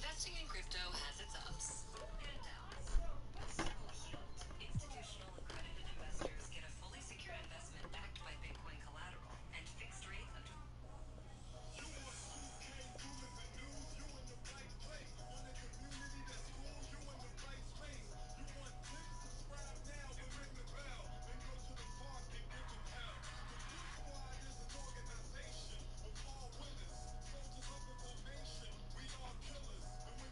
Investing in crypto has its ups and downs. Simple-heeled, institutional accredited investors get a fully secured investment backed by Bitcoin collateral and fixed rates up to you want 2K rumors and news, you in the right place. Want a community that's cool, you in the right space. You want tips, subscribe now and ring the bell. Then go to the park and give them hell. The Blue Squad is an organization of all winners, soldiers of the formation. We are killers, and when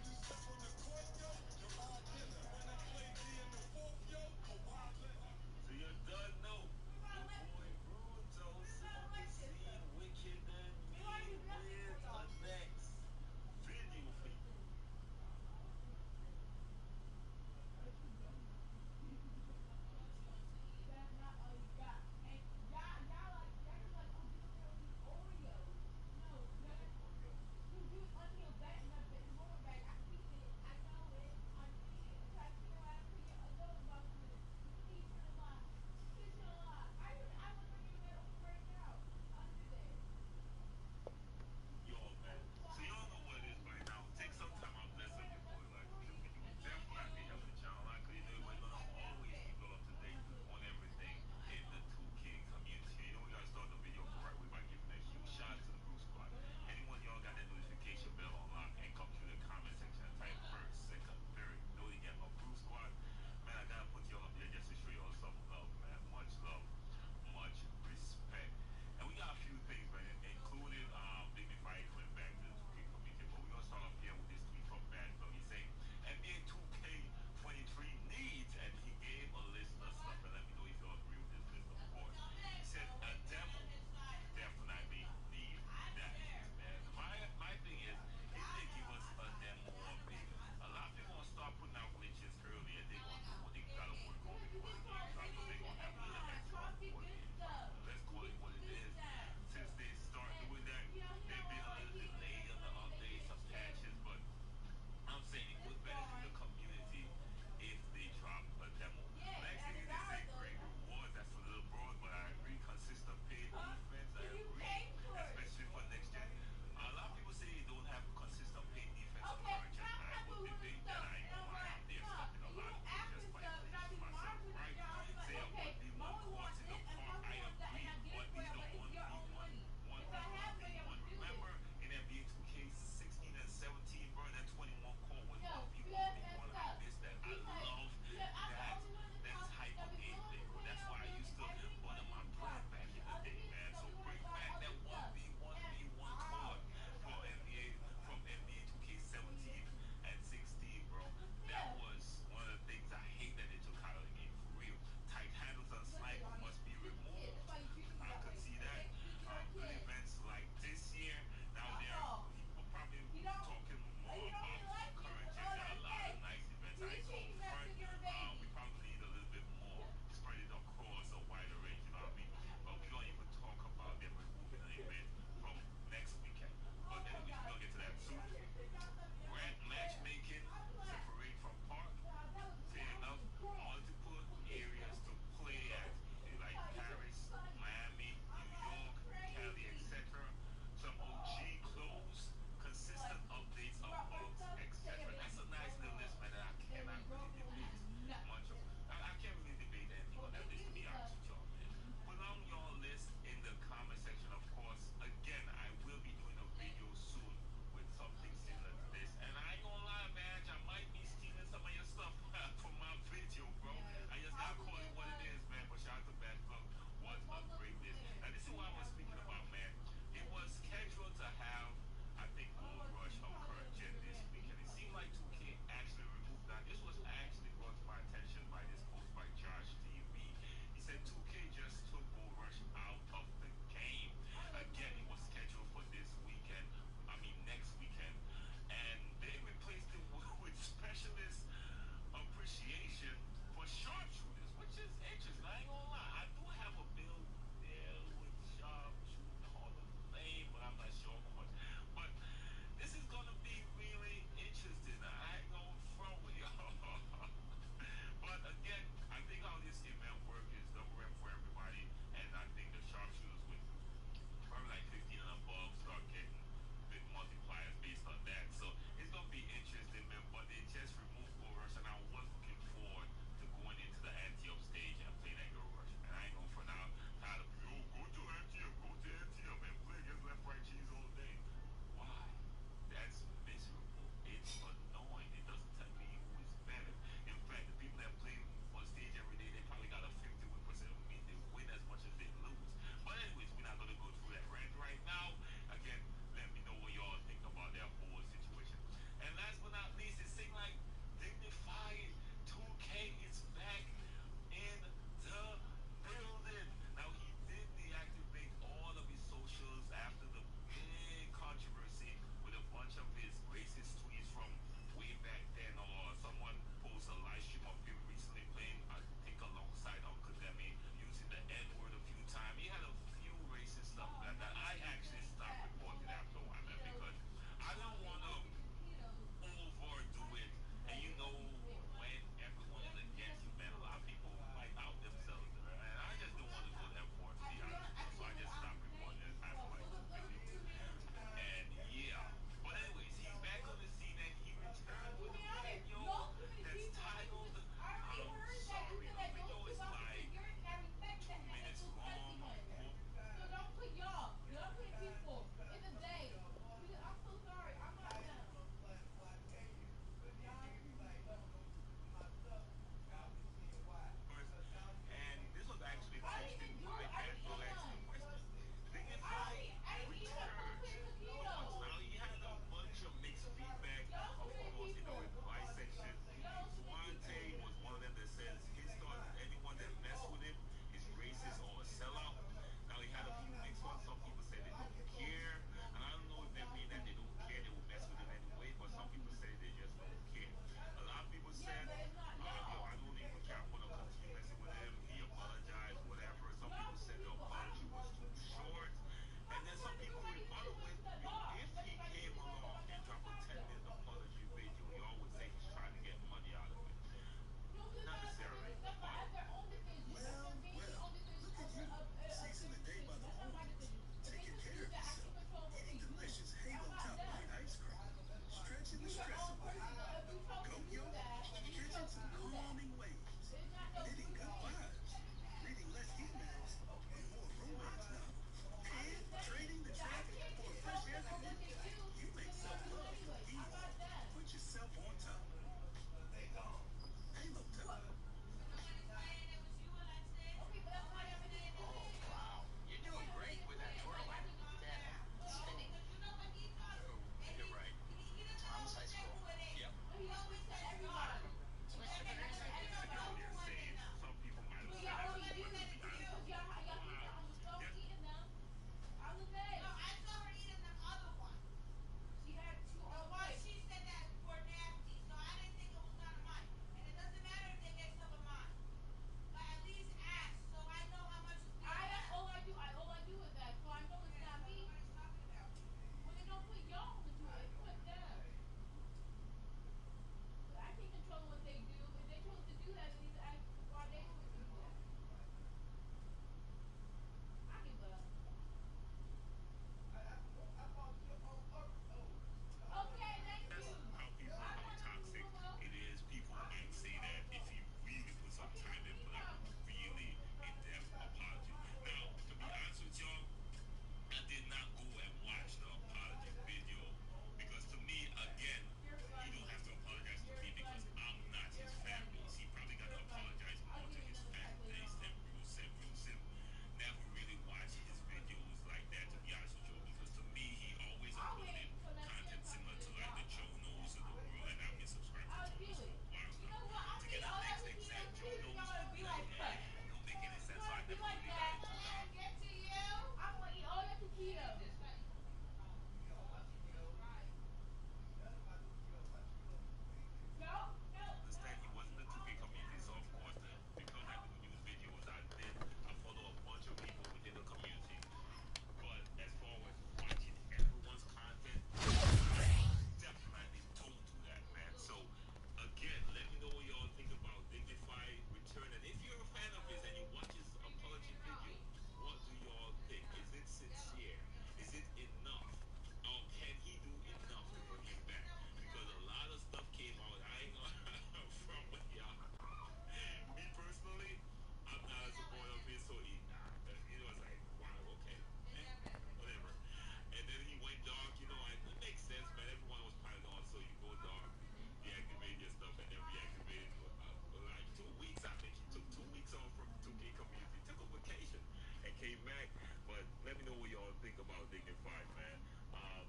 about dignified, man.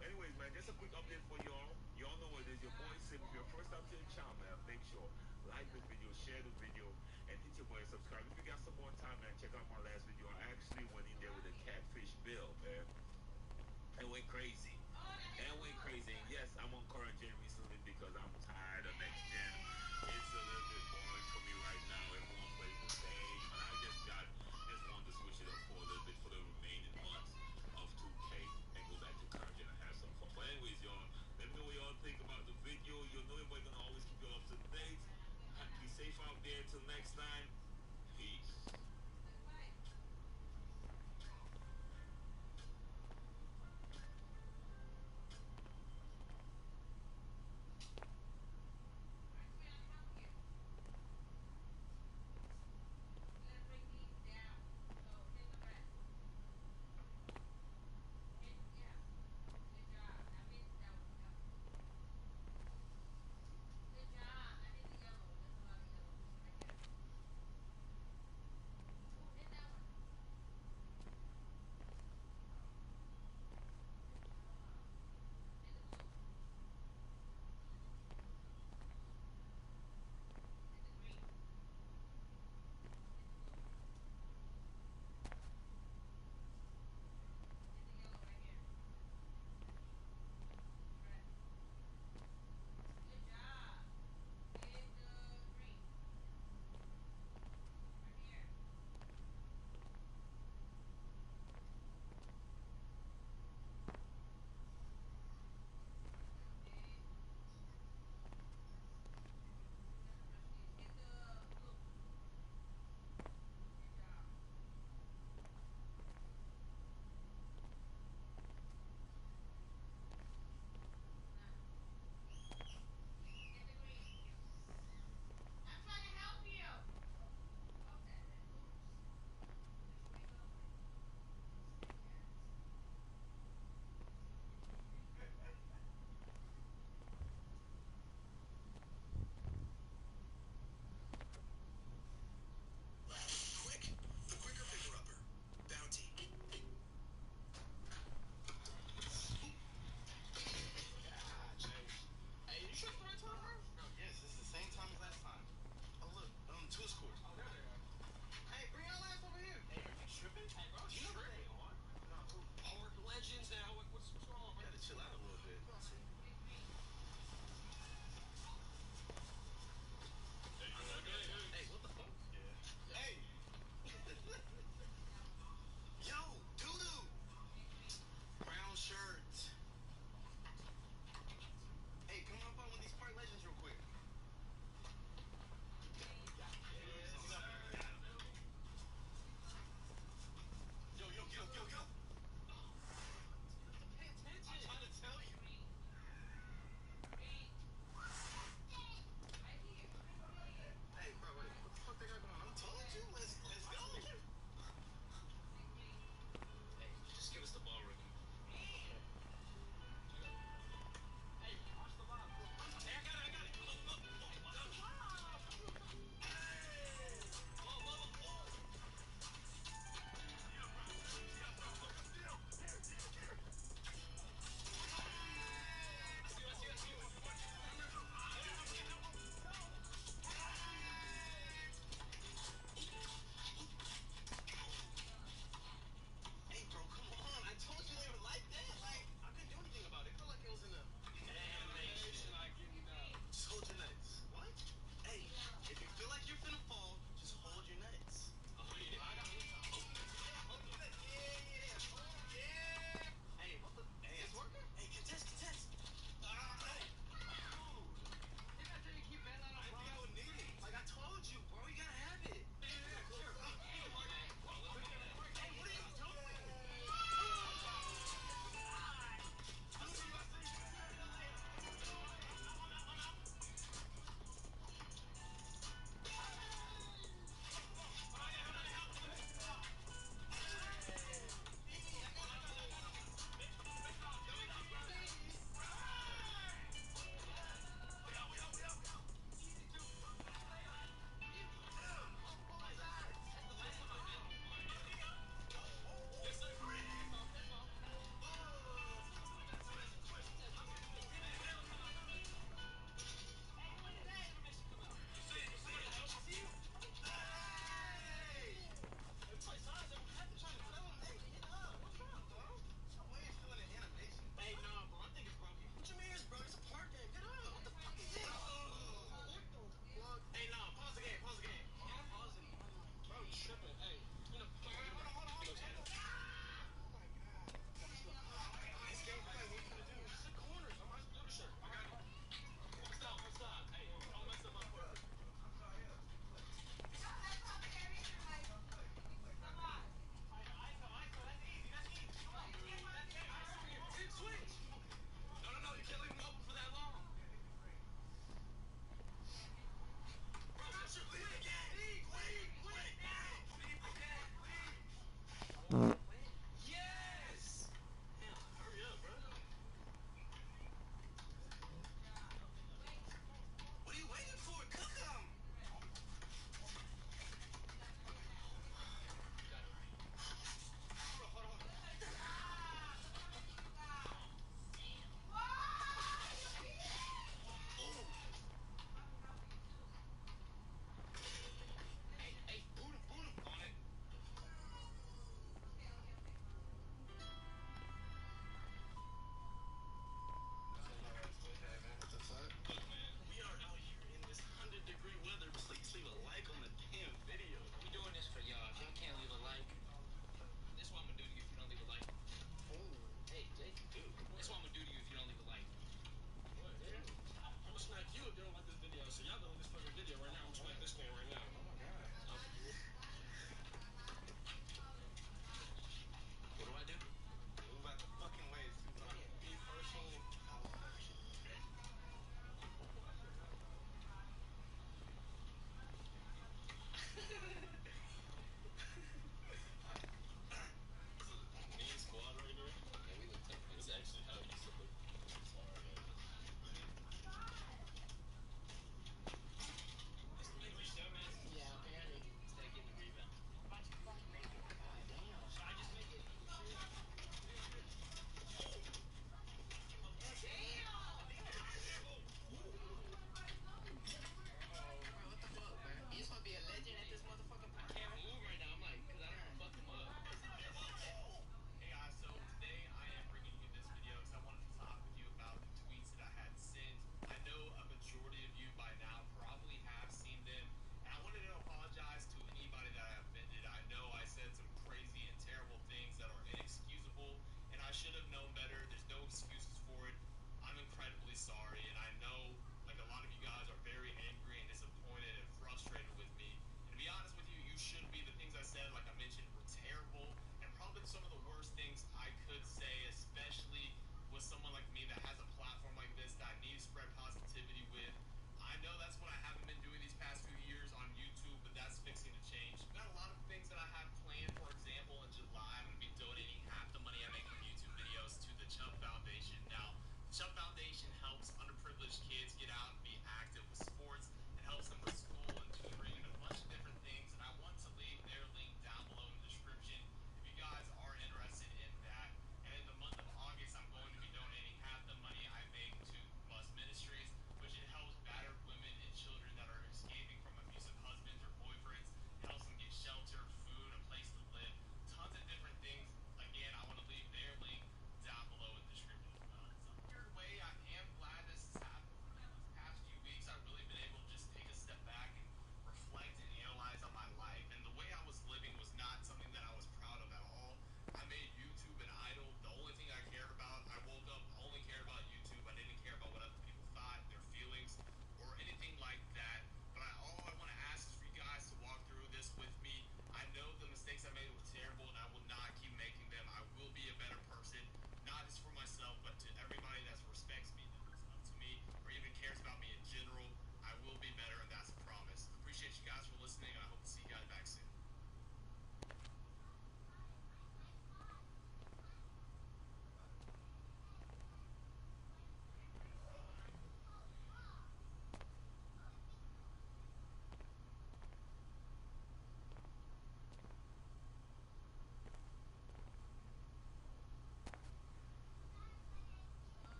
Anyways, man, just a quick update for y'all. Y'all know what it is. Your boy Sim. If you're first up to the channel, man, make sure like the video, share the video, and hit your boy subscribe. If you got some more time, man, check out my last video. I actually went in there with a catfish bill, man. It went crazy. And went crazy. And yes, I'm on current gen recently because I'm tired of next gen. It's a little bit boring for me right now. Everyone plays the same. And I just wanted to switch it up for a little bit for the remaining months of 2K and go back to current gen and have some fun. But anyways, y'all, let me know what y'all think about the video. You know everybody's gonna always keep you up to date. Be safe out there. Till next time. Peace.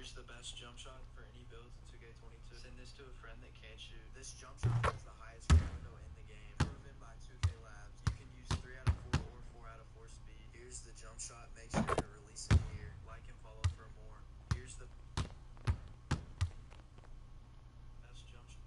Here's the best jump shot for any build in 2K22. Send this to a friend that can't shoot. This jump shot is the highest free window in the game, proven by 2K Labs. You can use 3 out of 4 or 4 out of 4 speed. Here's the jump shot. Make sure to release it here. Like and follow for more. Here's the best jump shot.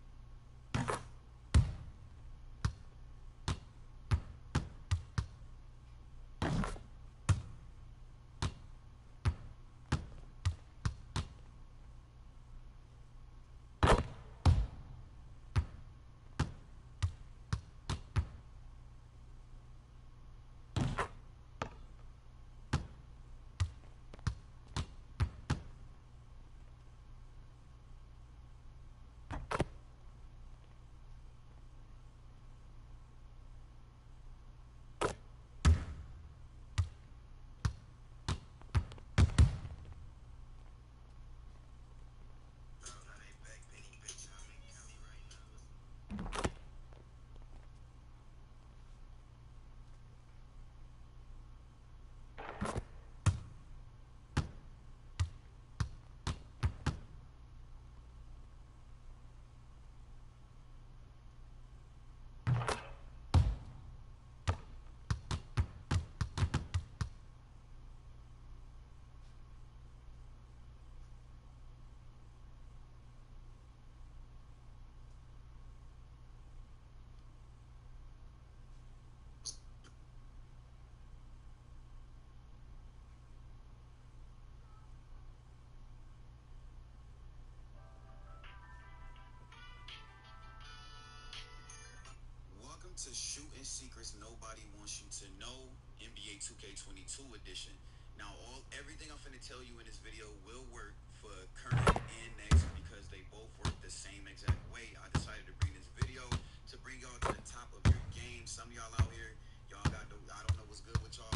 Welcome to Shooting Secrets Nobody Wants You to Know, NBA 2K22 edition. Now, everything I'm finna tell you in this video will work for current and next because they both work the same exact way. I decided to bring this video to bring y'all to the top of your game. Some of y'all out here, y'all got I don't know what's good with y'all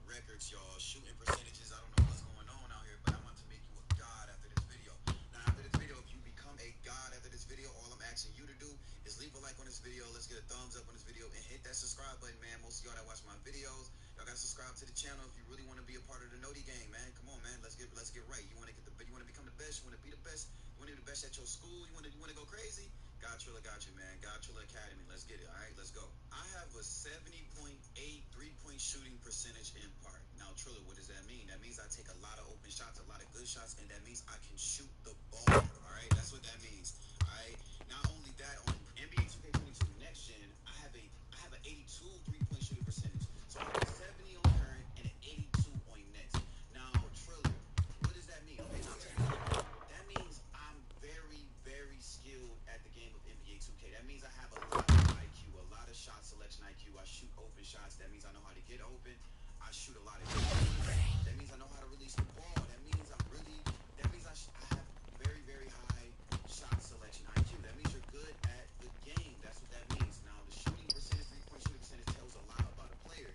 records, y'all shooting percentages. I don't know what's going on out here, but I'm about to make you a god after this video. Now, after this video, if you become a god after this video, all I'm asking you to do is leave a like on this video. Let's get a thumbs up on this video and hit that subscribe button, man. Most of y'all that watch my videos, y'all gotta subscribe to the channel if you really want to be a part of the Noti gang, man. Come on, man. Let's get right. You want to become the best. You want to be the best. You want to be the best at your school. You want to go crazy. God Triller got you, man. God Triller Academy. Let's get it. All right, let's go. I have a 70.8 3-point shooting percentage in part. Now, Triller, what does that mean? That means I take a lot of open shots, a lot of good shots, and that means I can shoot the ball. All right, that's what that means. All right. Not only that, on NBA 2K22 Next Gen, I have an 82 3-point shooting percentage. So I have a 70 on current and an 82 on next. Now, Triller, what does that mean? Okay, I'll tell you. That means I'm very, very skilled at the game of NBA 2K. That means I have a lot of IQ, a lot of shot selection IQ. I shoot open shots. That means I know how to get open. I shoot a lot of shots. That means I know how to release the ball. That means I have very, very high shot selection IQ. That means you're good at the game. That's what that means. Now, the shooting percentage, 3-point shooting percentage tells a lot about a player.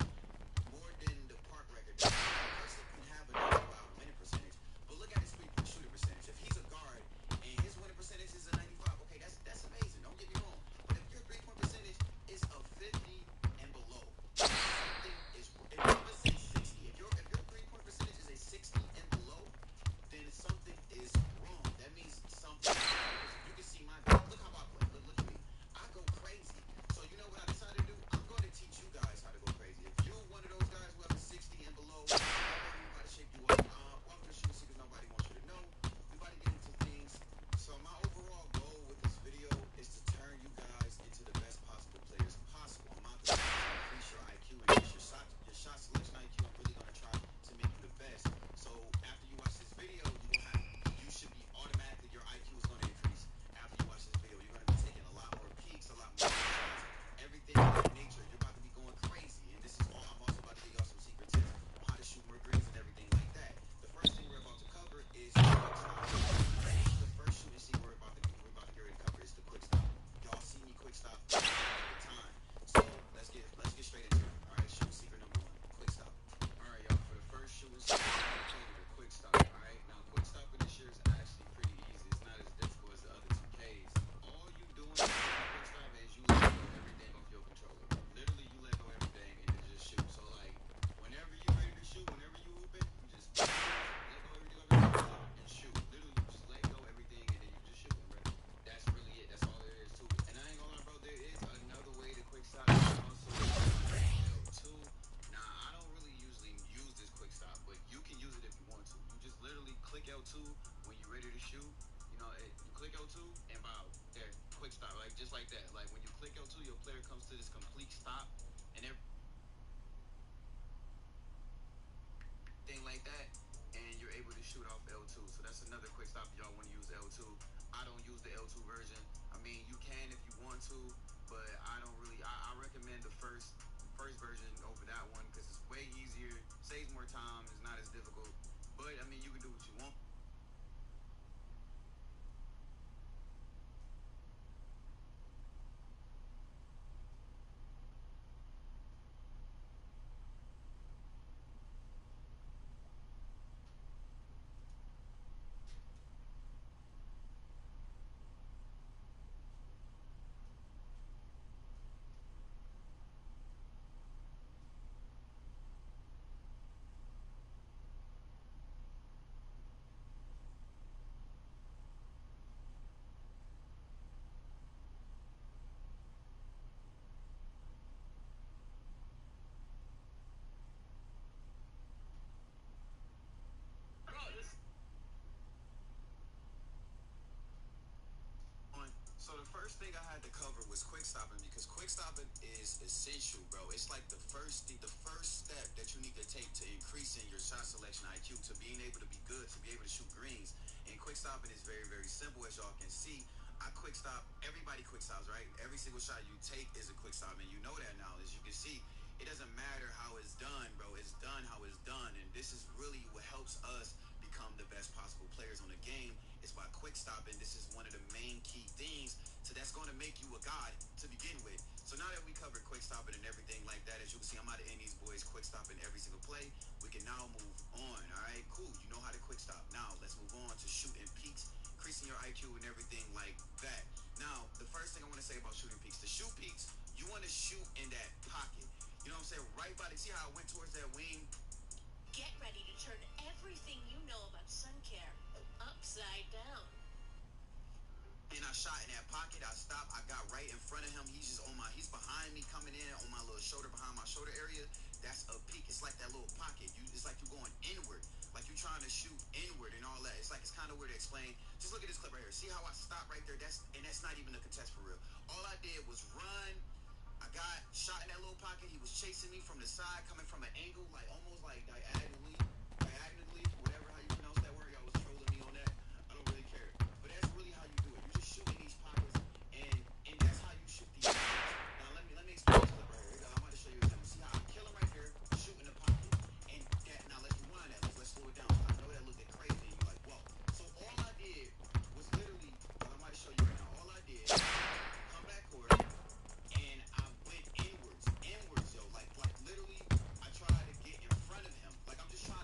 More than the park record. A person can have a wild winning percentage, but look at his 3-point shooting percentage. If he's a guard and his winning percentage is a 95, okay, that's amazing. Don't get me wrong. But if your 3-point percentage is a 50 and below, something is, if let's say 60, if your just like that. Like when you click L2, your player comes to this complete stop, and everything like that, and you're able to shoot off L2. So that's another quick stop if y'all want to use L2. I don't use the L2 version. I mean, you can if you want to, but I don't really. I recommend the first version over that one because it's way easier, saves more time, it's not as difficult. But I mean, you can do what you want. So the first thing I had to cover was quick stopping because quick stopping is essential, bro. It's like the first step that you need to take to increasing your shot selection IQ, to being able to be good, to be able to shoot greens. And quick stopping is very, very simple, as y'all can see. I quick stop. Everybody quick stops, right? Every single shot you take is a quick stop, and you know that now. As you can see, it doesn't matter how it's done, bro. It's done how it's done, and this is really what helps us become the best possible players on the game. Is by quick stopping. This is one of the main key things. So that's going to make you a god to begin with. So now that we covered quick stopping and everything like that, as you can see, I'm out of these boys quick stopping every single play. We can now move on. All right, cool. You know how to quick stop. Now let's move on to shooting peaks, increasing your IQ and everything like that. Now, the first thing I want to say about shooting peaks, to shoot peaks, you want to shoot in that pocket. You know what I'm saying? Right by the, see how I went towards that wing? Get ready to turn everything you know about sun care upside down. And I shot in that pocket. I stopped. I got right in front of him. He's behind me coming in on my little shoulder, behind my shoulder area. That's a peak. It's like that little pocket. It's like you're going inward, like you're trying to shoot inward and all that. It's kind of weird to explain. Just look at this clip right here. See how I stopped right there? That's not even a contest for real. All I did was run. I got shot in that little pocket. He was chasing me from the side, coming from an angle, like almost like diagonally, whatever how you pronounce that word. Y'all was trolling me on that. I don't really care. But that's really how you do it. You just shoot in these pockets, and that's how you shoot these pockets. Now let me explain this clip right here. I'm about to show you example. See how I kill him right here, shoot in the pocket, and that. Now let's rewind that. Let's slow it down. I know that looked crazy, and you're like, whoa. So all I did was literally, what I'm about to show you right now. All I did, come back court, and I went inwards, yo. Like literally, I tried to get in front of him. Like I'm just trying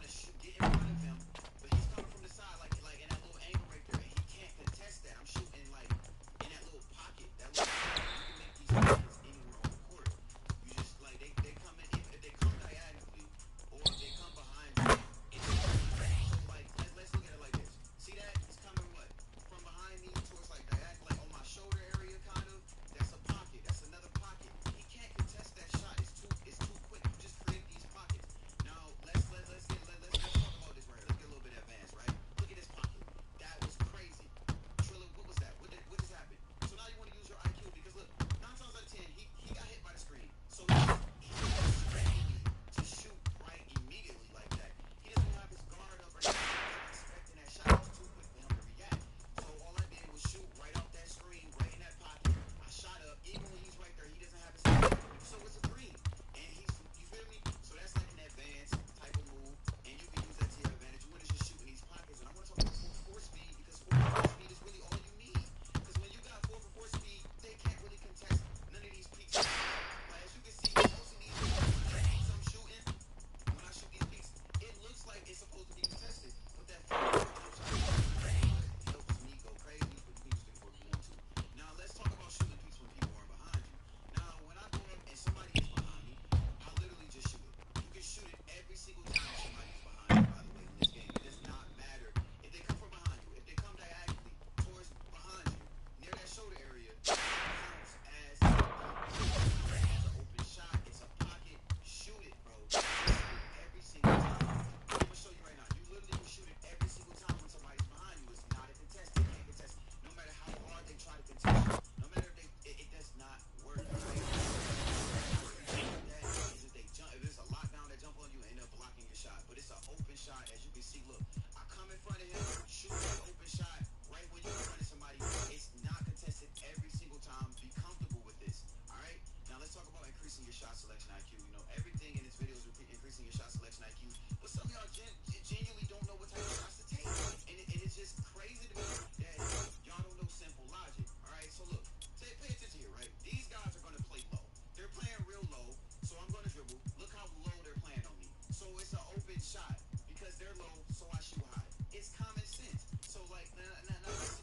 open shot because they're low, so I shoot high. It's common sense. So like, now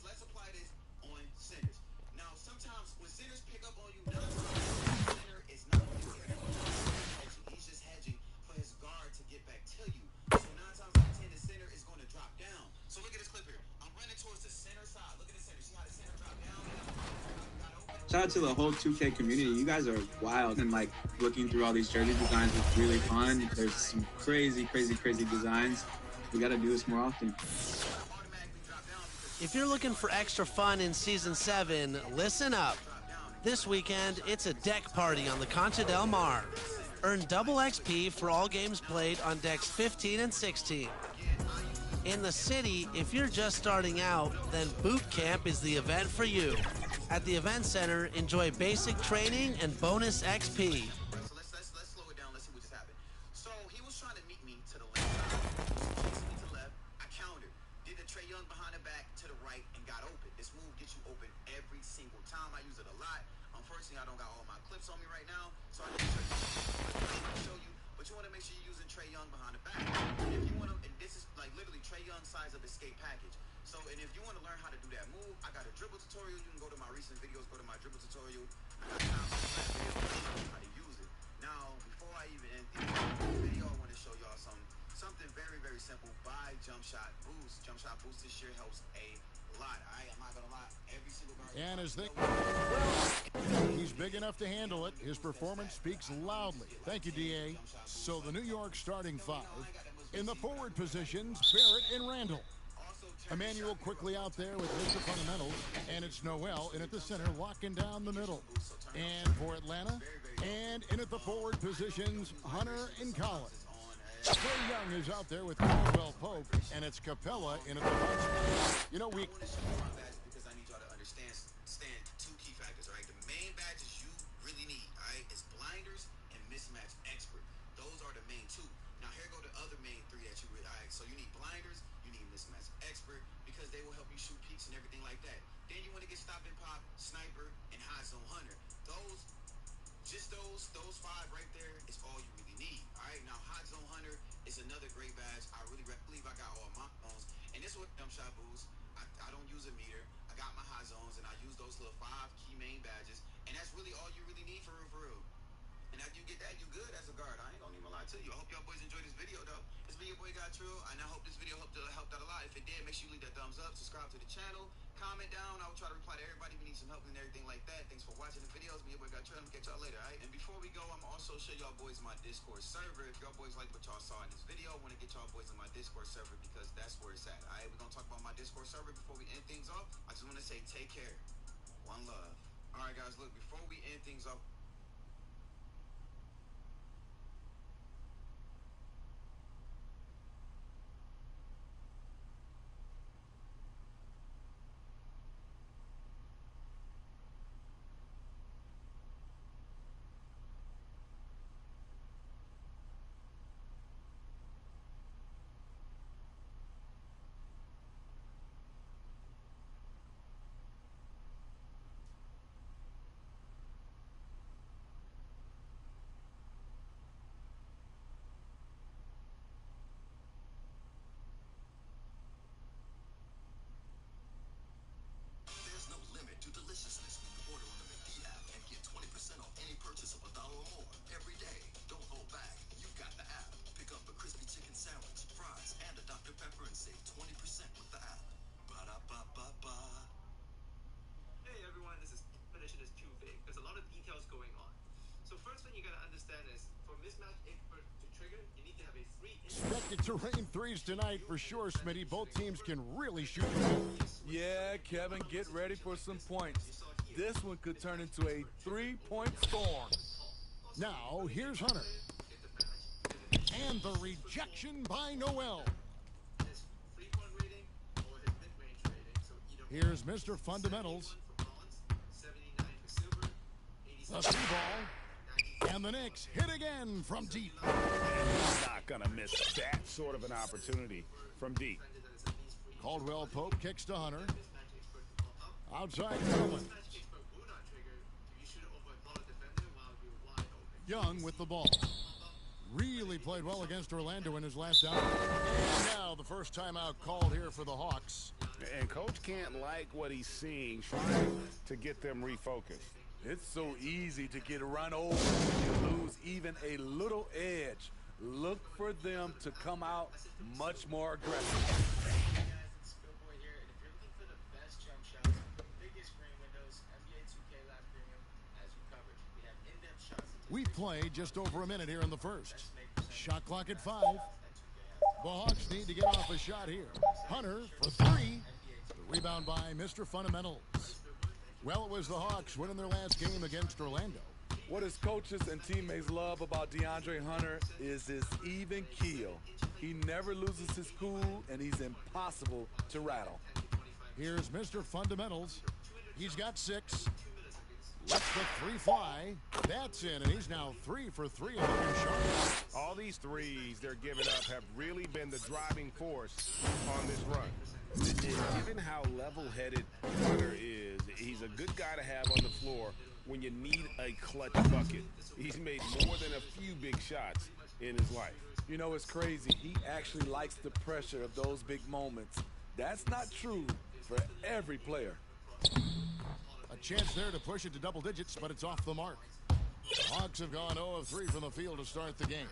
let's apply this on centers. Now sometimes when centers pick up on you, center is not hedging. He's just hedging for his guard to get back to you. So 9 times out of 10, the center is going to drop down. So look at this clip here. I'm running towards the center side. Look at the center. See how the center dropped down? Shout out to the whole 2K community. You guys are wild, and like looking through all these jersey designs is really fun. There's some crazy designs. We got to do this more often. If you're looking for extra fun in Season 7, listen up. This weekend, it's a deck party on the Concha del Mar. Earn double XP for all games played on decks 15 and 16. In the city, if you're just starting out, then Boot Camp is the event for you. At the event center, enjoy basic training and bonus XP. So let's slow it down. Let's see what just happened. So he was trying to meet me to the left side. He me to the left. I countered. Did the Trae Young behind the back to the right and got open. This move gets you open every single time. I use it a lot. Unfortunately, I don't got all my clips on me right now, so I can show you. But you want to make sure you're using Trae Young behind the back. And if you want to, and this is like literally Trae Young size of escape package. So, and if you want to learn how to do that move, I got a dribble tutorial. You can go to my recent videos, go to my dribble tutorial. I got time for how to use it. Now, before I even end the video, I want to show y'all something very simple. Buy Jump Shot Boost. Jump Shot Boost this year helps a lot. I'm not gonna lie. Every single guard. And as they, he's big enough to handle it. His performance speaks loudly. Thank you, DA. So the New York starting five. In the forward positions, Barrett and Randall. Emmanuel quickly out there with Mr. Fundamentals, and it's Noel in at the center, locking down the middle. And for Atlanta, and in at the forward positions, Hunter and Collins. Trae Young is out there with Caldwell Pope, and it's Capella in at the bunch. You know, we... Because I need y'all to understand two key factors, all right? The main badges you really need, all right, is blinders and mismatch expert. Those are the main two. Now, here go the other main three that you really, all right, so you need blinders, you need mismatch expert, because they will help you shoot peaks and everything like that. Then you want to get stop and pop, sniper, and high zone hunter. Those five right there is all you really need. All right, now hot zone hunter is another great badge. I really believe I got all my zones, and this is what Jump Shot Boost. I don't use a meter. I got my hot zones, and I use those little 5 key main badges, and that's really all you really need for real. And after you get that, you good as a guard. I ain't gonna even lie to you. I hope y'all boys enjoyed this video though. It's been your boy God Trill, and I hope this video helped out a lot. If it did, make sure you leave that thumbs up, subscribe to the channel, comment down. I will try to reply to everybody if you need some help and everything like that. Thanks for watching the videos. Be your boy God Trill. I'm gonna catch y'all later, alright? And before we go, I'm also show y'all boys my Discord server. If y'all boys like what y'all saw in this video, I want to get y'all boys in my Discord server because that's where it's at. Alright, we're gonna talk about my Discord server before we end things off. I just want to say take care. One love. Alright guys, look, before we end things off, There's no limit to deliciousness when you order on the McD app and get 20% off any purchase of $1 or more every day. Don't hold back. You've got the app. Pick up a crispy chicken sandwich, fries, and a Dr. Pepper and save 20% with the app. Ba-da-ba-ba-ba. Hey everyone, this is finishing this too big. There's a lot of details going on. So first thing you gotta understand is for mismatch expert to trigger, you need to have a free Expected to rain threes tonight for sure, Smitty. Both teams can really shoot. Yeah, Kevin, get ready for some points. This one could turn into a 3-point storm. Now, here's Hunter. And the rejection by Noel. his free point rating or his mid-range rating. So either Here's Mr. Fundamentals. 71 for Collins, 79 for Silver, The 87 three ball. And the Knicks hit again from deep. He's not gonna miss that sort of an opportunity from deep. that is at least free. Caldwell Pope kicks to Hunter. Mismatch expert to pop up. Outside Collins. Mismatch expert will not trigger if you shoot over a taller defender while you're wide open. Young with the ball. Really played well against Orlando in his last outing. And now the first timeout called here for the Hawks. And Coach can't like what he's seeing, trying to get them refocused. It's so easy to get run over when you lose even a little edge. Look for them to come out much more aggressive. We've played just over a minute here in the first. Shot clock at 5. The Hawks need to get off a shot here. Hunter for 3. The rebound by Mr. Fundamentals. Well, it was the Hawks winning their last game against Orlando. What his coaches and teammates love about DeAndre Hunter is his even keel. He never loses his cool, and he's impossible to rattle. Here's Mr. Fundamentals. He's got 6. Lets the 3 fly. That's in, and he's now 3 for 3 on the shot. All these threes they're giving up have really been the driving force on this run. Given how level-headed Hunter is, he's a good guy to have on the floor when you need a clutch bucket. He's made more than a few big shots in his life. You know, it's crazy. He actually likes the pressure of those big moments. That's not true for every player. A chance there to push it to double digits, but it's off the mark. The Hawks have gone 0 of 3 from the field to start the game.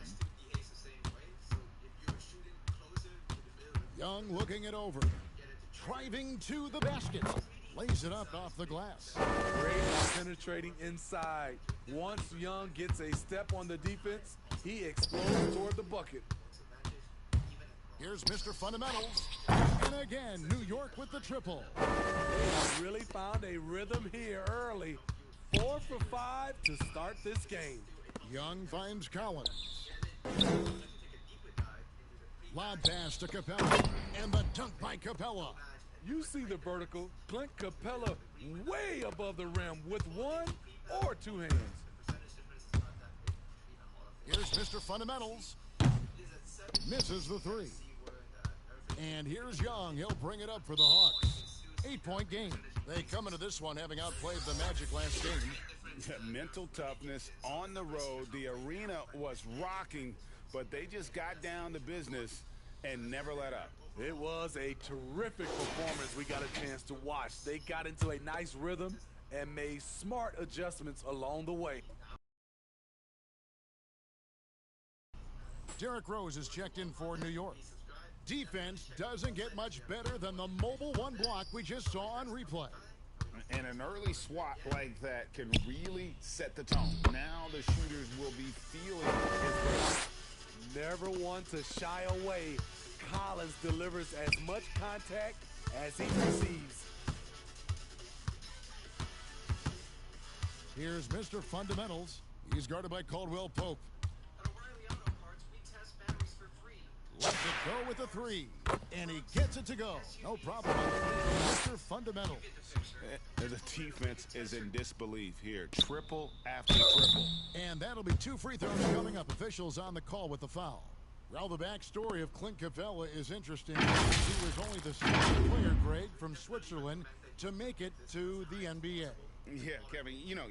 Young looking it over. Driving to the basket. Lays it up off the glass. Great penetrating inside. Once Young gets a step on the defense, he explodes toward the bucket. Here's Mr. Fundamentals. And again, New York with the triple. They have really found a rhythm here early. 4 for 5 to start this game. Young finds Collins. Lob pass to Capella. And the dunk by Capella. You see the vertical. Clint Capella way above the rim with 1 or 2 hands. Here's Mr. Fundamentals. Misses the 3. And here's Young. He'll bring it up for the Hawks. 8-point game. They come into this one having outplayed the Magic last game. Mental toughness on the road. The arena was rocking, but they just got down to business and never let up. It was a terrific performance we got a chance to watch. They got into a nice rhythm and made smart adjustments along the way. Derrick Rose is checked in for New York. Defense doesn't get much better than the mobile 1 block we just saw on replay. And an early swat like that can really set the tone. Now the shooters will be feeling his presence. Never one to shy away. Collins delivers as much contact as he receives. Here's Mr. Fundamentals. He's guarded by Caldwell Pope. Lets it go with the 3. And he gets it to go. No problem on the 3 from Mr. Fundamentals. The defense is in disbelief here. Triple after triple. And that'll be 2 free throws coming up. Officials on the call with the foul. Well, the backstory of Clint Capella is interesting. He was only the second player, Greg, from Switzerland to make it to the NBA. Yeah, Kevin, you know,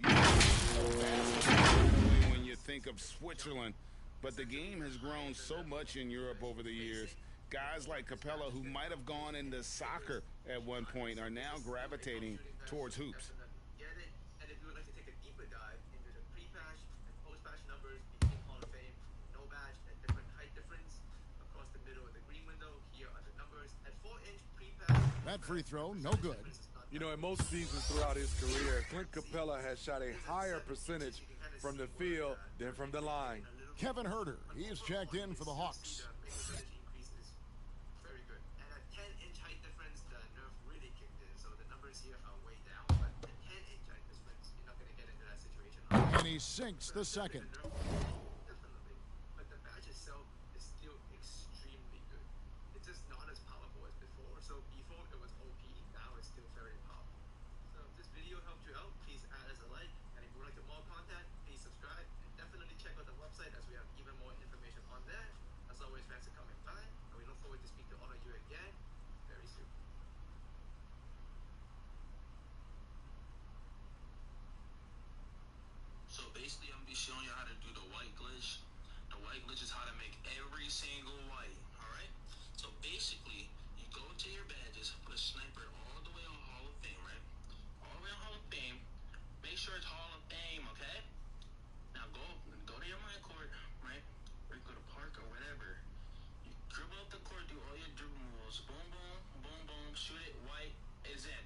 when you think of Switzerland, but the game has grown so much in Europe over the years. Guys like Capella, who might have gone into soccer at one point, are now gravitating towards hoops. And if you would like to take a deeper dive into the pre-patch and post-patch numbers between Hall of Fame, no badge, and different height difference across the middle of the green window, here are the numbers. At 4-inch pre-patch. That free throw, no good. You know, in most seasons throughout his career, Clint Capella has shot a higher percentage from the field than from the line. Kevin Huerter, he is checked in for the Hawks. Very good. And at 10-inch height difference, the nerf really kicked in, so the numbers here are way down. But at 10-inch height difference, you're not going to get into that situation. And he sinks the second. Definitely. But the badge itself is still extremely good. It's just not as powerful as before. So before it was OP, now it's still very powerful. So if this video helped you out, please add us a like. And if you would like more content, please subscribe. And definitely check out the website as we have even more information on there. As always, thanks for coming by. And we look forward to speaking to all of you again very soon. So basically, I'm gonna be showing you how to do the white glitch. The white glitch is how to make every single white, all right? So basically, you go to your badges, put a sniper all the way on Hall of Fame, right? All the way on Hall of Fame. Make sure it's Hall of Fame, okay? Now go to your mind court, right? Or you go to park or whatever. You dribble up the court, do all your dribble moves. Boom, boom, boom, boom, shoot it, white is in.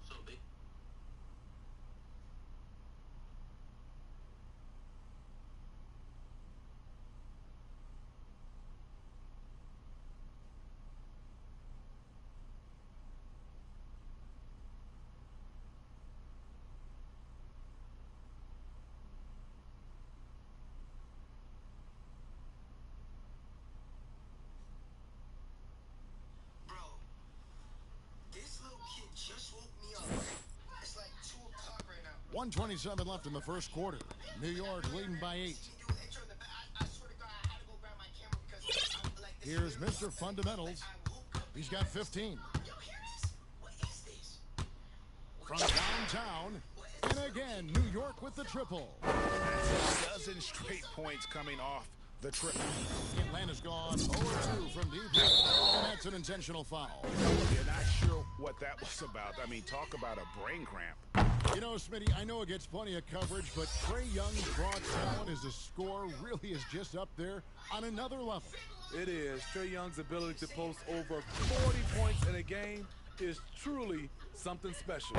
So big. Bro, this little kid just woke me up. It's like 2 o'clock right now. 1:27 left in the first quarter. New York leading by 8. I swear to God, I had to go grab my camera because I'm like this. Here's Mr. Fundamentals. He's got 15. Yo, hear this? What is this? From downtown, and again, New York with the triple. That's a dozen straight points coming off the triple. Atlanta's gone 0-2 from deep, and that's an intentional foul. You're not sure what that was about. I mean, talk about a brain cramp. You know, Smitty, I know it gets plenty of coverage, but Trae Young's raw talent as a scorer really is just up there on another level. It is. Trae Young's ability to post over 40 points in a game is truly something special.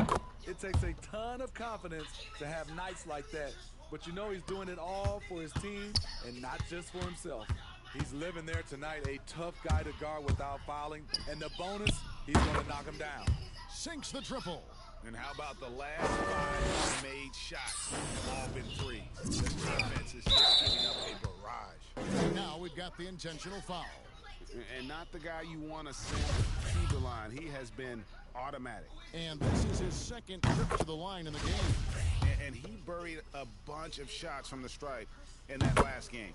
It takes a ton of confidence to have nights like that. But you know he's doing it all for his team and not just for himself. He's living there tonight, a tough guy to guard without fouling. And the bonus, he's going to knock him down. Sinks the triple. And how about the last 5 made shots? All been threes. The defense is just giving up a barrage. And now we've got the intentional foul. And not the guy you want to send to the line. He has been automatic. And this is his second trip to the line in the game. And he buried a bunch of shots from the stripe in that last game.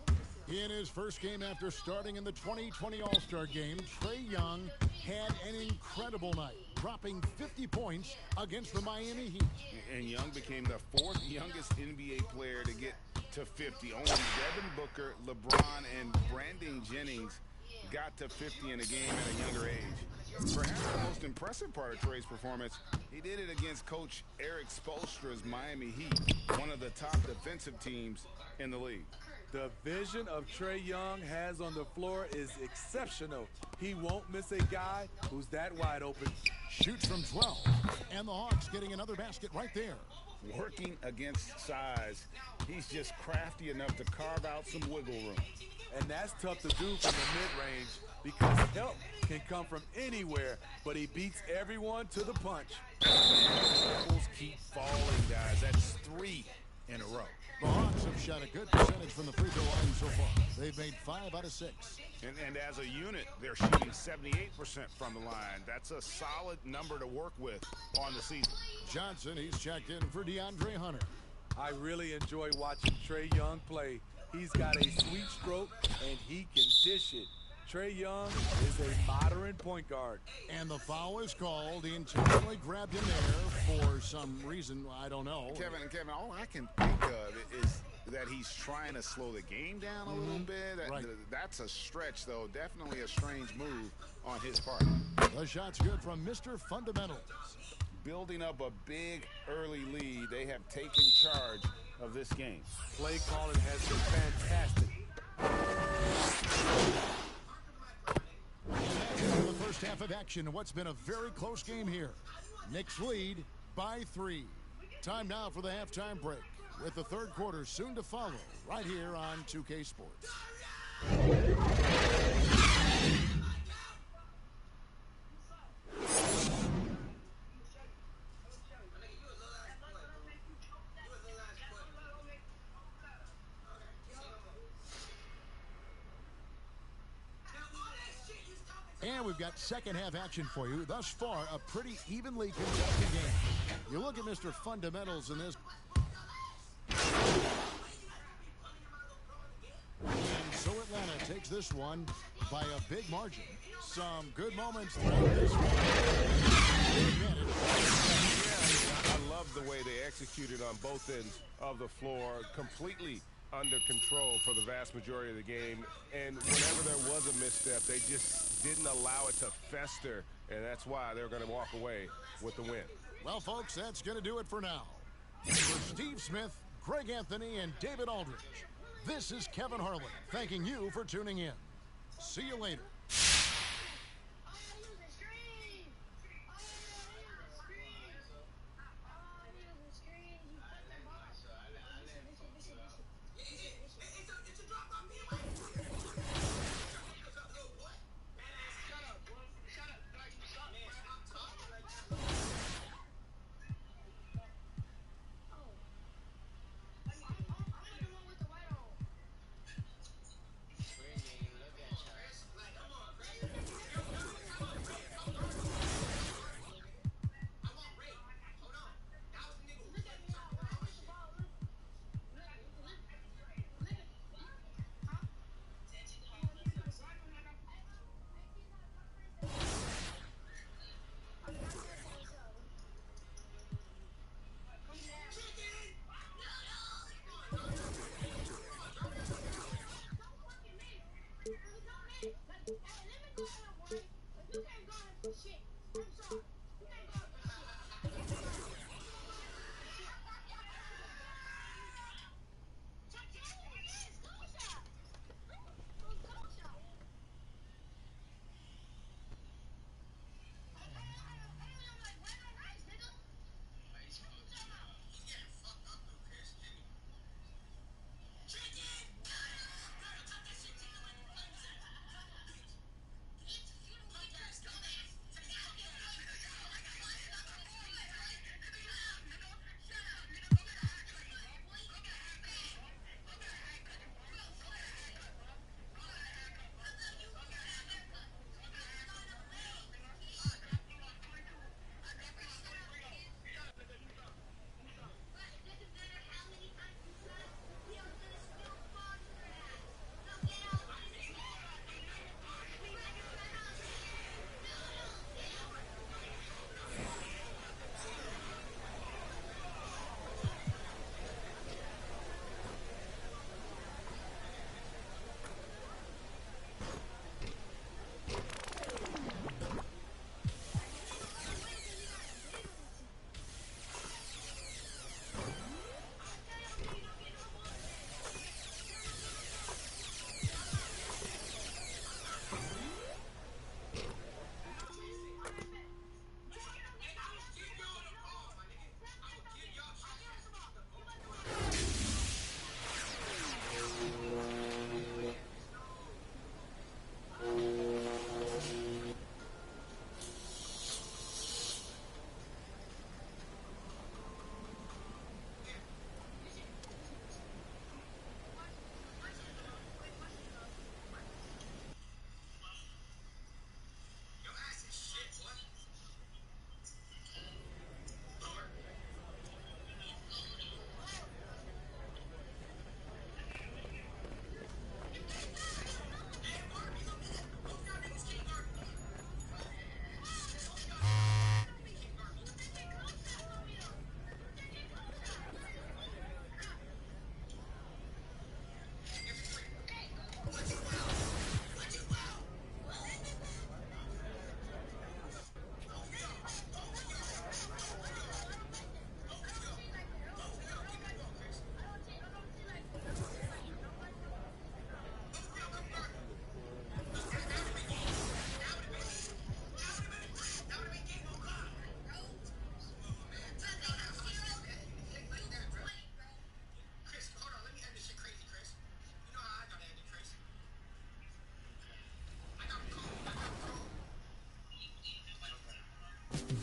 In his first game after starting in the 2020 All-Star game, Trae Young had an incredible night, dropping 50 points against the Miami Heat. And Young became the 4th youngest NBA player to get to 50. Only Devin Booker, LeBron, and Brandon Jennings got to 50 in a game at a younger age. Perhaps the most impressive part of Trae's performance, he did it against Coach Eric Spoelstra's Miami Heat, one of the top defensive teams in the league. The vision of Trae Young has on the floor is exceptional. He won't miss a guy who's that wide open. Shoots from 12, and the Hawks getting another basket right there. Working against size, he's just crafty enough to carve out some wiggle room. And that's tough to do from the mid-range because help can come from anywhere, but he beats everyone to the punch. Triples keep falling, guys. That's 3 in a row. The Hawks have shot a good percentage from the free throw line so far. They've made 5 out of 6. And as a unit, they're shooting 78% from the line. That's a solid number to work with on the season. Johnson, he's checked in for DeAndre Hunter. I really enjoy watching Trae Young play. He's got a sweet stroke, and he can dish it. Trae Young is a modern point guard. And the foul is called. He intentionally grabbed him there for some reason, I don't know. Kevin, all I can think of is that he's trying to slow the game down a little bit. Right. That's a stretch, though. Definitely a strange move on his part. The shot's good from Mr. Fundamentals. Building up a big early lead, they have taken charge of this game. Play calling has been fantastic. In the first half of action, what's been a very close game here. Knicks lead by 3. Time now for the halftime break, with the third quarter soon to follow, right here on 2K Sports. And we've got second half action for you. Thus far, a pretty evenly contested game. You look at Mr. Fundamentals in this. And so Atlanta takes this one by a big margin. Some good moments throughout this one. I love the way they executed on both ends of the floor. Completely under control for the vast majority of the game. And whenever there was a misstep, they just didn't allow it to fester. And that's why they're going to walk away with the win. Well, folks, that's going to do it for now. For Steve Smith, Greg Anthony, and David Aldridge, this is Kevin Harlan thanking you for tuning in. See you later.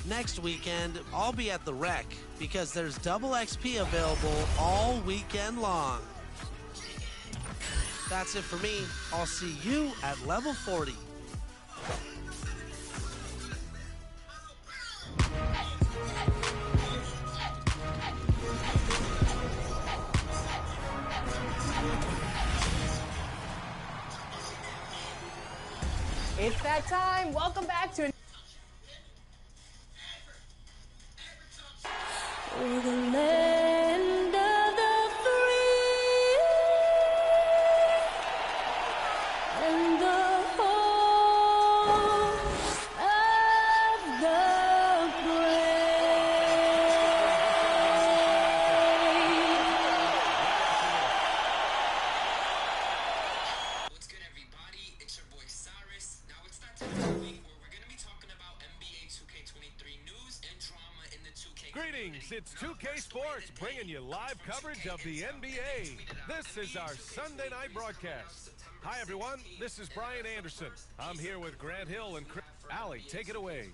Next weekend, I'll be at the Rec because there's double XP available all weekend long. That's it for me. I'll see you at level 40. It's that time. Welcome back to For the land of the free. Greetings, it's 2K Sports bringing you live coverage of the NBA. This is our Sunday night broadcast. Hi everyone, this is Brian Anderson. I'm here with Grant Hill and Chris. Allie, take it away.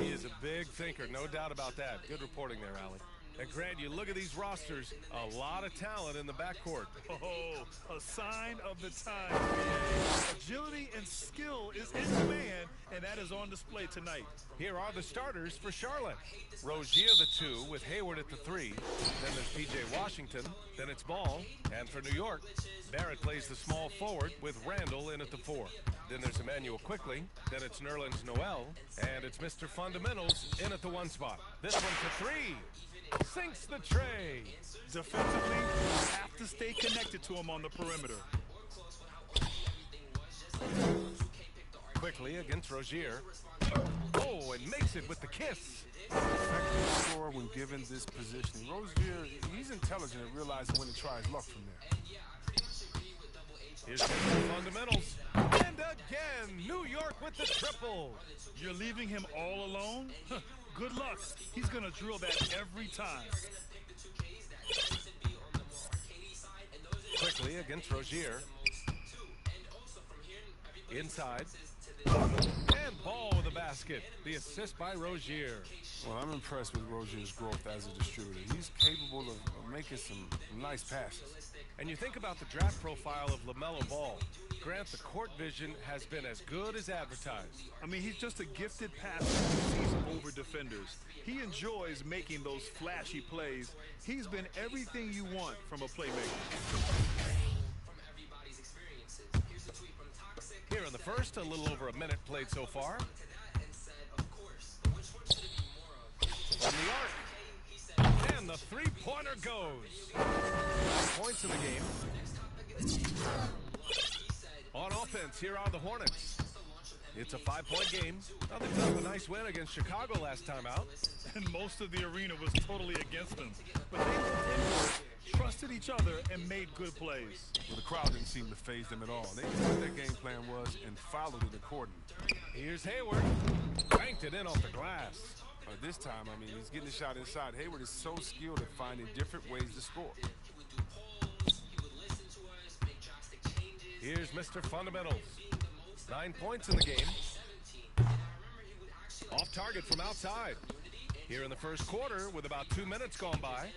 He is a big thinker, no doubt about that. Good reporting there, Allie. And Grant, you look at these rosters, a lot of talent in the backcourt. Oh, a sign of the times, BA. Agility and skill is in demand, and that is on display tonight. Here are the starters for Charlotte. Rozier the 2 with Hayward at the 3. Then there's P.J. Washington. Then it's Ball. And for New York, Barrett plays the small forward with Randall in at the 4. Then there's Emmanuel Quickly. Then it's Nerlens Noel. And it's Mr. Fundamentals in at the 1 spot. This one for 3. Sinks the tray. Defensively, you have to stay connected to him on the perimeter. Quickly against Rozier. Oh, and makes it with the kiss. Effective score when given this position. Rozier, he's intelligent and realizes when to try his luck from there. Here's the fundamentals. And again, New York with the triple. You're leaving him all alone? Good luck. He's going to drill that every time. Quickly against Rozier. Inside. And Ball with a basket. The assist by Rozier. Well, I'm impressed with Rozier's growth as a distributor. He's capable of making some nice passes. And you think about the draft profile of LaMelo Ball. Grant, the court vision has been as good as advertised. I mean, he's just a gifted passer who sees over defenders. He enjoys making those flashy plays. He's been everything you want from a playmaker. Here in the first, a little over a minute played so far. From the arc. And the three-pointer goes. 5 points in the game. On offense, here are the Hornets. It's a 5-point game. Now, they put up a nice win against Chicago last time out. And most of the arena was totally against them. But they looked inward, trusted each other, and made good plays. Well, the crowd didn't seem to faze them at all. They knew what their game plan was and followed it accordingly. Here's Hayward. Banked it in off the glass. This time, I mean, he's getting the shot inside. Hayward is so skilled at finding different ways to score. Here's Mr. Fundamentals. 9 points in the game. Off target from outside. Here in the first quarter with about 2 minutes gone by.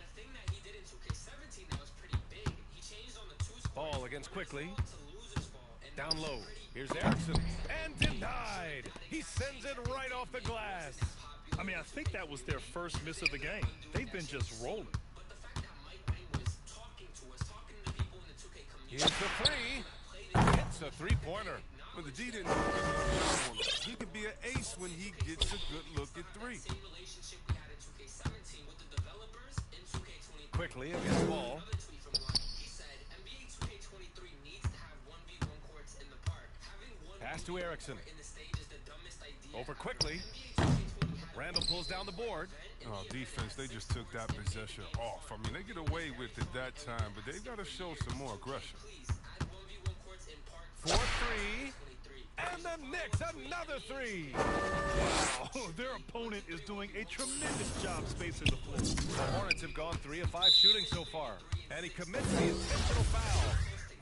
Ball against Quickly. Down low. Here's Erickson. And denied. He sends it right off the glass. I mean, I think that was their first miss of the game. They've been just rolling. Here's the 3. It's a three-pointer. But the D didn't do a good enough job on it. He can be an ace when he gets a good look at 3. Quickly against Ball. Pass to Erickson. Over Quickly. Randall pulls down the board. Oh, defense, they just took that possession off. I mean, they get away with it that time, but they've got to show some more aggression. 4-3. And the Knicks, another 3. Wow, their opponent is doing a tremendous job spacing the floor. The Hornets have gone 3 of 5 shooting so far. And he commits the intentional foul.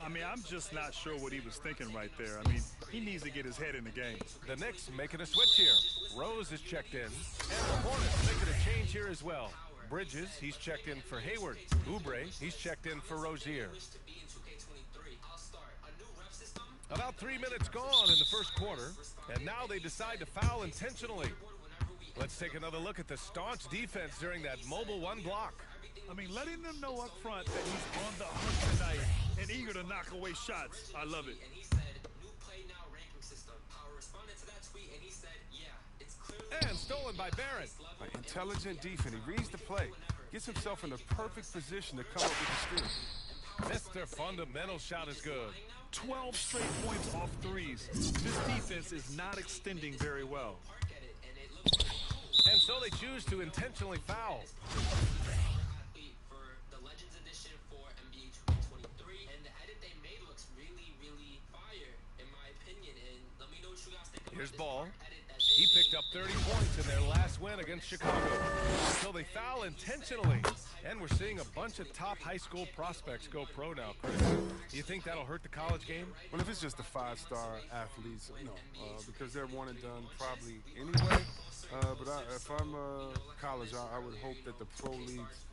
I mean, I'm just not sure what he was thinking right there. I mean, he needs to get his head in the game. The Knicks making a switch here. Rose is checked in. And the Hornets making a change here as well. Bridges, he's checked in for Hayward. Oubre, he's checked in for Rozier. About 3 minutes gone in the first quarter, and now they decide to foul intentionally. Let's take another look at the staunch defense during that mobile 1 block. I mean, letting them know up front that he's on the hunt tonight and eager to knock away shots. I love it. And stolen by Barrett. Like intelligent defense. He reads the play, gets himself in the perfect position to come up with the steal. Mr. Fundamental shot is good. 12 straight points off threes. This defense is not extending very well. And so they choose to intentionally foul. Here's Ball. He picked up 30 points in their last win against Chicago. So they foul intentionally. And we're seeing a bunch of top high school prospects go pro now, Chris. Do you think that'll hurt the college game? Well, if it's just the 5-star athletes, no, because they're one and done probably anyway. But if I'm college, I would hope that the pro leagues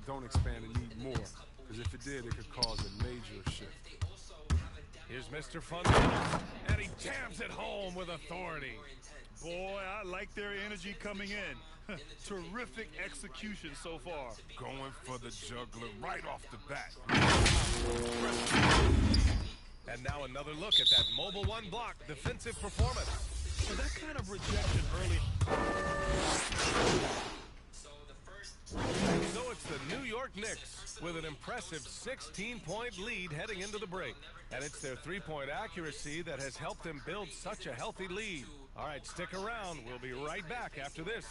don't expand and need more. Because if it did, it could cause a major shift. Here's Mr. Fundamental, and he jams it home with authority. Boy, I like their energy coming in. Terrific execution so far. Going for the juggler right off the bat. And now another look at that Mobile One block defensive performance. For that kind of rejection early. So it's the New York Knicks with an impressive 16-point lead heading into the break. And it's their three-point accuracy that has helped them build such a healthy lead. All right, stick around. We'll be right back after this.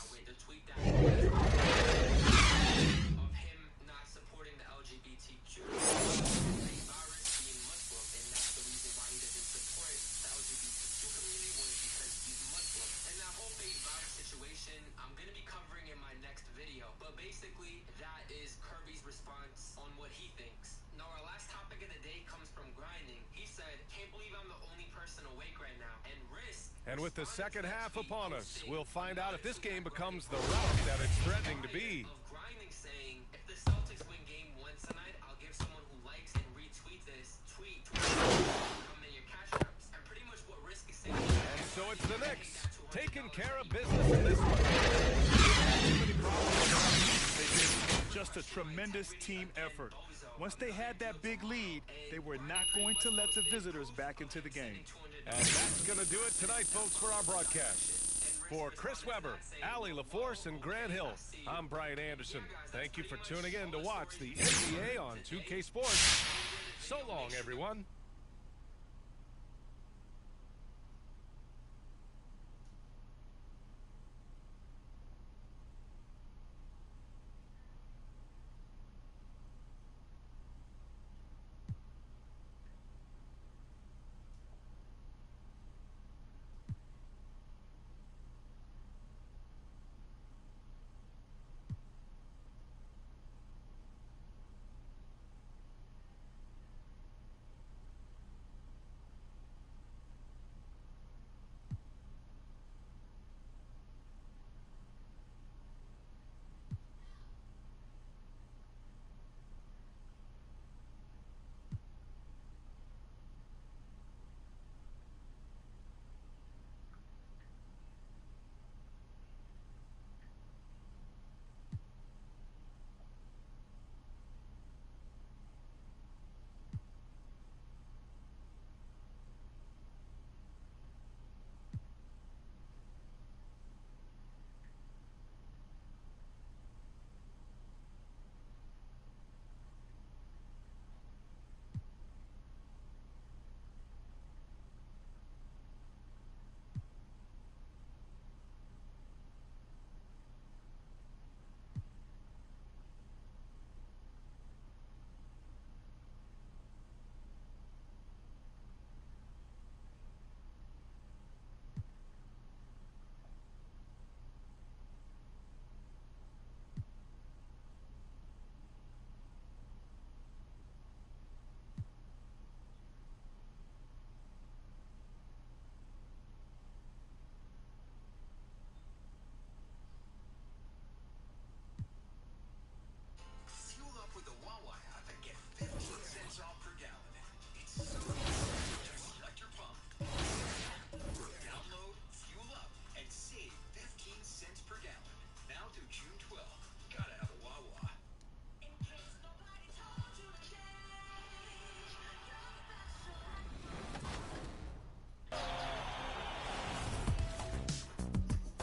I'm going to be covering in my next video, but basically that is Kirby's response on what he thinks. Now our last topic of the day comes from Grinding. He said, can't believe I'm the only person awake right now, and Risk. And with the second half upon us, we'll find out if this game becomes the rout that it's threatening to be. Grinding saying, if the Celtics win game 1 tonight, I'll give someone who likes and retweet this tweet come in your cash apps. And pretty much what Risk is saying. And so it's the Knicks taking care of business in this one. Just a tremendous team effort. Once they had that big lead, they were not going to let the visitors back into the game. And that's going to do it tonight, folks, for our broadcast. For Chris Webber, Allie LaForce, and Grant Hill, I'm Brian Anderson. Thank you for tuning in to watch the NBA on 2K Sports. So long, everyone.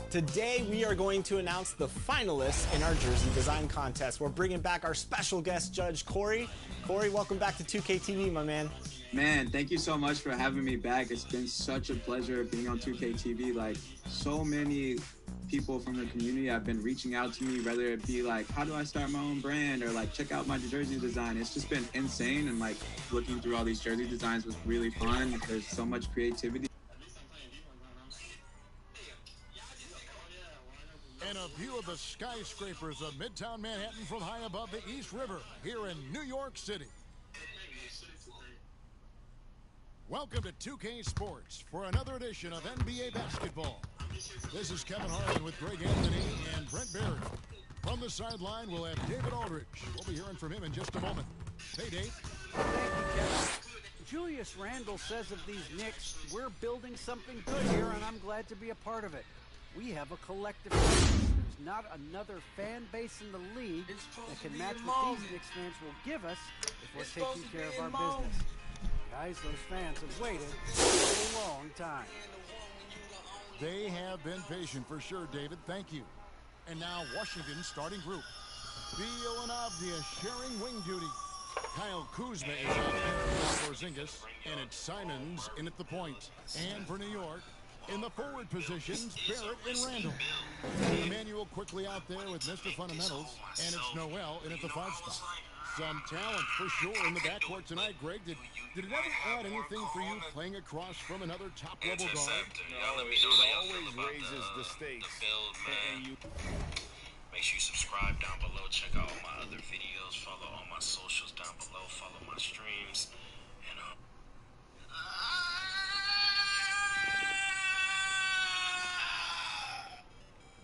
Today, we are going to announce the finalists in our jersey design contest. We're bringing back our special guest judge, Corey. Corey, welcome back to 2K TV, my man. Man, thank you so much for having me back. It's been such a pleasure being on 2K TV. Like, so many people from the community have been reaching out to me, whether it be like, how do I start my own brand, or like, check out my jersey design. It's just been insane, and like, looking through all these jersey designs was really fun. There's so much creativity. skyscrapers of Midtown Manhattan from high above the East River here in New York City. Welcome to 2K Sports for another edition of NBA basketball. This is Kevin Harlan with Greg Anthony and Brent Barry. From the sideline, we'll have David Aldridge. We'll be hearing from him in just a moment. Hey, Dave. Thank you, Kevin. Julius Randle says of these Knicks, we're building something good here, and I'm glad to be a part of it. We have a collective. There's not another fan base in the league that can match what these Knicks fans will give us if we're taking care of our business. Guys, those fans have waited for a long time. They have been patient for sure, David. Thank you. And now Washington's starting group. Beal and Avdia sharing wing duty. Kyle Kuzma is out there with Porzingis, and it's Simons in at the point. And for New York, in the forward positions, Barrett and Randall. Emmanuel quickly out there with Mr. Fundamentals, and it's Noel in at the 5 spot. Some talent for sure in the backcourt tonight, Greg. Did it ever add anything for you playing across from another top-level guard? No, it always raises the stakes. And you make sure you subscribe down below. Check out all my other videos. Follow all my socials down below. Follow my streams. And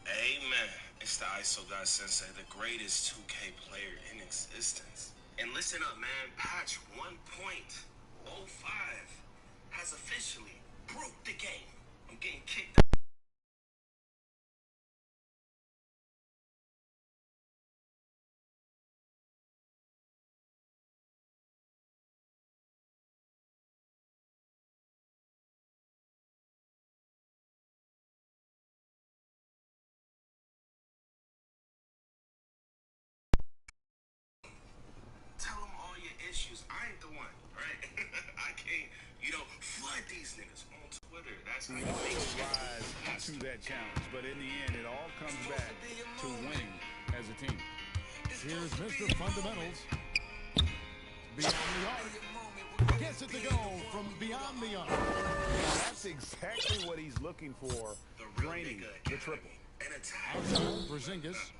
amen. It's the ISO God Sensei, the greatest 2K player in existence. And listen up, man. Patch 1.05 has officially broke the game. I'm getting kicked out. I ain't the one, right? I can't, flood these niggas on Twitter. That's how you make rise to that challenge. But in the end, it all comes back to winning as a team. Here's Mr. Fundamentals. Beyond the arc. Gets it to go from beyond the arc. That's exactly what he's looking for, draining the triple. Outside, Porzingis.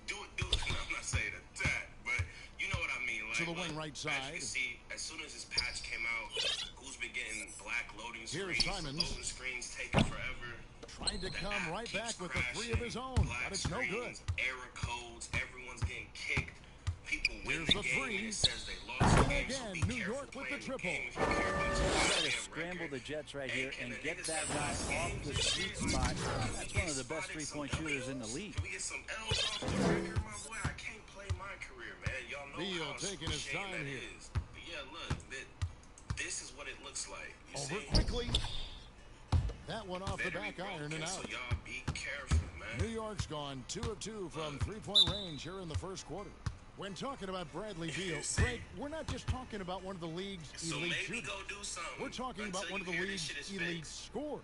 Do it. I'm not saying attack, but you know what I mean. To the wing right side. As you can see, as soon as this patch came out, who's been getting black loading screens? Here's Simons. Loading screens taking forever. Trying to come right back with the 3 of his own, but it's no good. Error codes, everyone's getting kicked. People win Here's the game, 3. and it says they lost the game. Again, So New York with the triple. Try to scramble the Jets right here and get that guy off the sweet spot. That's one of the best three-point shooters in the league. We get some L's off the record, my boy. I can't play my career, man. Y'all know Beal how taking his shame time that here. is. But yeah, look, this is what it looks like. You Over see? quickly. That one off the back iron and out. So y'all be careful, man. New York's gone 2 of 2 from three-point range here in the first quarter. When talking about Bradley Beal, Greg, we're not just talking about one of the league's elite shooters. We're talking about one of the league's elite scorers.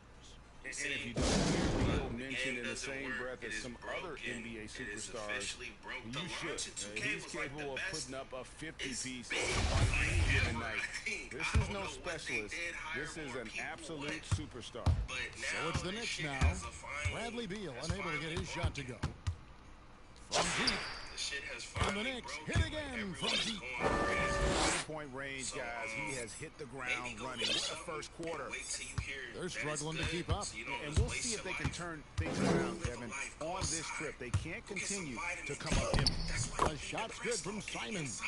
And if you don't hear Beal mentioned in the same breath as some other NBA superstars, you should. He's capable of putting up a 50-piece on any given night. This is no specialist. This is an absolute superstar. So it's the Knicks now. Bradley Beal unable to get his shot to go. From deep. And the Knicks hit again from deep. 3-point range, guys. He has hit the ground running. What a first quarter. They're struggling to keep up. And we'll see if they can turn things around, Kevin, on this trip. They can't continue to come up empty. A shot's good from Simons.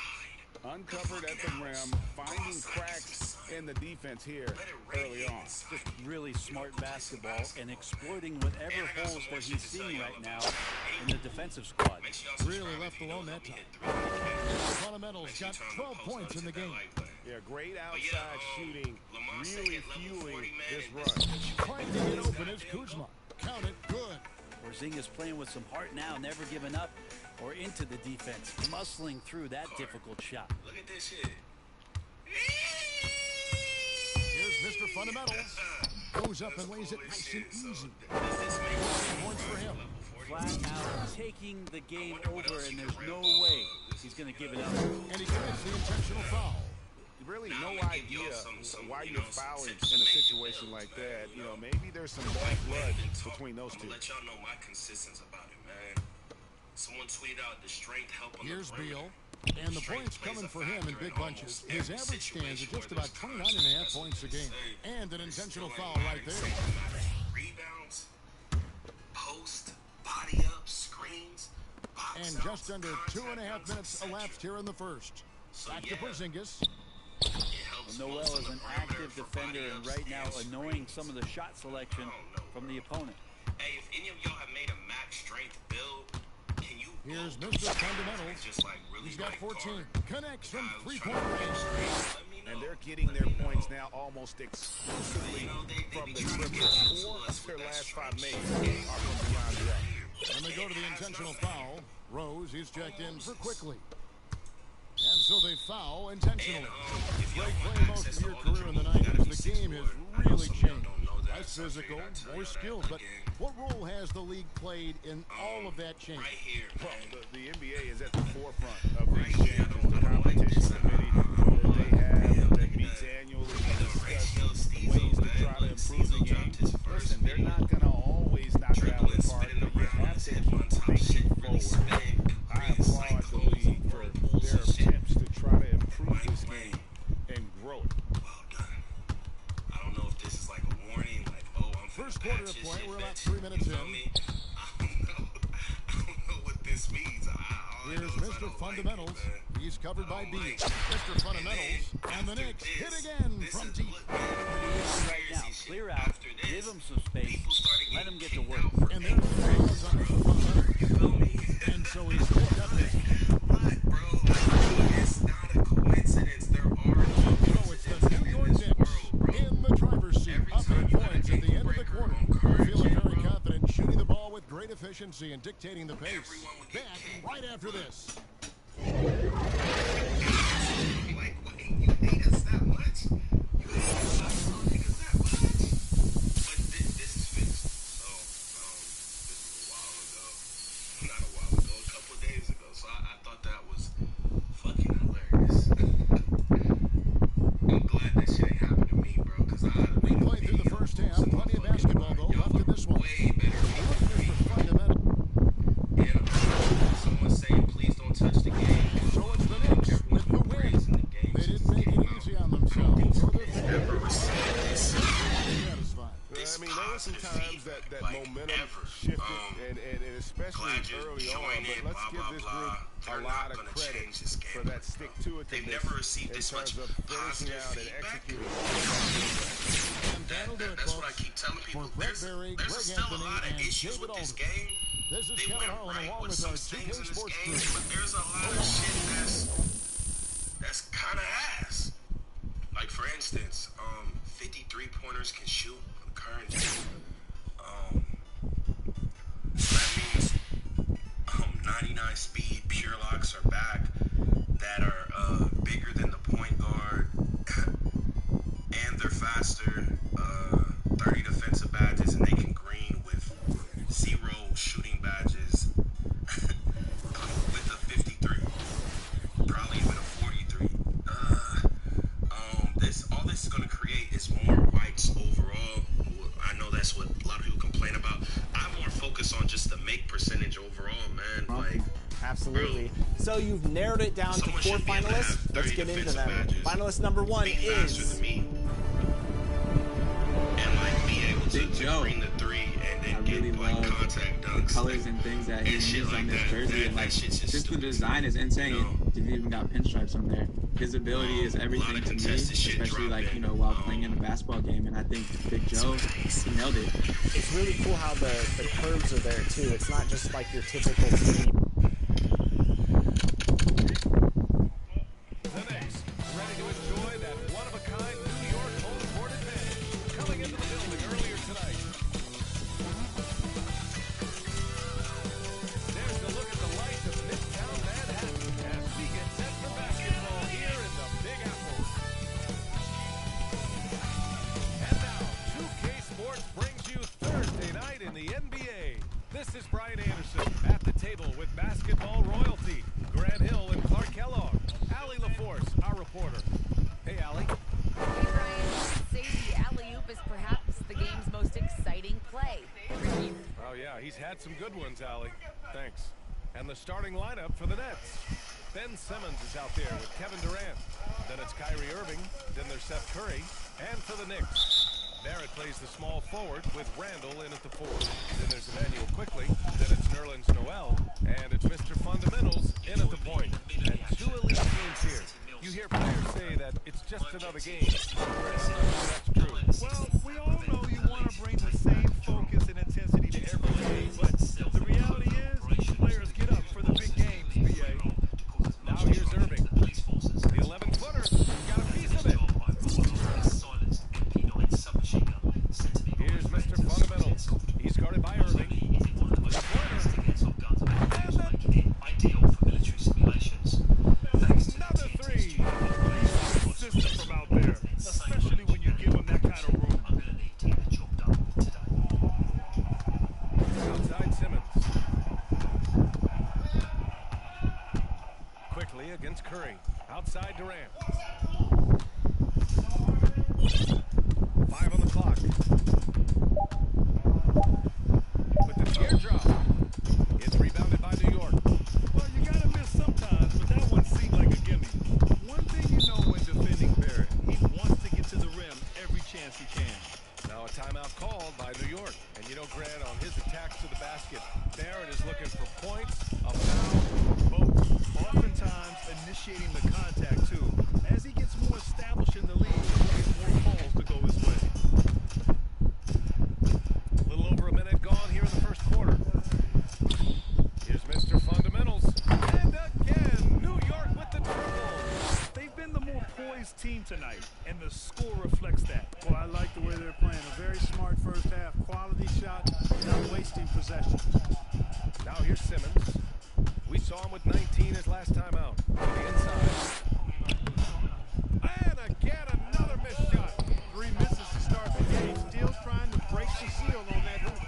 Uncovered at the rim, finding cracks in the defense here early on. Just really smart basketball and exploiting whatever holes that he's seeing right now in the defensive squad. Really left alone that time. Fundamentals got 12 points in the game. Yeah, great outside shooting, really fueling this run. Trying to get open is Kuzma. Count it, good. Porzingis playing with some heart now, never giving up or into the defense, muscling through that difficult shot. Look at this shit. Here's Mr. Fundamentals. Goes up and lays it nice and easy. Points for him. Flat out taking the game over, and there's no way he's going to give it up. And he commits the intentional foul. Really no idea why you're fouling in a situation like that. Maybe there's some bad blood between those two. Let y'all know my consistency about it, man. Someone tweeted out the strength help on Here's the perimeter. Beal, and the points coming for him in big bunches. His average stands at just about 29.5 points a game. And an intentional foul right there. Rebounds, post, body up, screens, box And just under 2.5 minutes elapsed here in the first. Back to Porzingis. Noel is an active defender and right now annoying some of the shot selection from the opponent. Hey, if any of y'all have made a max strength build, can you Here's Mr. Fundamentals. just like really He's got 14. Connects from three-point range. And they're getting their points now almost exclusively from the dribble. 4 of their last 5 made are from beyond the arc. And they go to the intentional foul. Rose, he's checked in for quickly. And so they foul intentionally. Greg, playing most of your career in the 90s, the game has really changed. Less physical, more skilled, but what role has the league played in all of that change? Well, the NBA is at the forefront of these changes. The competition committee that they have that meets annually to discuss ways to try to improve the game. Listen, they're not going to always knock it out of the park, but you have to keep thinking forward. I applaud the league for their attempts to try to improve this game and grow it. I don't know if this is like a warning, like, oh, I'm First quarter of play, we're about 3 minutes in. I don't know what this means. Here's Mr. Fundamentals. He's covered by Beal. Mr. Fundamentals, and the Knicks hit again from deep. Right now, clear out, give him some space, let him get to work. And there's the fans on Mr. Fundamentals. And so he's picked up his. It's not a coincidence. There are So it's the New York Knicks in the driver's seat, up 8 points at the end of the quarter. Feeling very confident, shooting the ball with great efficiency and dictating the pace. Back right after this. Like, wait, you hate us that much? You hate us niggas that much? But this is fixed. So, this was a while ago. Not a while ago, a couple of days ago. So I thought that was fucking hilarious. I'm glad that shit ain't happened to me, bro, because I'd have been Played through the first half. Plenty of basketball, though, left in this one. way better Fundamental. Someone saying, please don't touch the game. So it's the Knicks with the win. They didn't make it easy on themselves. Never received this. I mean, there were some times that momentum shifted, and especially early on. But let's give this group a lot of credit for that stick-to-itiveness. They've never received this much in terms of finishing out and executing. That's what I keep telling people. There's still a lot of issues with this game. This is They Kevin went Harlan right along with with some our things 2K in this Sports game, crew. but there's a lot of shit that's kind of ass. Like, for instance, 53 pointers can shoot on the current team. That means 99 speed pure locks are back that are bigger than the point guard, and they're faster. 30 defensive badges, and they can green with 0 shooting badges. With a 53, probably even a 43. All this is going to create is more whites overall. I know that's what a lot of people complain about. I'm more focused on just the make percentage overall, man. Like, absolutely. So you've narrowed it down to 4 finalists. Let's get into them. Finalist number 1 is Big Joe. bring the 3 and then I really love the colors and things that he uses on this jersey, and like just the design is insane. He's even got pinstripes on there. His ability is everything to me, especially like while playing in a basketball game. And I think Big Joe, he nailed it. It's really cool how the curves are there too. It's not just like your typical team. The Knicks, ready to enjoy that one-of-a-kind New York home court advantage. Coming into the building earlier tonight. There's a look at the lights of Midtown Manhattan as we get set for basketball here in the Big Apple. And now, 2K Sports brings you Thursday night in the NBA. This is Brian Anderson at the table with basketball royalty, Grant Hill and Clark Kellogg. Allie LaForce, our reporter. Hey, Allie. Hey, Brian. Say the alley-oop is perhaps the game's most exciting play. Oh, yeah, he's had some good ones, Allie. Thanks. And the starting lineup for the Nets. Ben Simmons is out there with Kevin Durant. Then it's Kyrie Irving. Then there's Seth Curry. And for the Knicks, Barrett plays the small forward with Randall in at the 4. Then there's Emmanuel Quickly. Then it's Nerlens Noel. And it's Mr. Fundamentals in at the point. And 2 elite teams here. You hear players say that it's just another game. That's true. Well, we all know you want to bring the same focus and intensity to every game, but the reality is players get up for the big games, BA. Now here's Irving. The 11-footer got a piece of it. Here's Mr. Fundamentals. He's guarded by Irving. Ideal for military simulations. Another 3. Consistent from out there, especially when you give them that kind of room. I'm gonna need to get the job done today. Outside Simmons. Quickly against Curry. Outside Durant. 5 on the clock. With the teardrop. It's rebounded by New York. Well, you gotta miss sometimes, but that one seemed like a gimme. One thing you know when defending Barrett, he wants to get to the rim every chance he can. Now a timeout called by New York. And you know, Grant, on his attacks to the basket, Barrett is looking for points, a foul, or both. Oftentimes initiating the contact, too. As he gets more established in the league, he'll get more calls to go his way. A little over a minute gone here in the first quarter. Here's Mr. Fundamentals. And again, New York with the triple. They've been the more poised team tonight, and the score reflects that. Well, I like the way they're playing. A very smart first half, quality shot, not wasting possessions. Now here's Simmons. We saw him with 19 his last time out. To the inside. And again, another missed shot. 3 misses to start the game. Still trying to break the seal on that hoop.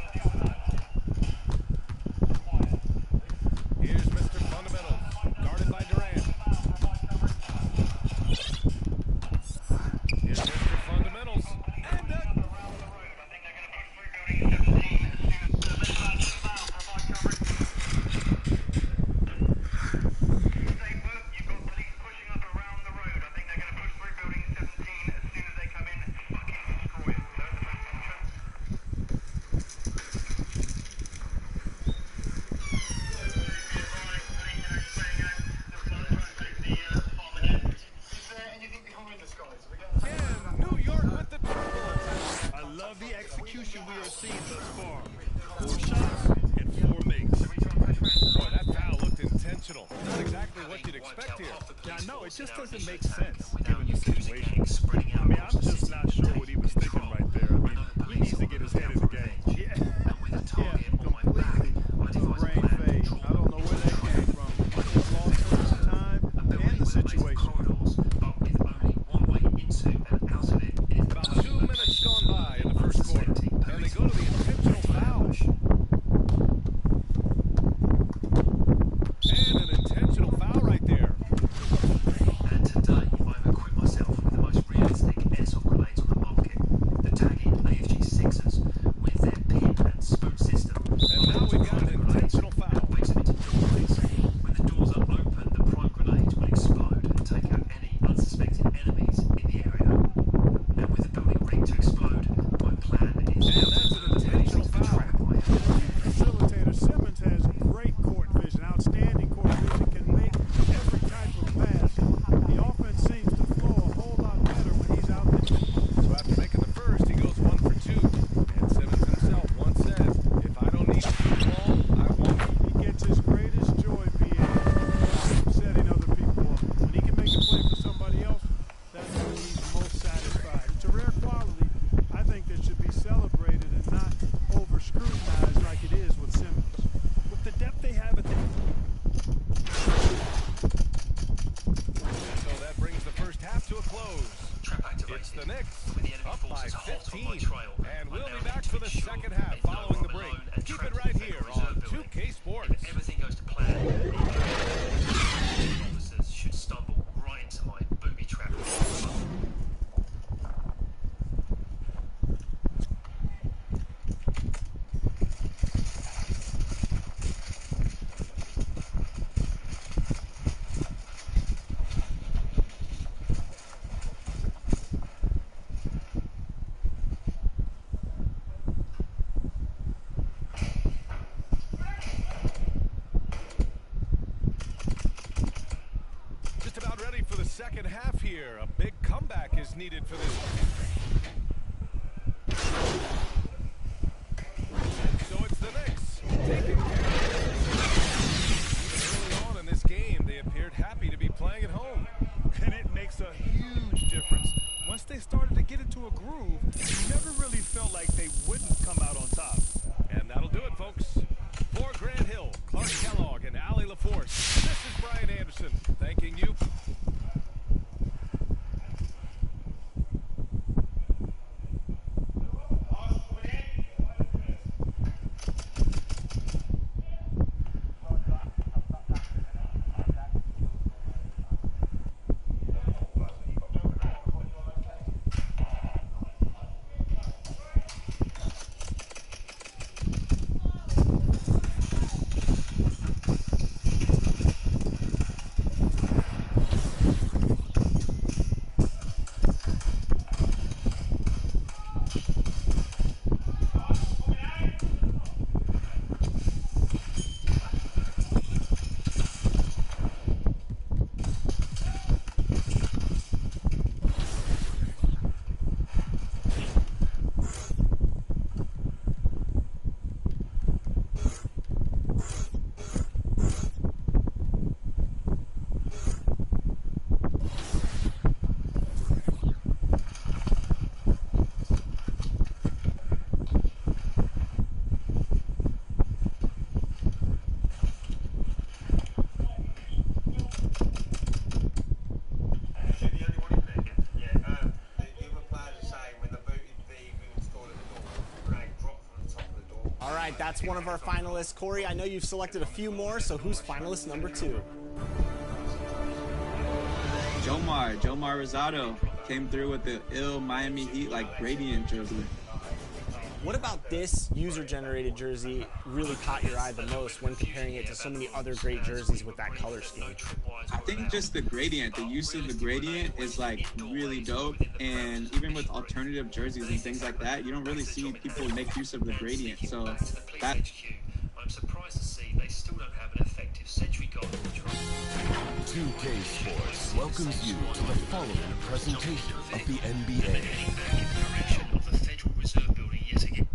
Here's Mr. Fundamentals, guarded by Durant. Here's Mr. Fundamentals. And It just doesn't make sense, given the situation. I mean, I'm just not sure what he was thinking right there. I mean, he needs to get his head in the game. Yeah, completely. Brain fade. I don't know where that came from. He's lost time and the situation. About 2 minutes gone by in the first quarter, and they go to the intentional foul. And an intentional foul right there. And today, I've equipped myself with the most realistic airsoft grenades on the market. The tagging AFG 6s with their pin and spoon system. And now we've got an intentional foul. Makes it into noise. When the doors are open, the prime grenade will explode and take out any unsuspecting enemies in the area. And with the building rigged to explode, my plan is that's an intentional foul. Facilitator Simmons has great court vision, outstanding court vision, can make every type of pass. The offense seems to flow a whole lot better when he's out there. So after making the first, he goes 1 for 2. And Simmons himself once said, if I don't need to shoot the ball, I won't. He gets his greatest joy, PA, from setting other people up. When he can make a play for somebody else, that's when he's most satisfied. It's a rare quality, I think, that should be celebrated and not over-scrutinized like it is with Simmons. With the depth they have at the... So that brings the first half to a close. It's the Knicks up by 15. And we'll be back for the second half following the break. Keep it right here on 2K Sports. If everything goes to plan, officers should stumble right into my booby trap. is needed for this. And so it's the Knicks taking care of business. Early on in this game, they appeared happy to be playing at home. And it makes a huge difference. Once they started to get into a groove, you never really felt like they wouldn't come out on top. And that'll do it, folks. For Grant Hill, Clark Kellogg, and Allie LaForce, this is Brian Anderson thanking you. All right, that's one of our finalists. Corey, I know you've selected a few more, so who's finalist number 2? Jomar Rosado came through with the ill Miami Heat like gradient jersey. What about this user-generated jersey really caught your eye the most when comparing it to so many other great jerseys with that color scheme? I think just the gradient, the use of the gradient is like really dope, and even with alternative jerseys and things like that, you don't really see people make use of the gradient. So that. I'm surprised to see they still don't have an effective Century Gold control. 2K Sports welcomes you to the following presentation of the NBA. Of the Federal Reserve Building yet again.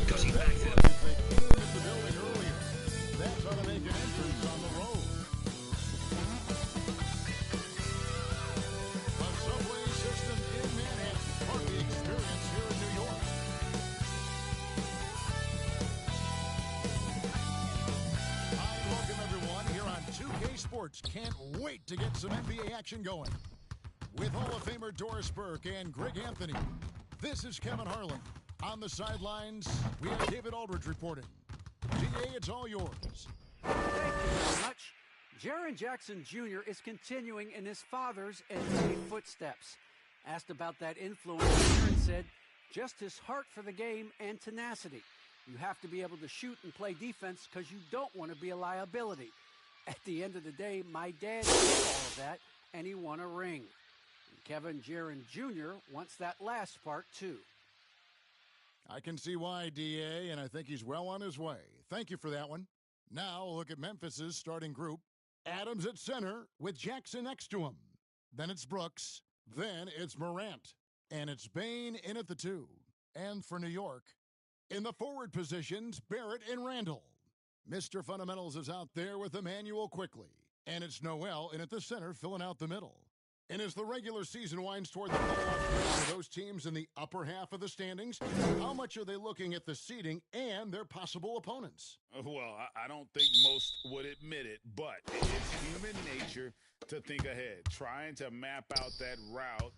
Cutting back to the building earlier. That's how to make an entrance on the road. The subway system in Manhattan. Part of the experience here in New York. Hi, welcome everyone here on 2K Sports. Can't wait to get some NBA action going. With Hall of Famer Doris Burke and Greg Anthony, this is Kevin Harlan. On the sidelines, we have David Aldridge reporting. DA, it's all yours. Thank you very much. Jaren Jackson Jr. is continuing in his father's NBA footsteps. Asked about that influence, Jaren said, just his heart for the game and tenacity. You have to be able to shoot and play defense because you don't want to be a liability. At the end of the day, my dad did all of that, and he won a ring. And Kevin Jaren Jr. wants that last part, too. I can see why, DA, and I think he's well on his way. Thank you for that one. Now, look at Memphis's starting group. Adams at center with Jackson next to him. Then it's Brooks. Then it's Morant. And it's Bane in at the 2. And for New York, in the forward positions, Barrett and Randall. Mr. Fundamentals is out there with Emmanuel Quickly. And it's Noel in at the center filling out the middle. And as the regular season winds toward the playoffs for those teams in the upper half of the standings, how much are they looking at the seeding and their possible opponents? Well, I don't think most would admit it, but it's human nature to think ahead, trying to map out that route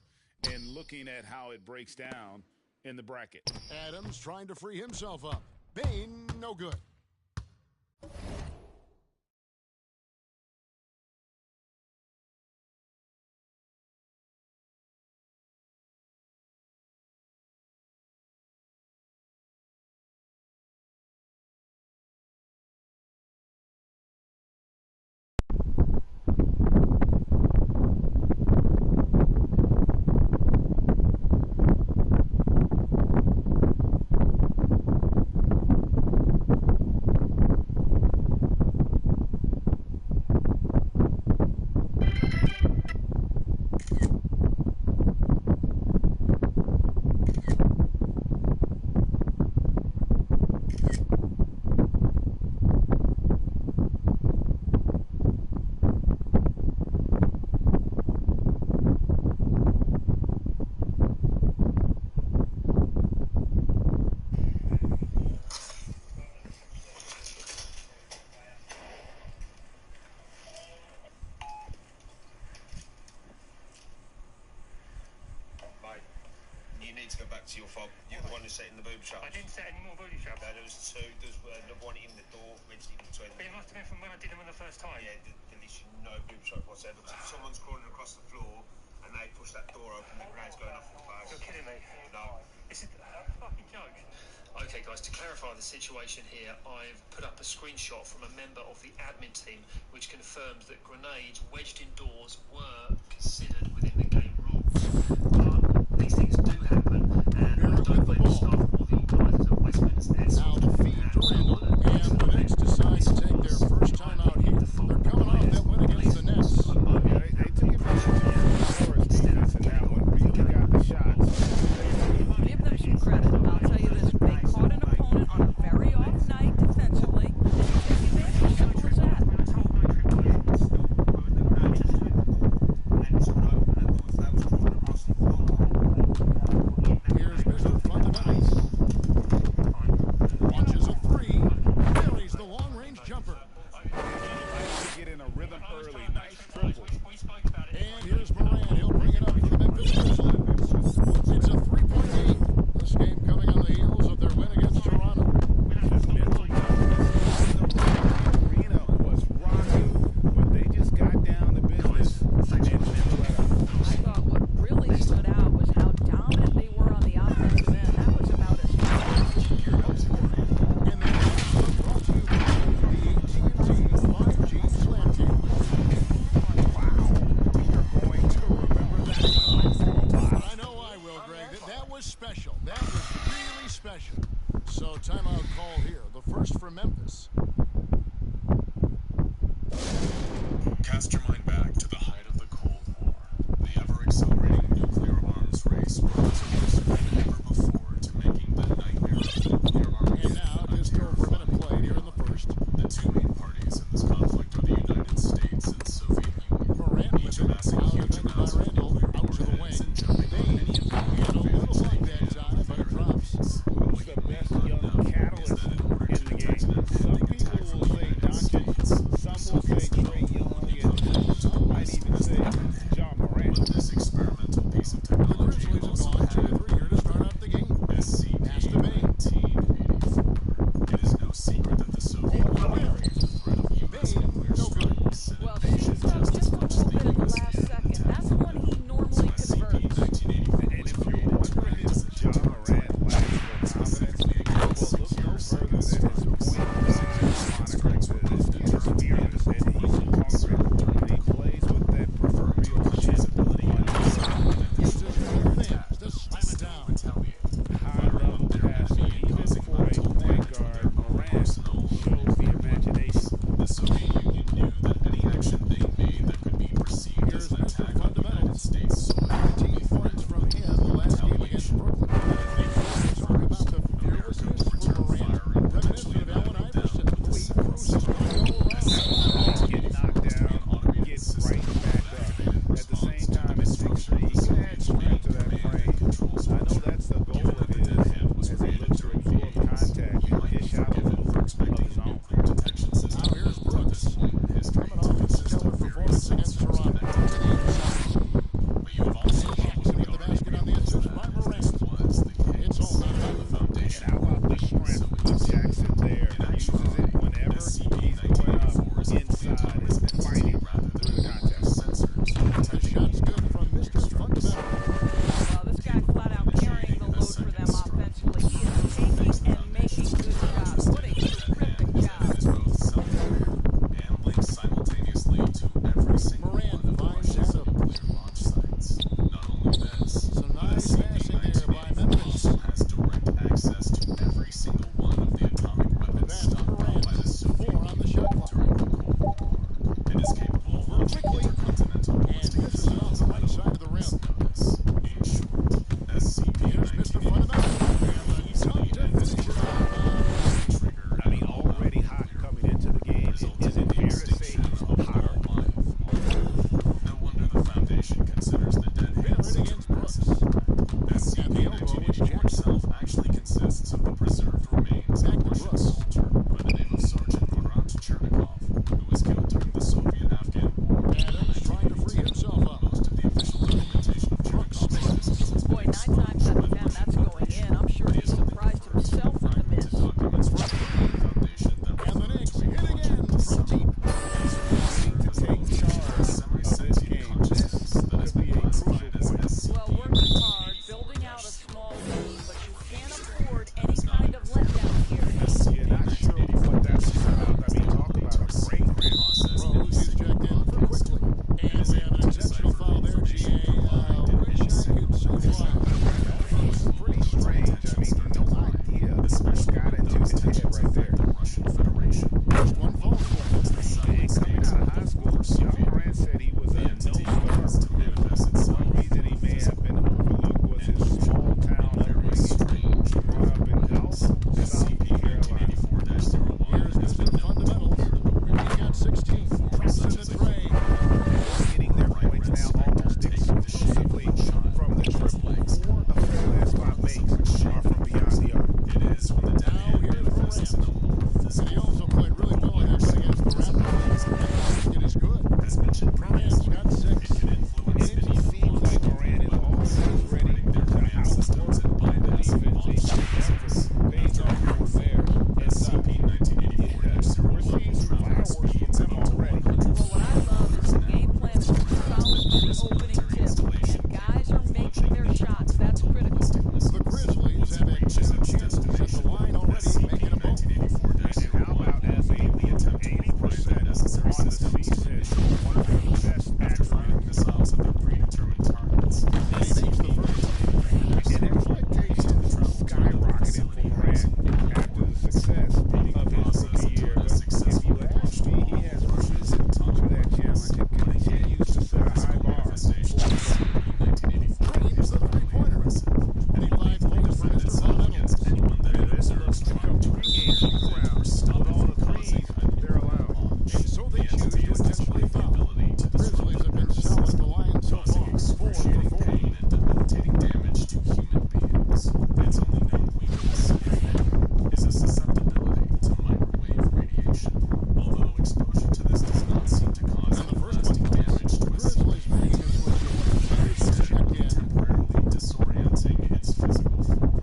and looking at how it breaks down in the bracket. Adams trying to free himself up. Bane, no good. back to your fob. You're the one who's setting the booby traps. I didn't set any more booby traps. No, there was two. There was the one in the door, ridged in between. But it must have been from when I did them the first time. Yeah, there literally no booby trap whatsoever. If someone's crawling across the floor and they push that door open, the grade's going off in the face. You're kidding me. No. This is a fucking joke. Okay, guys, to clarify the situation here, I've put up a screenshot from a member of the admin team which confirms that grenades wedged indoors were considered within the game rules. But these things do happen, and I don't blame the staff or the organisers of Westminster. Now the feed to Randall, and the Knicks decide to take their first time out here. They're coming off that win against the Nets. They took advantage of the Forest defense in that one. Really got the shots. Give them some credit. I'll tell you this. They caught an opponent on a very off night defensively, and you take advantage. Simple as that. Here's Mr. Fundamentals. Launches a three. Buries the long-range jumper. To get in a rhythm early. Nice triple. And here's Moran. He'll bring it up for the Memphis Grizzlies. It's a three-point game. This game coming on the heels of their win against Toronto. Arena was rocking, but they just got down to business and never let up. I thought what really stood out was how dominant they were on the offensive end. That was about as fast as you could hope for. And then brought to you by the AT&T 5G Slam Game. Wow, you're going to remember that. I know I will, Greg. That was special. That was really special. So timeout call here. The first for Memphis. Cast your mind back to the height of the Cold War. The ever-accelerating nuclear arms race brought us closer than ever before to making the nightmare of nuclear arms. And now, just over a minute played here in the first. The two main parties in this conflict are the United States and Soviet Union. Morant with it. Now defended by Randall. Out to the wing. And a little like that time, but it drops. Who's the best young catalyst in the game? Some people will say Doncic, some will say Trae Young, and some might even say John Morant. But this experimental piece of technology The Grizzlies have also gone 2-3 here to start out the game. Pass to Bay. SCP-1984. It is no secret that the Soviet Union raised the threat of U.S. nuclear strikes. Well, she stopped just a little bit at the last second. That's when Moran's got 6. And it just seems like Moran is always ready to outwork the defense. He never pays off for there. And we're seeing some fireworks from him already. Well, what I love is the game plan is solid from the opening tip, and guys are making their shots. That's critical. The Grizzlies have had 2 chances at the line already, making them both. And how about as a 80% on the season, one of the best at running missiles at their predetermined targets. And he makes the first. and expectations skyrocketed for Moran after the success of his rookie year. But if you ask me, he has risen to that challenge and continues to set a high bar. Dreams the three-pointer. And he finds points for Mr. Fundamentals. And this looks to come pregame shoot-around with all the threes they're allowed. And so they choose to intentionally foul. Grizzlies have been solid at the line so far. 4 for 4. Pain and debilitating damage to human beings. Its only known weakness, if any, is a susceptibility to microwave radiation. Although exposure to this does not seem to cause And the first lasting one damage to a Grizzlies making his way to check in. temporarily disorienting its physical form.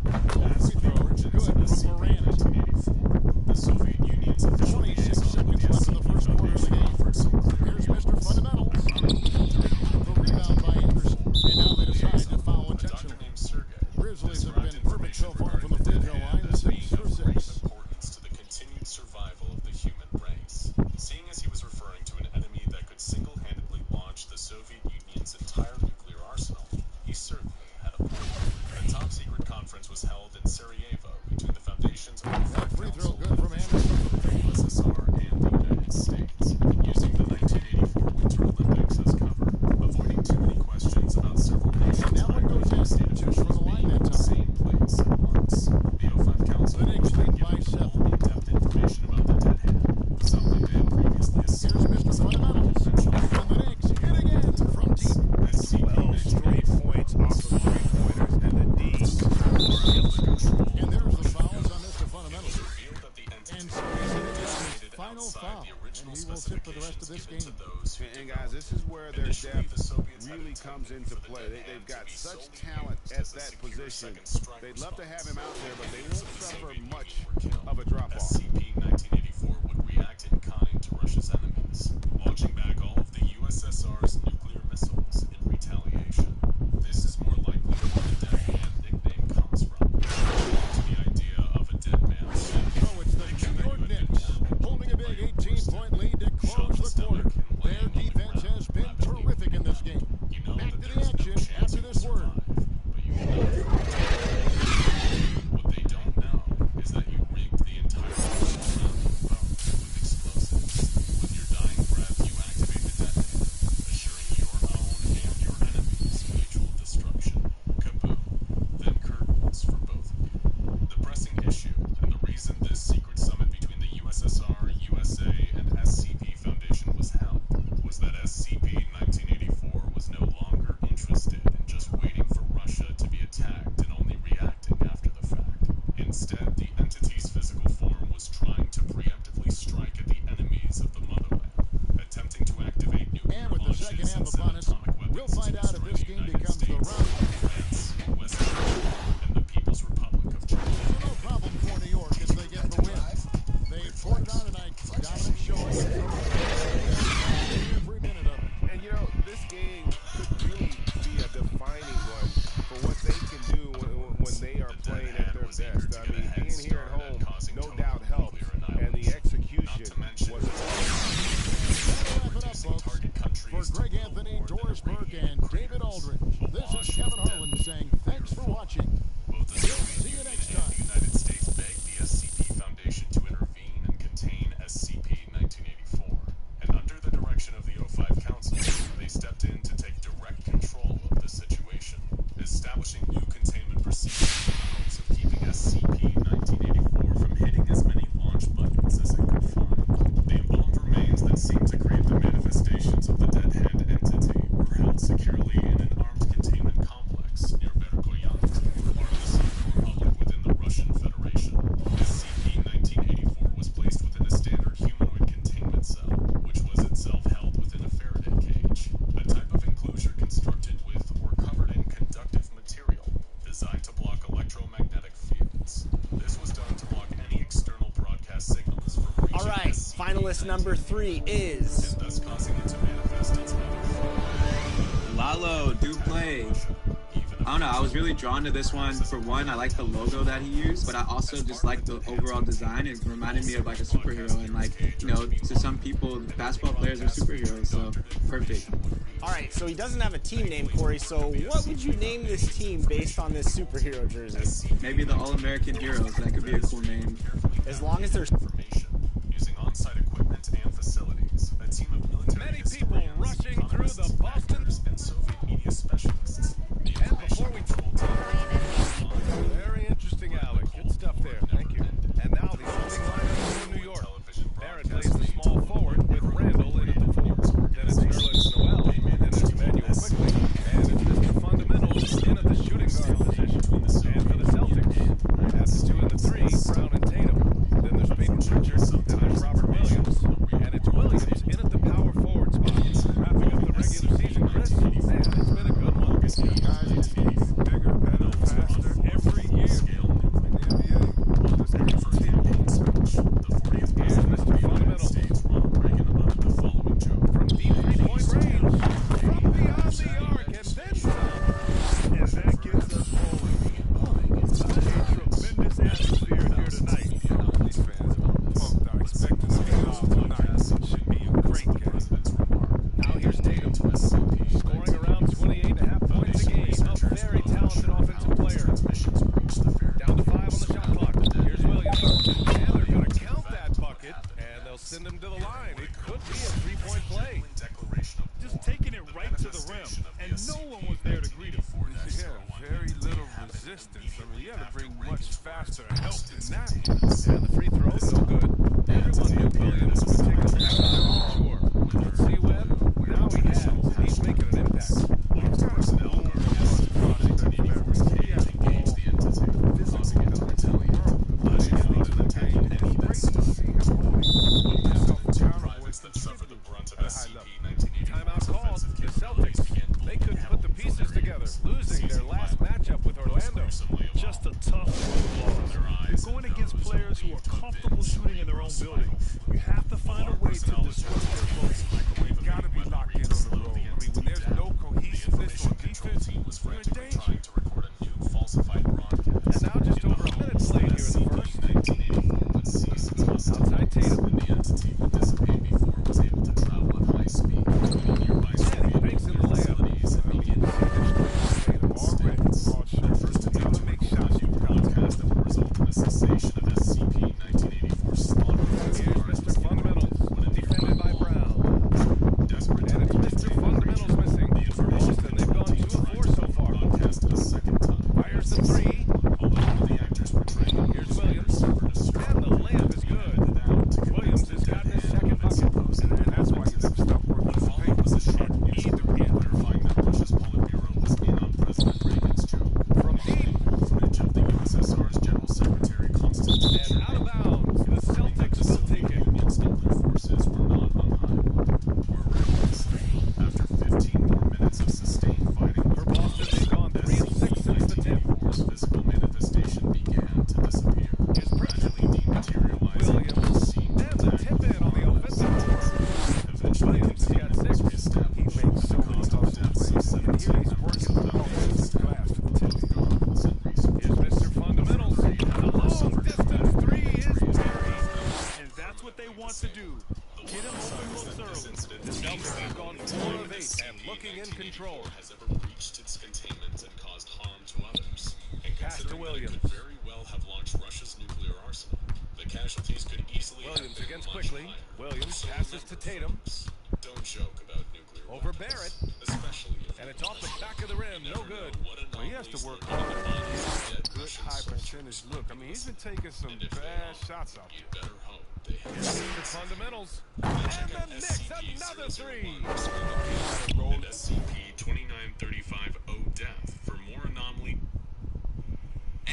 As for the origins Good of from SCP Moran. 1984, the Soviet Union's official 26 liaison with seconds the left in the SCP first quarter of the game. offered some clear Here's Mr. Fundamentals. The rebound by Anderson. And now they decide to foul A doctor intentionally. named Sergei Grizzlies have been described perfect so information far from the regarding free throw deadpan line. as 6 being for of great 6. importance to the continued survival of the human race, seeing as he was referring to an enemy that could single-handedly launch the Soviet Union's entire nuclear arsenal. He certainly had a point. A top-secret conference was held in Sarajevo between the foundations of the That free throw Council good from Anderson. of the USSR and the United States, using the 1984 Winter Olympics as cover, avoiding too many questions about several nations Now it goes in. state 2 from the line that the time. same place at once. The O5 Council The Knicks was lead given by 7. all in-depth information about the dead hand, something they had previously Here's assumed Mr. was Fundamentals. And the Knicks hit again from deep. 12 straight points off of three-pointers, and the D And there's the fouls on Mr. Fundamentals. revealed that the entity And so he's in his designated final outside foul. the And original he will sit for the rest of this specifications given game. to those who And guys, this is where their Initially, the depth Soviets had really intended comes into for the play. dead They've hand to got be such solely talent used at as a that secure position. second strike They'd love to have him out there, but they Leaders won't of the suffer Soviet much Union were killed. of a drop-off. SCP-1984 would react in kind to Russia's enemies, launching back all of the USSR's nuclear missiles in retaliation. This is more likely where the dead hand nickname comes from. To the idea of a dead man. So it's the New York Knicks holding a big 18-point lead to close the quarter. Their defense has been terrific in this game. Back to the action after this word. What they don't know is that you rigged the entire system with explosives. With your dying breath, you activate the detonator, assuring your own and your enemies' mutual destruction. Kaboom. Then curtains for both of you. The pressing issue, and the reason this secret summit between the USSR, USA, and SCP Foundation was held, was that SCP-1984 was no longer interested in just waiting for Russia to be attacked and only reacting after the fact. Instead, the entity's physical form was trying to preemptively strike at the enemies of the motherland, attempting to activate nuclear And with the launches second half and send upon us, atomic weapons we'll find to out if destroy this the game United becomes the States, round. France, West Africa, and the People's Republic of China. So no problem for New York as they get the win. They poured it on tonight. Dominant showing. Every minute of it. And you know, this game could really be a defining one for what they can do when they are playing at their best. I mean, being here at home, no doubt helped, and the execution was Wrap it up, folks. For Greg Anthony, Doris Burke, and David Aldridge, this is Kevin Harlan saying thanks for watching. Both the Soviet See you Union next and time. the United States begged the SCP Foundation to intervene and contain SCP-1984. And under the direction of the O5 Council, they stepped in to take direct control of the situation, establishing new containment procedures in the hopes of keeping SCP-1984 from hitting as many launch buttons as it could find. The embalmed remains that seemed to create the manifestations of the Dead Hand entity were held securely in an armed containment complex near Verkhoyansk, part of the Soviet Republic within the Russian Federation. SCP-1984 was placed within a standard humanoid containment cell, which was itself held within a Faraday finalist number 3 is... thus causing it to manifest its Lalo, do play. I don't know, I was really drawn to this one. For one, I like the logo that he used, but I also just like the overall design. It reminded me of like a superhero, and like, you know, to some people, basketball players are superheroes, so perfect. All right, so he doesn't have a team name, Corey, so what would you name this team based on this superhero jersey? Maybe the All-American Heroes, that could be a cool name. As long as there's... using on-site equipment and facilities, a team of military Many people rushing through the Boston and Soviet media specialists. And before we very interesting, Alec. Good stuff there. Thank you. And now the opening lineup for New York. Barrett plays the small forward with Randall in at the 4. Then it's Nerlens Noel. Then it's Manuel quickly. And it's Mr. Fundamentals in at the shooting guard position. And for the Celtics, at the 2 and the 3, Brown and Tatum. Then there's Peyton Pritchard. Then there's Robert Williams. And it's Williams in at the power forward spot. Wrapping up the regular season, Chris. Man, it's been a good one. Guys just get bigger, better, faster every year. Here's Mr. Fundamental. From deep three-point range. From beyond the arc and then some. And that gets us rolling. A tremendous atmosphere here tonight. These fans are pumped. I expect to see it all tonight. Should be a great game. Now here's Tatum. Scoring around 28.5 points a game. A very talented offensive player. Down to 5 on the shot clock. Here's Williams. And they're going to count that bucket. And they'll send him to the line. It could be a three-point play. Just taking it right to the rim, and no one was there to greet him. Yeah, very little resistance. I mean, you got to bring much faster help than that. And the free throw is no good. Everyone knew Williams would take a back line, sure. Let's see Webb. Now he has. He's making an impact. Timeout called. The Celtics, they couldn't put the pieces together, losing their last matchup with Orlando. Just a tough loss. You're going against players who are comfortable shooting in their own building. You have to find a way to disrupt their flow. We've got to be locked in on the road. I mean, when there's no cohesiveness on defense, we're in danger. And now just over a minute played here in the first. Outside Tatum. And he makes in the layup. Here's Mr. Fundamentals, defended by Brown. And it's Mr. Fundamentals missing. For Boston, they've gone 2 of 4 so far. Fires the 3. Here's Williams. And the layup is good. Williams has gotten his second bucket. And that's why you never stop working on the paint. From deep. And out of bounds. The Celtics will take it. After 15 more minutes of sustained fighting, For Boston, they've gone 3 of 6 since the tip. physical manifestation began to disappear. Here's Pritchard. Materializing Williams. And the tip in on the offensive board. Williams has got 6. He makes so many hustle plays. And here he's working the offensive glass for the tip. Here's Mr. Fundamentals. The long distance 3 is buried. And that's what they want to do. Get him open looks early. The Celtics have gone 4 of 8 and looking in control. Has ever reached its containment and caused harm to others. And Pass to considering that it Williams. could very well have launched Russia's nuclear arsenal, the casualties could easily have Williams been against much quickly. higher. Williams So passes to Tatum. Don't joke about nuclear Over weapons, Barrett. especially if And it's off the back of the rim. No good. Well, he has to work hard to get a good high percentage look. I mean, he's been taking some bad shots out there. better hope they have Here's Mr. Fundamentals. And the Knicks, another 3. and SCP-2935-O death for more anomaly.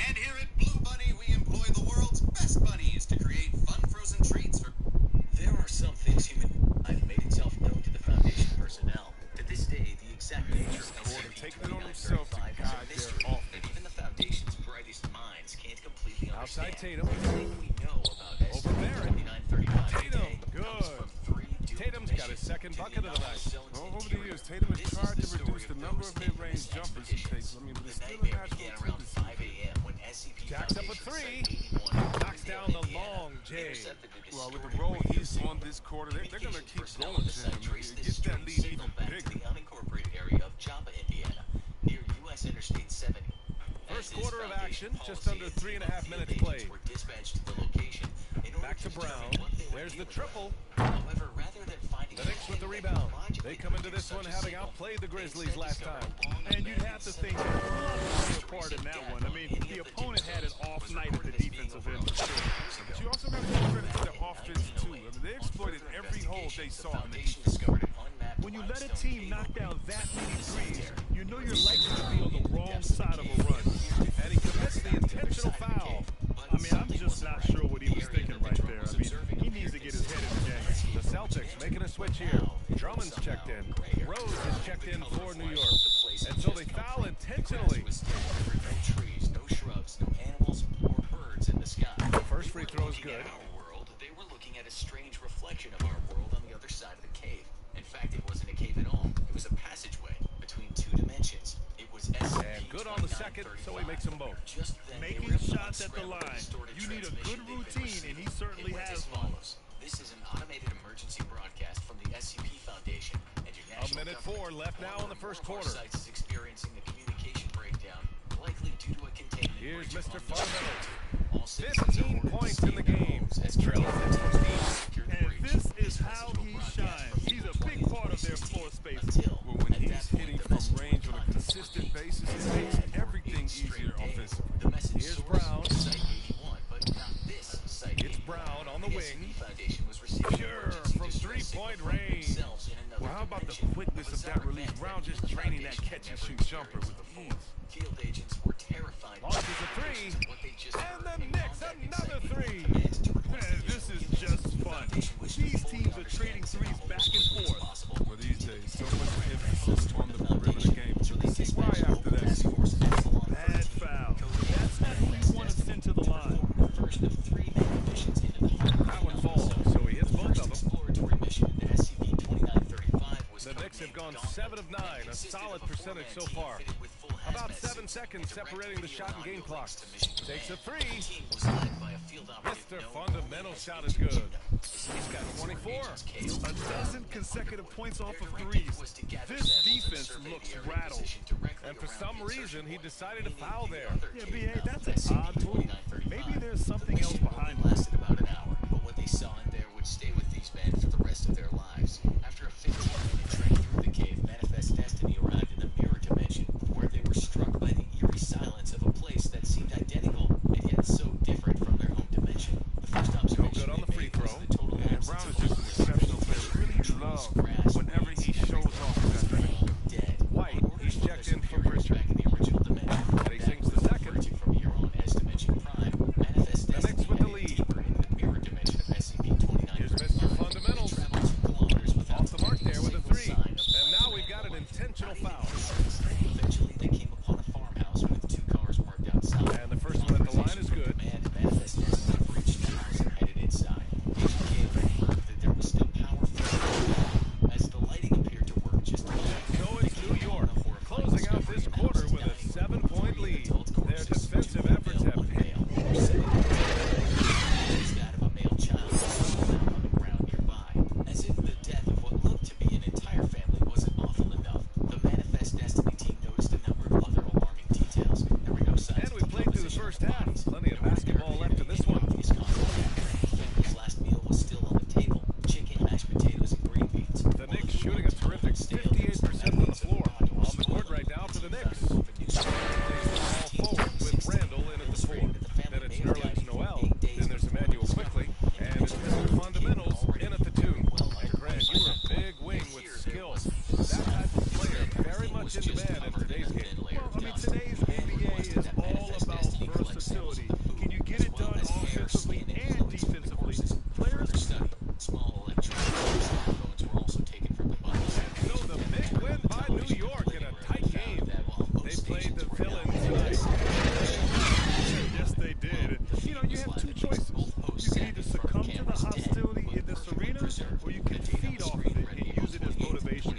And here at Blue Bunny, we employ the world's best bunnies to create fun frozen treats for... There are some things human life made itself known to the Foundation personnel. To this day, the exact nature of Taking it on himself to guide their offense. even the Foundation's brightest minds can't completely Outside understand Tatum. everything we know about Over Barrett. SCP-2935 Tatum. today comes Good. Tatum has tried to reduce the number of mid-range jumpers he takes. I mean, but it's still a natural around 5 a.m. when SCP Jacks up a three. Knocks down the long J. Well, with the role he's on this quarter, they're going to keep going to him. Get that lead even bigger. The unincorporated area of Joppa, Indiana, near U.S. Interstate 70. First quarter of action, just under 3.5 minutes played. Back to Brown. There's the triple. However, rather than finding the Knicks with the rebound. They come into this one having outplayed the Grizzlies last time. And you'd have to think that a lot of part in that one. I mean, the opponent had an off night at the defensive end for sure. But you also got to give credit to the offense, too. I mean, they exploited every hole they saw in the defense. When you let a team knock down that many threes, you know you're likely to be on the wrong side of a run. And he commits the intentional foul. I mean, I'm just not sure what he was thinking right there. I mean, he needs to get his head in the game. The Celtics making a switch here. Drummond's checked in. Rose is checked in for New York. And so they foul intentionally. No trees, no shrubs, no animals or birds in the sky. The first free throw is good. They were looking at a strange reflection of our world on the other side of the cave. In fact, it wasn't a cave at all. It was a passageway between two dimensions. It was and good on the second, so he makes them both. Making shots at the line. You need a good routine, and he certainly has one. This is an automated emergency broadcast from the SCP Foundation and your national 1:04 left now in the first quarter. Sites is experiencing a communication breakdown, likely due to a containment. Here's Mr. Fundamentals. 15 points in the game. And this is how he shines. He's a big part of their floor space. Well, when he's hitting from range on a consistent basis, it makes everything easier offensively. Here's Brown. It's Brown on the wing. Sure, from three-point range. Well, how about the quickness of that release? Brown just draining that catch-and-shoot jumper with ease. Field agents were terrified. Launches a three. And the Knicks another three. Man, this is just fun. These teams are trading threes back and forth. Well, these days, so much emphasis on the perimeter game. You can see why after that. Bad foul. That's not who you want to send to the line. First of 3 main missions into the heart. That one falls, so he hits both of them. Exploratory mission into SCP-2935 was the Knicks have gone 7 of 9, a solid percentage so far. About 7 seconds separating the shot and game clock. Takes a three. Mr. Fundamental shot is good. He's got 24. A dozen consecutive points off of threes. This defense looks rattled. And for some reason, he decided to foul there. Yeah, B.A., that's an odd move. Maybe there's something else behind it. Lasted about an hour, but what they saw in there would stay with these men for the rest of their lives. After a 15-minute trek through the cave, Manifest Destiny arrived in the mirror dimension, where they were struck by the eerie silence of a place that seemed identical and yet so different from their home dimension. The first observation good on the free throw. And Brown is just an exceptional player. Really love whenever he shows off that. White, he's checked in for Richard. And he sinks the second. From here on, S Dimension Prime, Manifest the Knicks with the lead. in the mirror dimension of SCP-29. Here's Mr. Fundamentals. Off the mark there with a three. And now we've got an intentional foul. Eventually, they came upon a farmhouse with 2 cars parked outside. And the first one at the line is good. Manifest Destiny reached the house and headed inside. Agent K confirmed that there was still power through as the lighting appeared to work just a bit. So it's New York, closing out this quarter with a 7-point lead. Their defensive efforts have paid. That of a male child found on the ground nearby. As if the death of what looked to be an entire family wasn't awful enough, the Manifest Destiny team noticed a number of other alarming details. There were no signs And we played through the first half. Plenty of basketball left in this one. Family's last meal was still on the table. Chicken, mashed potatoes, and green beans. The Knicks shooting a terrific 58% from the floor. On the court right now for the Knicks. Plays the ball forward with Randall in at the 4. Then it's Nerlens Noel. Then there's Emmanuel Quickly. And it's Mr. Fundamentals in at the 2. And Grant, you were a big wing with skills. That type of player very much in demand in today's game. Well, I mean, today's NBA is all about versatility. Can you get it done offensively and defensively? Players. Small electronic smartphones were also taken from the bus. So the big win by New York in a tight game. They played the villains tonight. Yes, they did. You know, you have 2 choices. You can either succumb to the hostility in this arena, or you can feed off of it and use it as motivation.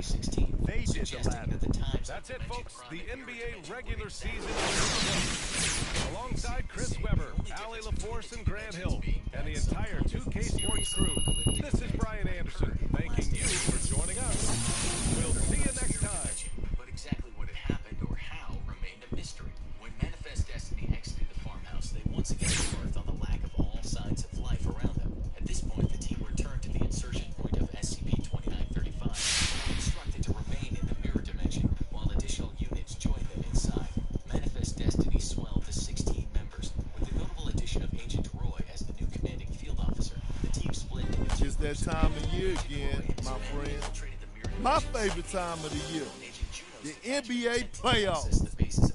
They did the ladder. That's it, folks. The NBA regular season is underway. Alongside Chris Webber, Allie LaForce, and Grant Hill, and the entire 2K Sports crew, this is Brian Anderson, thanking you for joining us. We'll see you next time. But exactly what had happened or how remained a mystery. When Manifest Destiny exited the farmhouse, they once again birthed on the lack of all signs of life around them. At this point, the team returned to the insertion point of SCP-2935, instructed to remain in the mirror dimension while additional units joined them inside. Manifest Destiny swelled to 16 members, with the notable addition of Agent Roy as the new commanding field officer. The team split into It's that time of year again, my friend. My favorite time of the year, the NBA playoffs.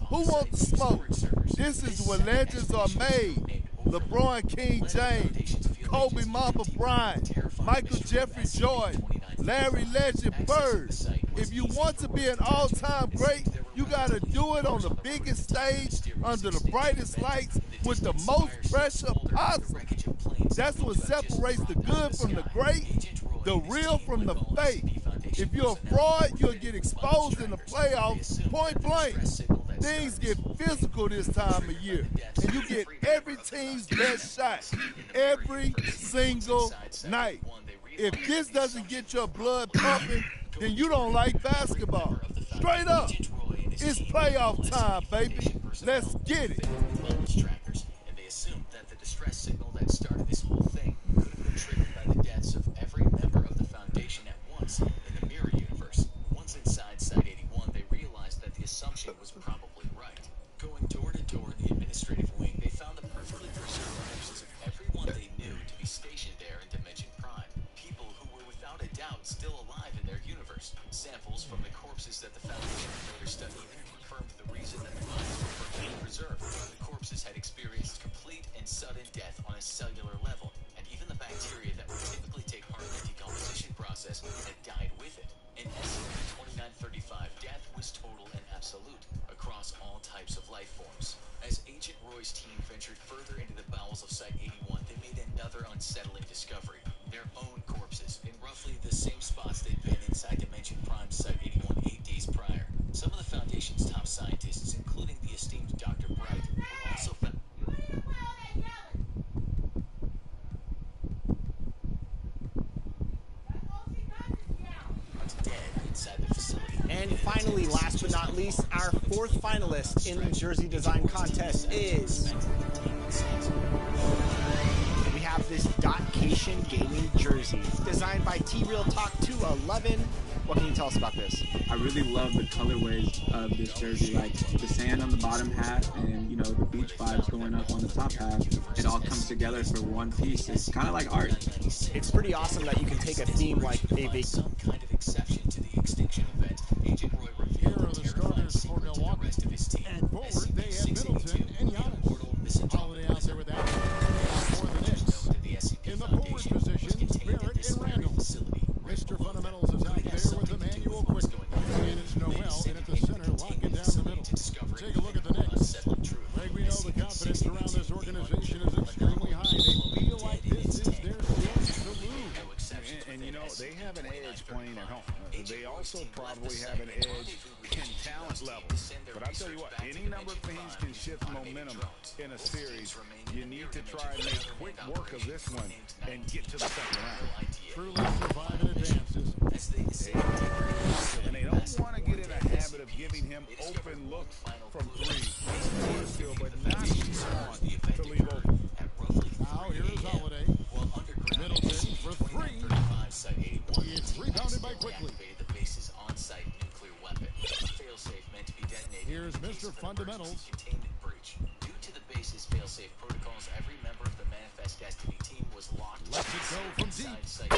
Who wants to smoke? This is where legends are made. LeBron King James, Kobe Mamba Bryant, Michael Jeffrey Jordan, Larry Legend Bird. If you want to be an all-time great, you got to do it on the biggest stage, under the brightest lights, with the most pressure possible. That's what separates the good from the great, the real from the fake. If you're a fraud, you'll get exposed in the playoffs point blank. Things get physical this time of year, and you get every team's best shot every single night. If this doesn't get your blood pumping, then you don't like basketball. Straight up, it's playoff time, baby. Let's get it. And they assumed that the distress signal that started this whole thing could have been triggered by the deaths of every member of the Foundation at once in the Mirror Universe. Once inside Site 81, they realized that the assumption was probably right. Going door to door in the administrative wing, they found the perfectly preserved corpses of everyone they knew to be stationed there in Dimension Prime. People who were without a doubt still alive in their universe. Samples from the corpses that the Foundation later studied confirmed the reason that the bodies were perfectly preserved. The corpses had experienced complete and sudden death on a cellular level, and even the bacteria that would typically take part in the decomposition process had died with it. In SCP-2935, death was total and absolute, across all types of life forms. As Agent Roy's team ventured further into the bowels of Site 81, they made another unsettling discovery. Their own corpses, in roughly the same spots they'd been inside Dimension Prime Site 81 8 days prior. Some of the Foundation's top scientists, including the esteemed Dr. Bright, were also found dead inside the facility. And finally, last but not least, our fourth finalist in the Jersey Design Contest is... We have this Dotcation Gaming jersey, designed by T-Real Talk 211. What can you tell us about this? I really love the colorways of this jersey, like the sand on the bottom half and, you know, the beach vibes going up on the top half. It all comes together for one piece. It's kind of like art. It's pretty awesome that you can take a theme like a big... Some kind of exception to the extinction event. Agent Roy revealed Here are the starters for Milwaukee. And forward, they have Middleton and Giannis. Holiday out there with that. For the Knicks. In the forward positions, Barrett and Randall. Mr. Fundamentals is out there with Emmanuel Quickly. And it's Noel in at the center, locking down the middle. Take a look at the Knicks. Greg, we know the confidence around this organization is extremely high. They feel like this is their chance to lose. And you know, they have an edge playing at home. They also probably have an edge in talent level. But I tell you what, any number of things can shift momentum in a series. You need to try and make quick work of this one and get to the second round. Truly survive and advances. And they don't want to get in a habit of giving him open looks from three. Still, but not want to leave open. Now here is Holiday. Middleton for three. It's rebounded by Quickly. The base's on-site nuclear weapon. Failsafe meant to be detonated. Here's Mr. Fundamentals. Containment breach. Due to the base's failsafe protocols, every member of the Manifest Destiny team was locked. Lets it go from deep.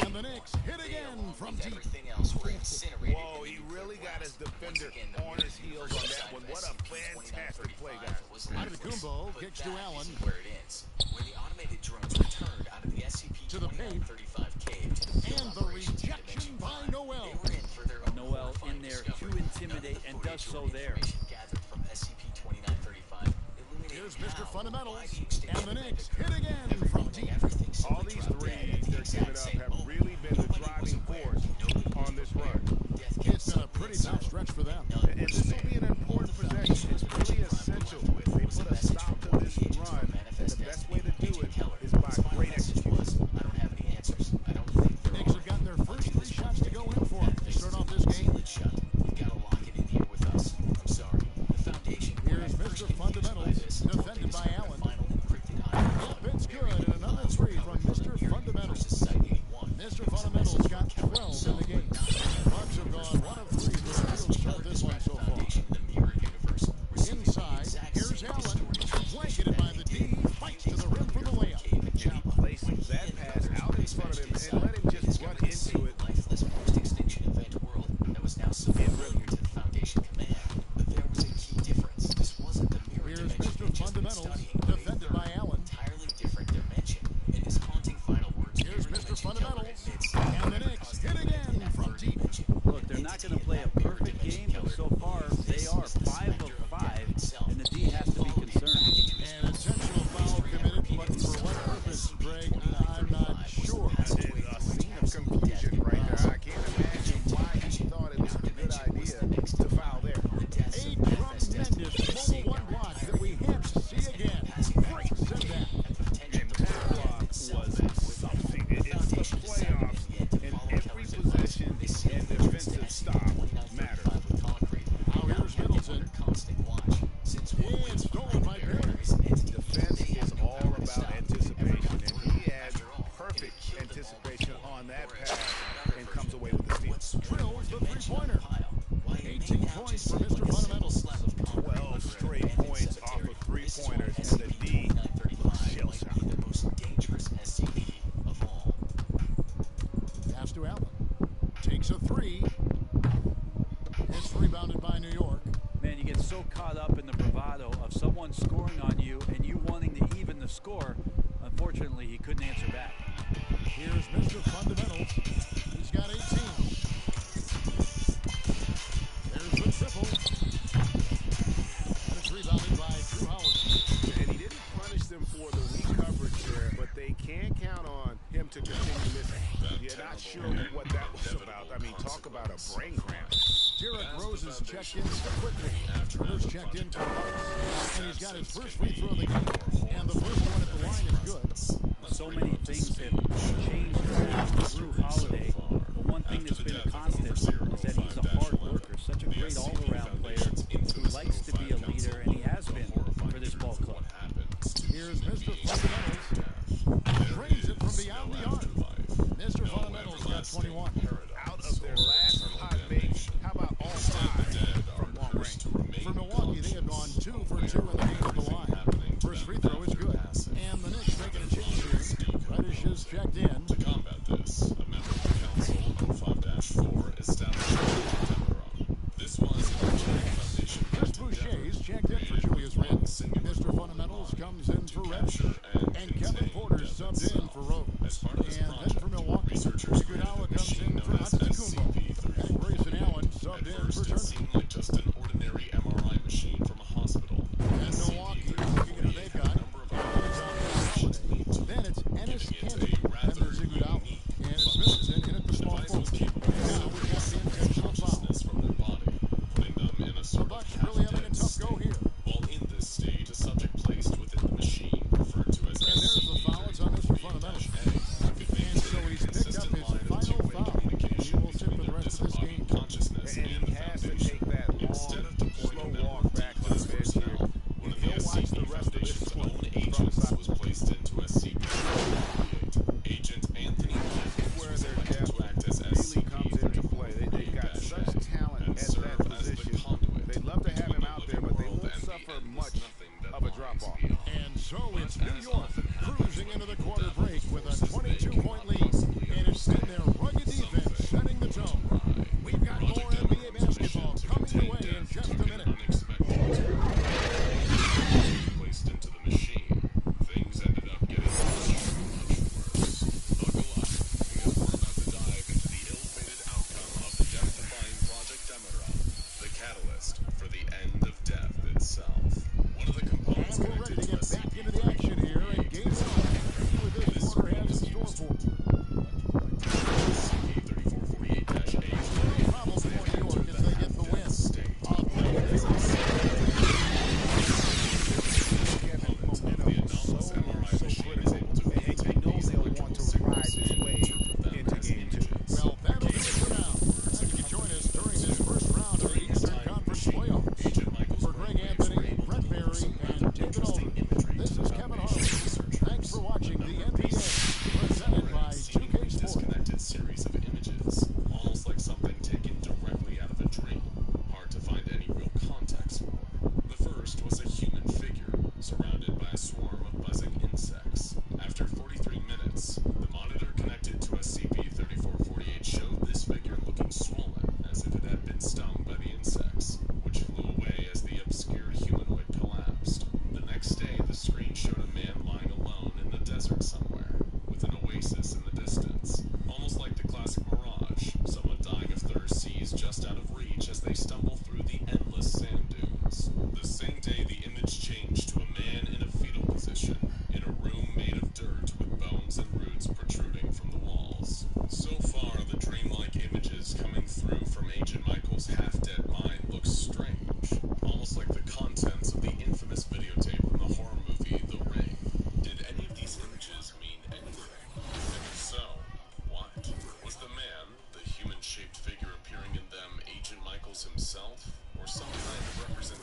And the Knicks hit again from deep. Everything else were incinerated. Whoa, he really got his defender on his heels on that one. What a fantastic play, guys. Antetokounmpo kicks to Allen. Where it ends. When the automated drones returned out of the SCP-2935 cave to the and the rejection by Noel. Noel in there to intimidate and does so there. Gathered from SCP-2935. Here's Mr. Fundamentals. And the Knicks hit again from deep. All these threes they're giving up have really been the driving force on this run. It's been a pretty tough stretch for them. And this will be an important possession. It's really essential. They put a stop to this run, and the best way to do it is by great execution. I don't have any answers. I don't The Knicks have gotten their first 3 shots to go in for them to start off this game. You gotta lock it in here with us. I'm sorry. The foundation. Here's Mr. Fundamentals, defended by Allen. Yep, it's good, and another 3 from Mr. Fundamentals. Mr. Fundamentals got 12 in the game. Bucks have gone 1 of 3 for the field shot this one so far. Inside, here's Allen, blanketed by the D, fights to the rim for the layup. And he places that pass out in front of him and let him just run into it. Lifeless post-extinction event world that was now so familiar to the Foundation command. But there was a key difference. This wasn't the mirror Here's dimension Mr. Fundamentals, defended by Allen. Entirely different dimension. In his haunting final words, Here's Mr. Fundamentals, and the Knicks hit again from deep. Look, they're not going to play a perfect game, but so far they are 5 of 5, and the D has to be concerned. An intentional foul committed, but for what purpose, Greg, I'm not sure. A scene of confusion right there. I can't imagine why he thought it was a good idea to foul there. A tremendous mobile one block that we have to see again. Great send that. And that block was something. It's the playoffs, and every possession and defensive stop matters. Now here's Middleton. It's stolen by Barrett. Defense is all about anticipation, and he had perfect anticipation on that pass and comes away with the steal. Drills the three-pointer. 18 points for Mr. Fundamentals. 12 straight points off of three-pointers, and the D shell shot. The most dangerous SCP of all. Pass to Allen. Takes a 3. It's rebounded by New York. Man, you get so caught up in the bravado of someone scoring on you and you wanting to even the score. Unfortunately, he couldn't answer back. Here's Mr. Fundamentals. He's got 18. There's the triple. And it's rebounded by Drew Howard. And he didn't punish them for the weak coverage there, but they can count on him to continue missing. You're not sure what that was about. I mean, talk about a brain cramp. Derrick Rose has checked in quickly. First checked in for Bucks. And he's got his first free throw of the game. And the first one at the line is good. So many things have changed around Drew Holiday. The one thing that's been a constant is that he's a hard worker, such a great all-around player who likes to be a leader, and he has been for this ball club. Here's Mr. Fundamentals. Brings it from beyond the arc. Mr. Fundamentals got 21. Out of their last hot base, how about all 5 from long range? For Milwaukee, they have gone 2 for 2 in the game at the line. First free throw is good. And the Knicks making a change here. Reddish is checked in. To combat this, a member of the Council 05-4 established This was Foundation. Chris Boucher is checked in for Julius Randle. Mr. Fundamentals comes in for Reddish. And Kevin Porter subbed in for Rose. And then for Milwaukee, Iguodala comes in for Antetokounmpo. And Grayson Allen subbed in for Turner. Seemed like just an ordinary MRI machine from a hospital. And Milwaukee, looking at who they've got, then it's Ennis Cantor, and there's Iguodala. And it's Middleton in at the small forward. Now we've got the intentional foul. From their body, putting them in a The sort Bucks of really having a tough go here. While in this stage, a subject placed within the machine, referred to as And there's the foul. It's on Mr. Fundamentals. And so he's picked up his final foul. He will sit for the rest of this game. Consciousness And he has to take that long, slow walk back to the bench here. If you'll watch the rest of this one from side, was placed into SCP. Agent Anthony where their depth really comes into play. They've got such talent at that position. They'd love to have him out there, but they won't suffer much of a drop-off. And so it's New York cruising into the quarter break with a 22-point lead. And it's been their rugged defense setting the tone. We've got more NBA basketball coming your way in just a minute. Placed into the machine. Things ended up getting Buckle up, because we're about to dive into the ill-fated outcome of the death-defying Project Demeter, the catalyst for the end of death itself. One of the components And we're ready to get back into the action here in Game 1. See what this quarter has in store for you. SCP-3448-A. No problem.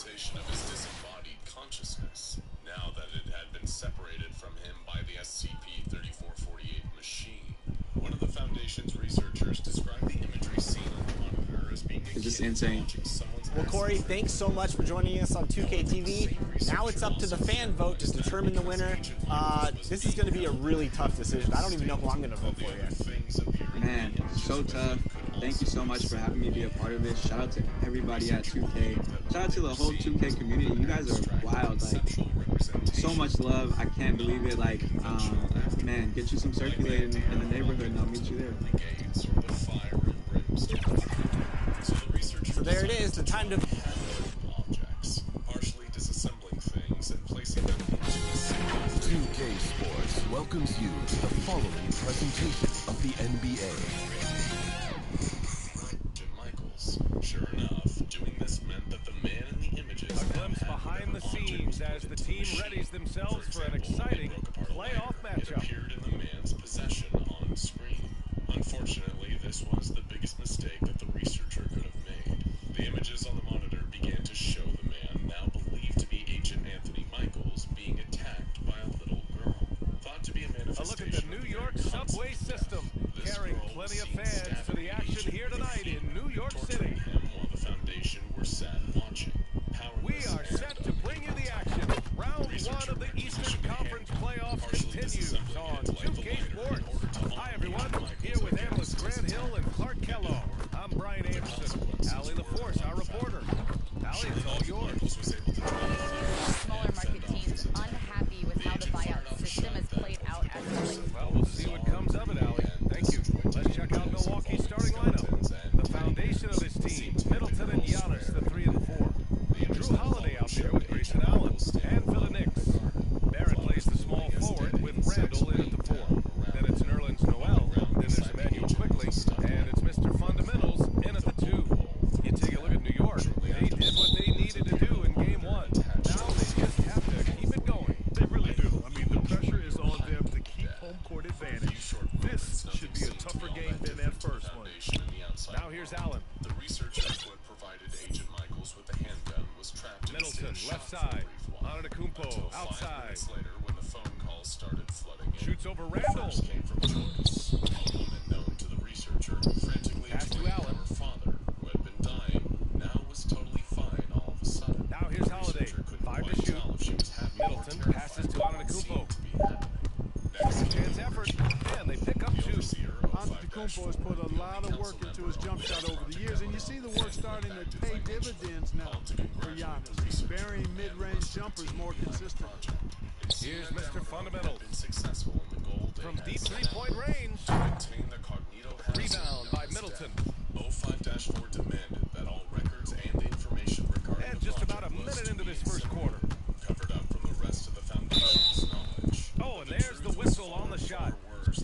representation of his disembodied consciousness, now that it had been separated from him by the SCP-3448 machine. One of the Foundation's researchers described the imagery seen on the monitor as being It's just insane. Well, Corey, thanks so much for joining us on 2K TV. Now it's up to the fan vote to determine the winner. This is going to be a really tough decision. I don't even know who I'm going to vote for yet. Man, so tough. Thank you so much for having me be a part of this. Shout out to everybody at 2K. Shout out to the whole 2K community. You guys are wild. Like, so much love. I can't believe it. Like, man, get you some circulating in the neighborhood and I'll meet you there. So there it is, the time to... objects, partially disassembling things and placing them into a single 2K Sports welcomes you to the following presentation of the NBA. Jim Michaels. Sure enough, doing this meant that the man in the images A glimpse behind the scenes as the team readies themselves for an exciting playoff matchup. appeared in the man's possession on screen. Unfortunately, this was the biggest mistake that the researcher could have made. The images on the monitor began to show the man, now believed to be Agent Anthony Michaels, being attacked by a little girl. Thought to be a manifestation. A look at the New York subway system, carrying plenty of fans to the action here tonight in New York City. While the Foundation were sat watching. We are set to bring you the action. Round one of the Eastern Conference playoffs continues on 2K Sports. Hi everyone, here with analysts Grant Hill and Clark Kellogg. I'm Brian Anderson. Allie LaForce, our reporter. Allie, it's all yours. Smaller market teams unhappy with how the buyout system has played out as of late. Well, we'll see what comes of it, Allie. Thank you. Let's check out Milwaukee's starting lineup. The foundation of this team, Middleton and Giannis, the 3 and 4. Drew Holiday out there with Grayson Allen and for the Knicks. Barrett plays the small forward with Randall in at the 4. Then it's Nerlens Noel, then there's Emmanuel Quickly, and it's Mr. Fundamentals in at the 2. You take a look at New York. They did what they needed to do in Game 1. Now they just have to keep it going. They really do. I mean, the pressure is on them to keep home court advantage. This should be a tougher game than that first one. Now here's Allen. The researcher who had provided Agent Michaels with the handgun was trapped in Middleton, left side. Antetokounmpo, outside. later, when the phone calls started flooding in, Shoots over Randall. first came from Joyce, a woman known to the researcher, frantically Pass to explaining Allen. how her father, who had been dying, now was totally fine all of a sudden. Now here's Holiday. 5 to shoot. Middleton passes to Antetokounmpo. Second chance effort, and they pick up 2. Antetokounmpo has put a lot of work into his jump shot over the years, and you see the work starting to pay dividends now for Giannis. He's burying mid-range jumpers more consistently. Here's Mr. Fundamentals. Successful in the goal From deep 3-point range. maintain the cognito Rebound by Middleton. 05-4 demanded that all records and information regarding And the just about a project was minute to into be this first quarter. covered up from the rest of the Foundation's knowledge. Oh, and there's the whistle on the shot.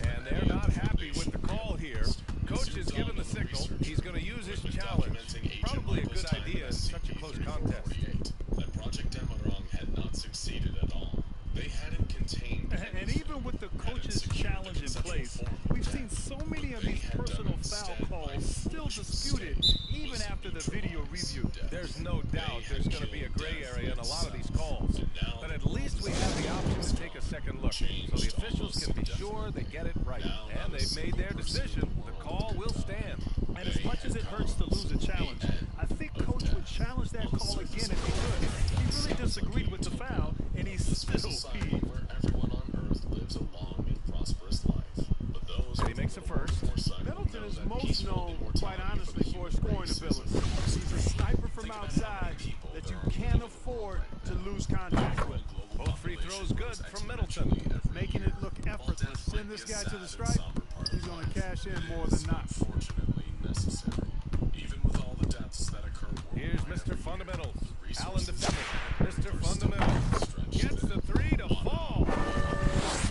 And they're not happy with the call here. Coach has given the signal. He's going to use his challenge. Probably a good idea in such a close contest. That Project Demerong had not succeeded at all. They hadn't contained. And even with the coach's challenge in place, we've seen so many of these personal foul calls still disputed even after the video review. There's no doubt there's going to be a gray area in a lot of these calls. But at least we have the option to take a second look. So the officials can be sure they get it right. And they've made their decision. The call will stand. And as much as it hurts to lose a challenge, I think Coach would challenge that call again if he could. He really disagreed with the foul, and he's still peeved. Where everyone on Earth lives a long and prosperous life. But those he makes a first. Middleton is most known, quite honestly, for his scoring ability. He's a sniper from outside that you can't afford to lose contact with. Both free throws good from Middleton. Making it look effortless. Send this guy to the stripe, he's going to cash in more than not. Unfortunately necessary. Even with all the deaths that occur Here's Mr. Fundamentals. Allen defending. Mr. Fundamentals gets the 3 to fall.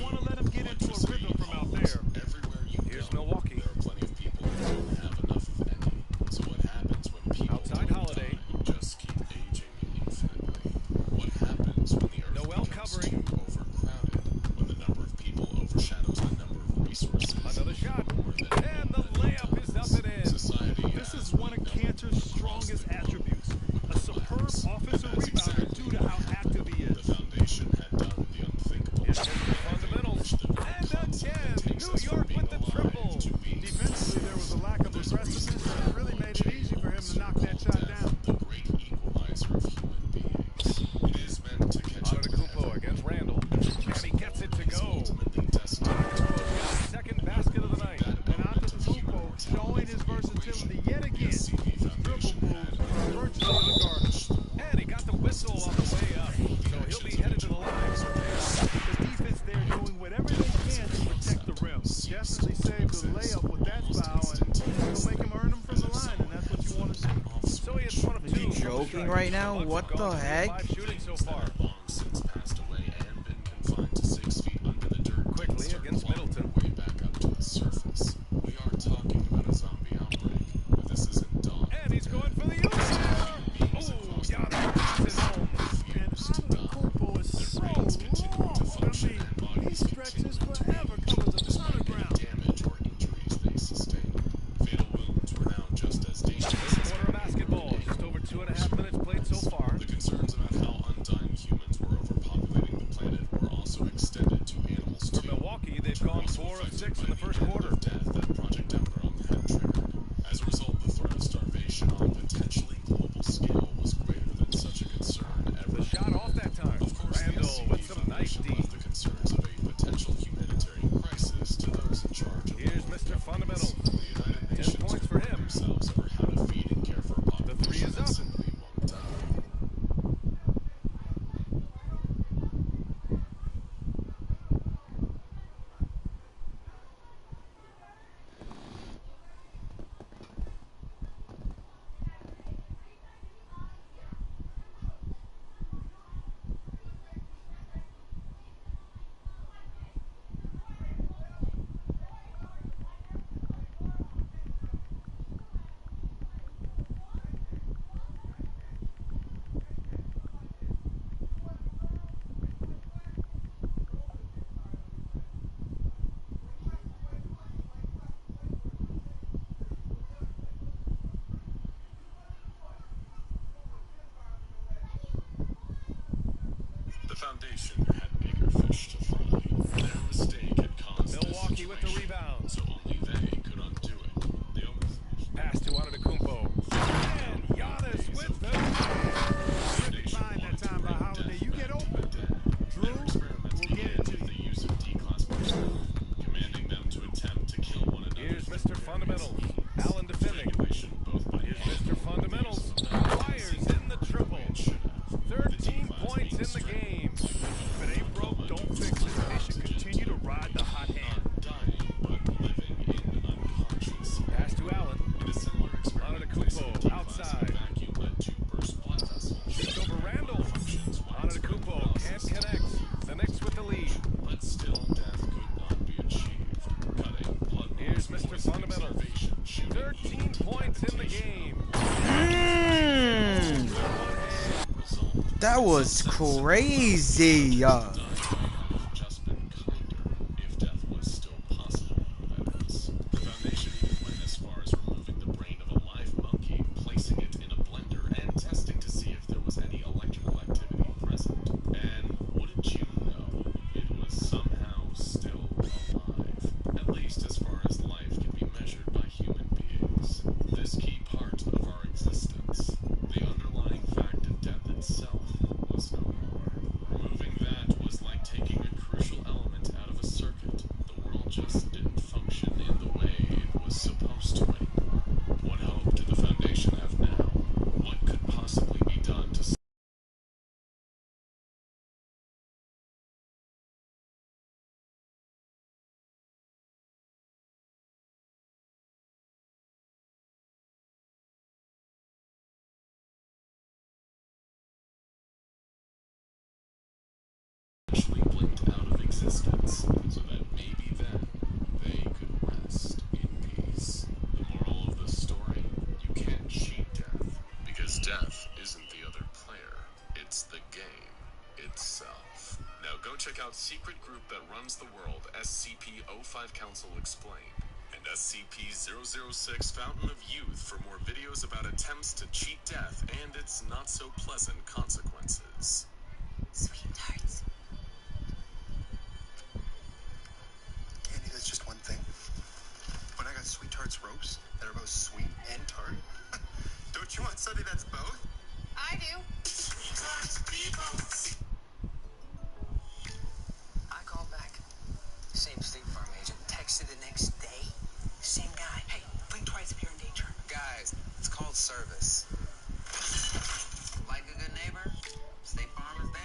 Want to let him get into a rhythm from out there. Here's Milwaukee. There are plenty of people who don't have enough of any. So what happens when people Outside don't Holiday. die, just keep aging infinitely? What happens when the Earth Noel becomes covering. too overcrowded? When the number of people overshadows the number of resources? Another shot. And the layup offensive rebounder due to how active he is. The foundation had done the unthinkable. Fundamentals. And again, New York with the triple. Defensively, there was a lack of aggressiveness that really made it easy for him to knock that shot down. The great equalizer of human beings. It is meant to catch up. Antetokounmpo against Randall, and he gets it to go. Second basket of the night. And Antetokounmpo showing his versatility yet again. His dribble moves are virtually unguarded. And he got the whistle on the way up, so he'll be headed to the line. The defense there doing whatever they can to protect the rim. Definitely saved the layup with that foul, and it'll make him earn them from the line, and that's what you want to see. So he is one of two. Are you joking right now? What the heck? Shooting so far. Long since passed away and been confined to 6 feet under the dirt. Quickly against Middleton. Way back up to the surface. We are talking about a zombie outbreak, but this isn't dawn. And he's going for the Giannis is home. And Antetokounmpo is so long. I mean, he stretches forever, covers a ton of ground. Damage or injuries they sustained. Fatal wounds were now just as dangerous. Quarter of basketball, just over 2.5 minutes played so far. The concerns about how undying humans were overpopulating the planet were also extended to animals too. For Milwaukee, they've gone 4 of 6 in the first quarter. Death that Project Emberon had triggered. As a result, the threat of starvation on a potentially global scale was greater than such a concern ever. The shot off that time. Of course, Randall with some nice D. left the concerns of a potential humanitarian crisis to those in charge of Here's Mr. Fundamental. The United 10 Nations points for him. themselves over how to feed and care for a population The 3 is that up. simply won't die. The foundation had bigger fish to fry. Their mistake had caused Milwaukee with the rebound. so only they could undo it. The only Pass to Antetokounmpo. And Giannis with the Fine that time by Holiday. You get open. Drew will get it to you. the use of D-class personnel, commanding them to attempt to kill one another. Here's Mr. Fundamentals. Allen defending. Both by Here's Mr. Fundamentals. Fires in the triple. 13 points in the game. If it ain't broke, don't fix it. They should continue to ride the hot hand. dying, but living in unconscious. Pass to Allen. In a similar experiment, Antetokounmpo outside. vacuum led to burst blood vessels. Shoots over Randall. Antetokounmpo can't connect. The Knicks with the lead. But still, death could not be achieved. Cutting blood. Here's Mr. Fundamentals. 13 points in the game. That was crazy. Just been kinder, if death was still possible, that is. The foundation even went as far as removing the brain of a live monkey, placing it in a blender, and testing to see if there was any electrical activity present. And wouldn't you know, it was somehow still alive. At least as far as life can be measured by human beings. This key part of our existence, the underlying fact of death itself, was no more. Removing that was like taking a crucial element out of a circuit. The world just didn't function in the way it was supposed to anymore. What hope did the Foundation have now? What could possibly be done to eventually blinked out of existence, so that maybe then they could rest in peace. The moral of the story? You can't cheat death, because death isn't the other player, it's the game itself. Now go check out Secret Group That Runs the World, SCP-05 Council Explained. And SCP-006 Fountain of Youth for more videos about attempts to cheat death and its not-so-pleasant consequences. Sweet tarts. Andy, that's just one thing. When I got Sweet Tarts ropes that are both sweet and tart, don't you want something that's both? I do. Sweet Tarts people. I called back. Same State Farm agent. Texted the next day. Same guy. Hey, blink twice if you're in danger. Guys, it's called service. Like a good neighbor, State Farm is there.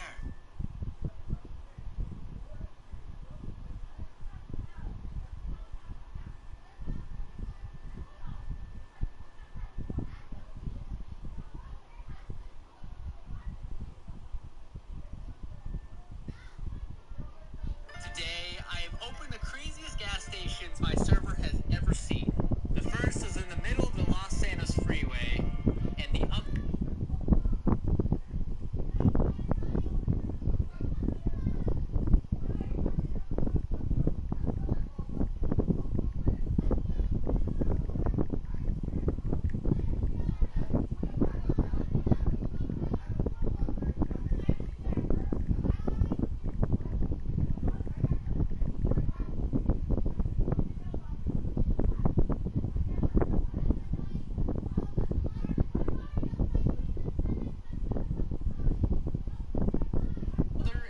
Today, I have opened the craziest gas stations my server has ever seen. The first is in the middle of the Los Santos Freeway, and the other...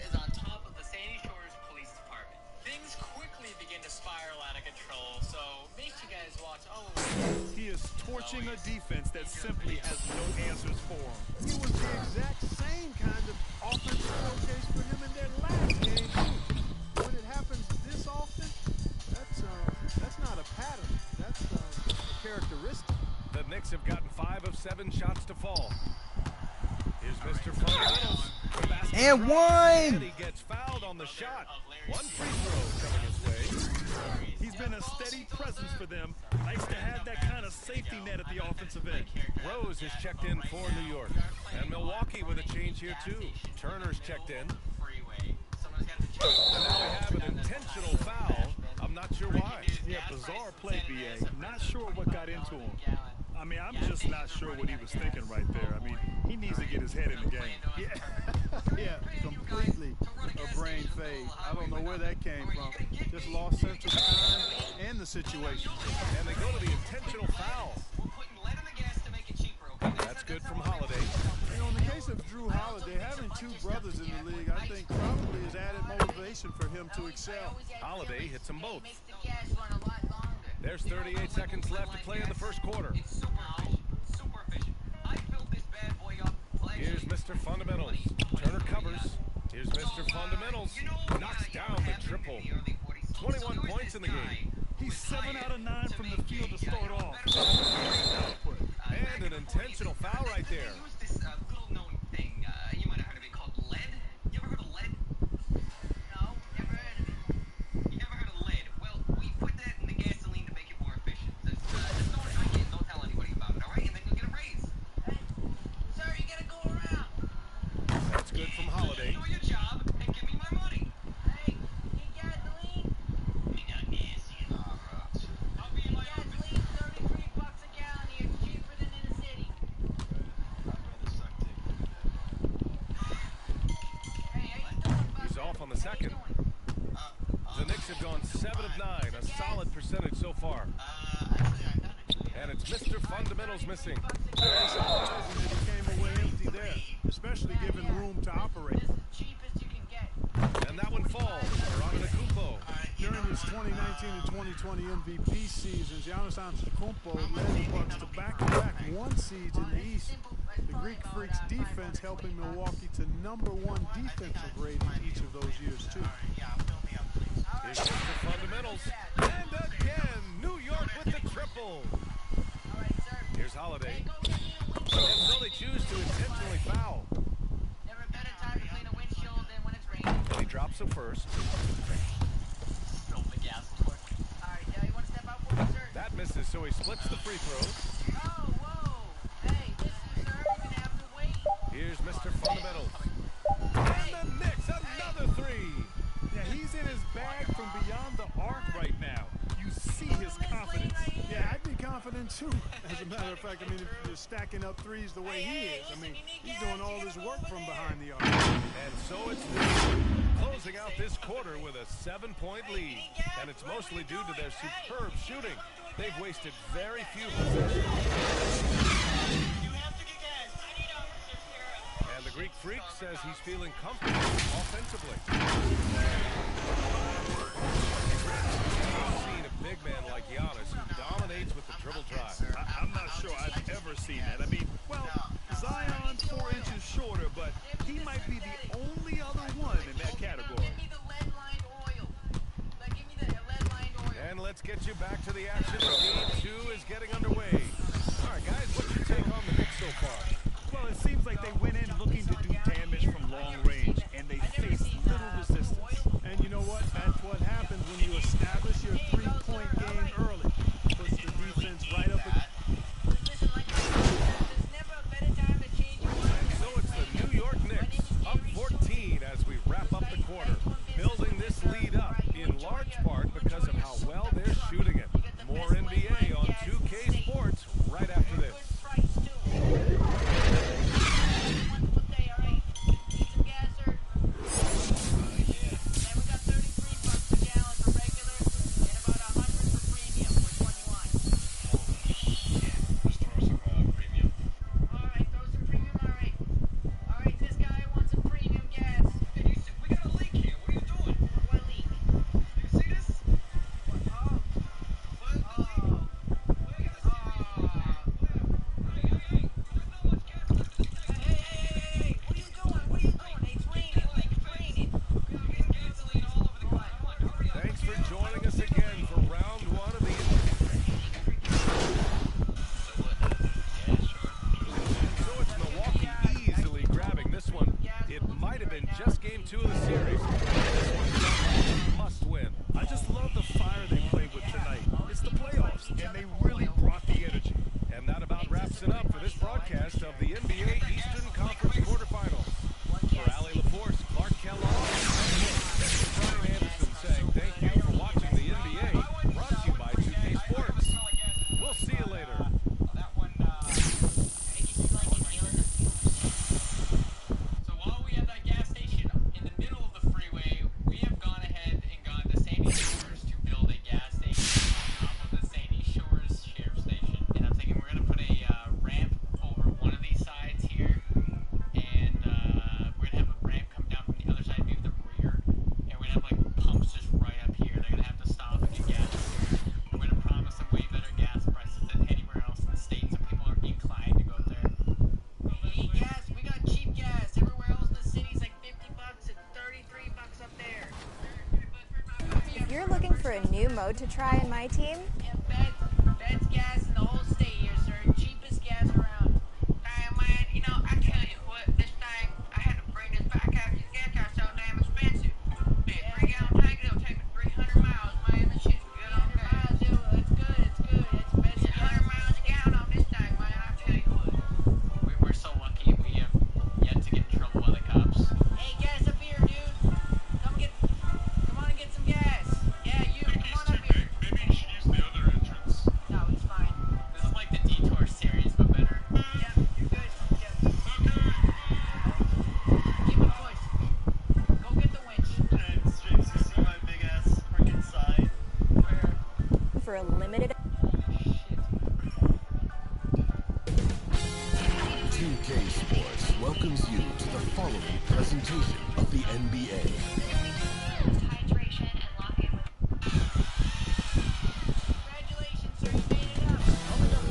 is on top of the Sandy Shores Police Department. Things quickly begin to spiral out of control, so make sure you guys watch all of this. He is torching a defense that simply has no answers for him. It was the exact same kind of offensive showcase for him in their last game, too. When it happens this often, that's not a pattern. That's a characteristic. The Knicks have gotten 5 of 7 shots to fall. Here's Mr. Fundamentals. And one! He gets fouled on the shot. One free throw coming his way. He's been a steady presence for them. Nice to have that kind of safety net at the offensive end. Rose has checked in for New York. And Milwaukee with a change here, too. Turner's checked in. And now we have an intentional foul. I'm not sure why. Yeah, bizarre play, BA. Not sure what got into him. I mean, I'm just not sure what he was thinking right there. I mean, he needs to get his head in the game. Yeah, completely a brain fade. I don't know where that came from. Just lost sense of time and the situation. And they go to the intentional foul. That's good from Holiday. You know, in the case of Drew Holiday, having two brothers in the league, I think probably has added motivation for him to excel. Holiday hits them both. There's 38 seconds left to play in the first quarter. Here's Mr. Fundamentals. Turner covers. Here's Mr. Fundamentals. Knocks down the triple. 21 points in the game. He's 7 out of 9 from the field to start off. And an intentional foul right there. That's good from Holiday. He's off on the second. The Knicks have gone 7 of 9, a solid percentage so far. And it's Mr. Fundamentals missing. Very surprising that he came away empty there, especially given room to operate. And that one falls for Antetokounmpo. During his 2019 and 2020 MVP seasons, Giannis Antetokounmpo led the Bucks to back-to-back 1 seeds in the East. The Greek Freaks defense helping Milwaukee to #1 defensive rating each of those years, too. Here's Mr. Fundamentals. And again, New York with the triple. Here's Holiday. And so they choose to intentionally foul. And he drops him first. That misses, so he splits the free throws. Here's Mr. Fundamentals. And the Knicks, another 3. Yeah, he's in his bag from beyond the arc right now. You see his confidence. Yeah, I'd be confident too. As a matter of fact, I mean, if you're stacking up threes the way he is, I mean, he's doing all this work from behind the arc. And so it's closing out this quarter with a 7-point lead. And it's mostly due to their superb shooting. They've wasted very few possessions. And the Greek Freak says he's feeling comfortable offensively. I've seen a big man like Giannis who dominates with the dribble drive. I'm not sure I've ever seen that. I mean, well, Zion's 4 inches shorter, but he might be the only other one in that category. And let's get you back to the action. Game 2 is getting underway. All right, guys, what's your take on the Knicks so far? Well, it seems like they went in looking to do damage from long range, and they faced little resistance. And you know what? That's what happens when you establish your three-point game early. Puts the defense right up against. So it's the New York Knicks, up 14 as we wrap up the quarter, building this lead up in large part because of how well they're shooting it. More NBA on 2K Sports right after this. Just game 2 of the series. This one's a must win. I just love the fire they played with tonight. It's the playoffs, and they really brought the energy. And that about wraps it up for this broadcast of the NBA Eastern Conference quarterfinals. For Allie LaForce, Clark Kellogg, and Brian Anderson saying thank you for watching the NBA, brought to you by 2K Sports. We'll see you later. For a new mode to try in my team? Best gas in the whole state here, sir. Cheapest gas around. Hey, man, you know, I tell you what, this thing, I had to bring this back out. This gas car's so damn expensive. Man, 3-gallon tank, it'll take me 300 miles, man. This shit's good on gas. It's good, it's good. It's best 100 miles a gallon on this thing, man. I tell you what. We're so lucky we have yet to get in trouble by the cops. Hey, gas up here, dude. Come on and get some gas. Yeah, you, come on up here. Maybe you should use the other entrance. No, it's fine. This is like the Detour series, but better. Yeah, you're good. Yeah. Keep it push. Go get the winch. Hey, Strix, you see my big ass freaking sign? Where? For a limited... 2K Sports welcomes you to the following presentation of the NBA. Hydration and lock in with... Congratulations, sir. You made it up.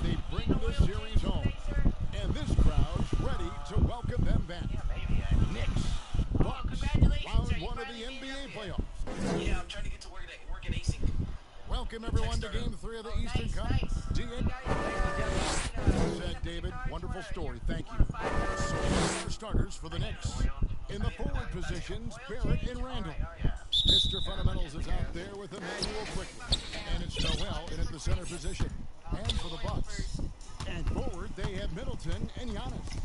They bring the series home, and this crowd's ready to welcome them back. Knicks, Bucks, round 1 of the NBA playoffs. Yeah, I'm trying to get to work at ASIC. Welcome everyone to Game 3 of the Eastern Conference. Said David, wonderful story. Thank you. So for starters for the Knicks. In the forward positions, Barrett and Randall. Mr. Fundamentals is out there with Emmanuel Quickly. And it's Noel in at the center position. And for the Bucks. And forward, they have Middleton and Giannis.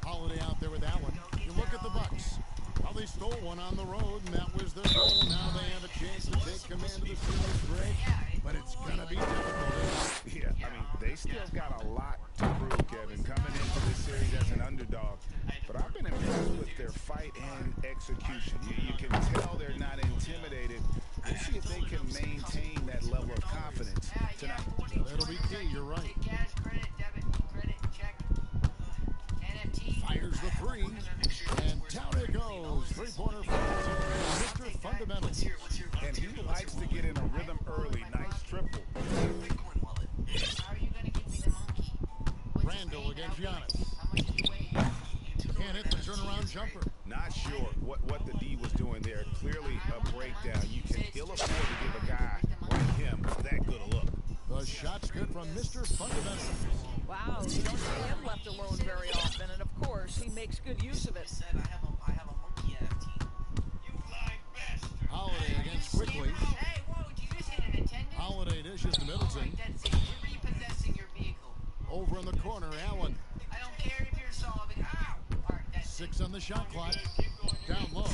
Holiday out there with Allen. You look at the Bucks. Well, they stole one on the road, and that was their goal. Now they have a chance to take command of the series, Greg, but it's going to be difficult. Yeah, I mean, they still got a lot to prove, Kevin, coming into this series as an underdog. But I've been impressed with their fight and execution. You can tell they're not intimidated. We'll see if they can maintain that level of confidence tonight. That'll be key, you're right. Fires the three, and down it goes. Three-pointer for Mr. Fundamentals. And he likes to get in a rhythm early. Nice triple. Randall against Giannis. Can't hit the turnaround jumper. Not sure what the D was doing there. Clearly a breakdown. You can ill afford to give a guy like him that good a look. The shot's good from Mr. Fundamentals. Wow, you don't see him left alone very often, and of course, he makes good use of it. Holiday against Quickly. Holiday dishes to Middleton. Over in the corner, Allen. I don't care if you're solving. 6 on the shot clock. Down low.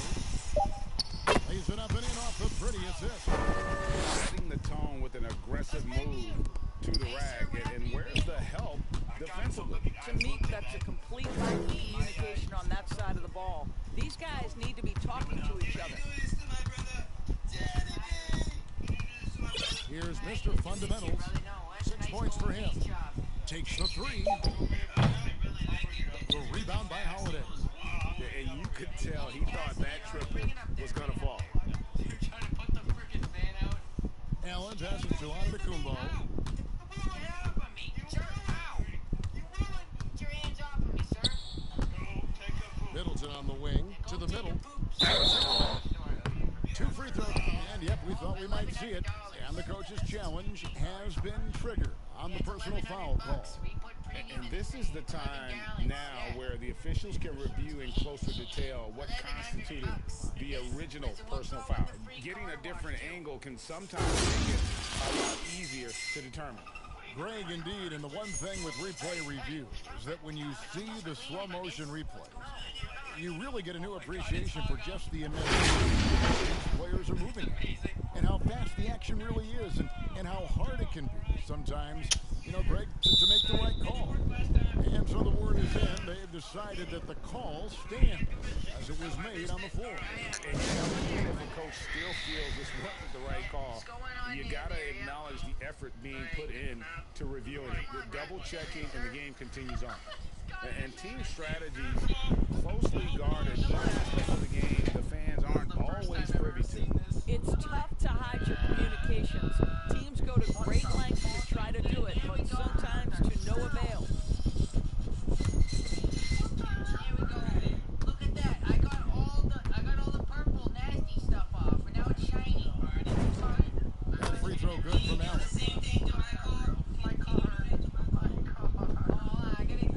Lays it up and in off the pretty assist. Setting the tone with an aggressive move to the rag. And where's the help defensively? To me, that's a complete lack of communication on that side of the ball. These guys need to be talking to each other. Here's Mr. Fundamentals. 6 points for him. Takes the three. The rebound by Holiday. Yeah, and you could tell he thought that triple was going to fall. Allen passes to Antetokounmpo. Middleton on the wing to the middle. 2 free throws, and yep, we thought we might see it. And the coach's challenge has been triggered on the personal foul call. And this is the time now where the officials can review in closer detail what constituted the original personal foul. Getting a different angle can sometimes make it a lot easier to determine. Greg, indeed, and the one thing with replay review is that when you see the slow motion replays, you really get a new appreciation for just the immense players are moving and how fast the action really is and how hard it can be sometimes, you know, Greg, to make the right call. And so the word is in. They've decided that the call stands as it was made on the floor. And if a coach still feels this wasn't the right call, you got to acknowledge the effort being put in to reviewing it. The double checking and the game continues on. And team strategies closely guarded aspects of the game the fans aren't always privy to. It's tough to hide your communications. Teams go to great lengths to try to do it, but sometimes to no avail. Here we go. Look at that. I got all the purple nasty stuff off, and now it's shiny. Free throw good from Allen. My car.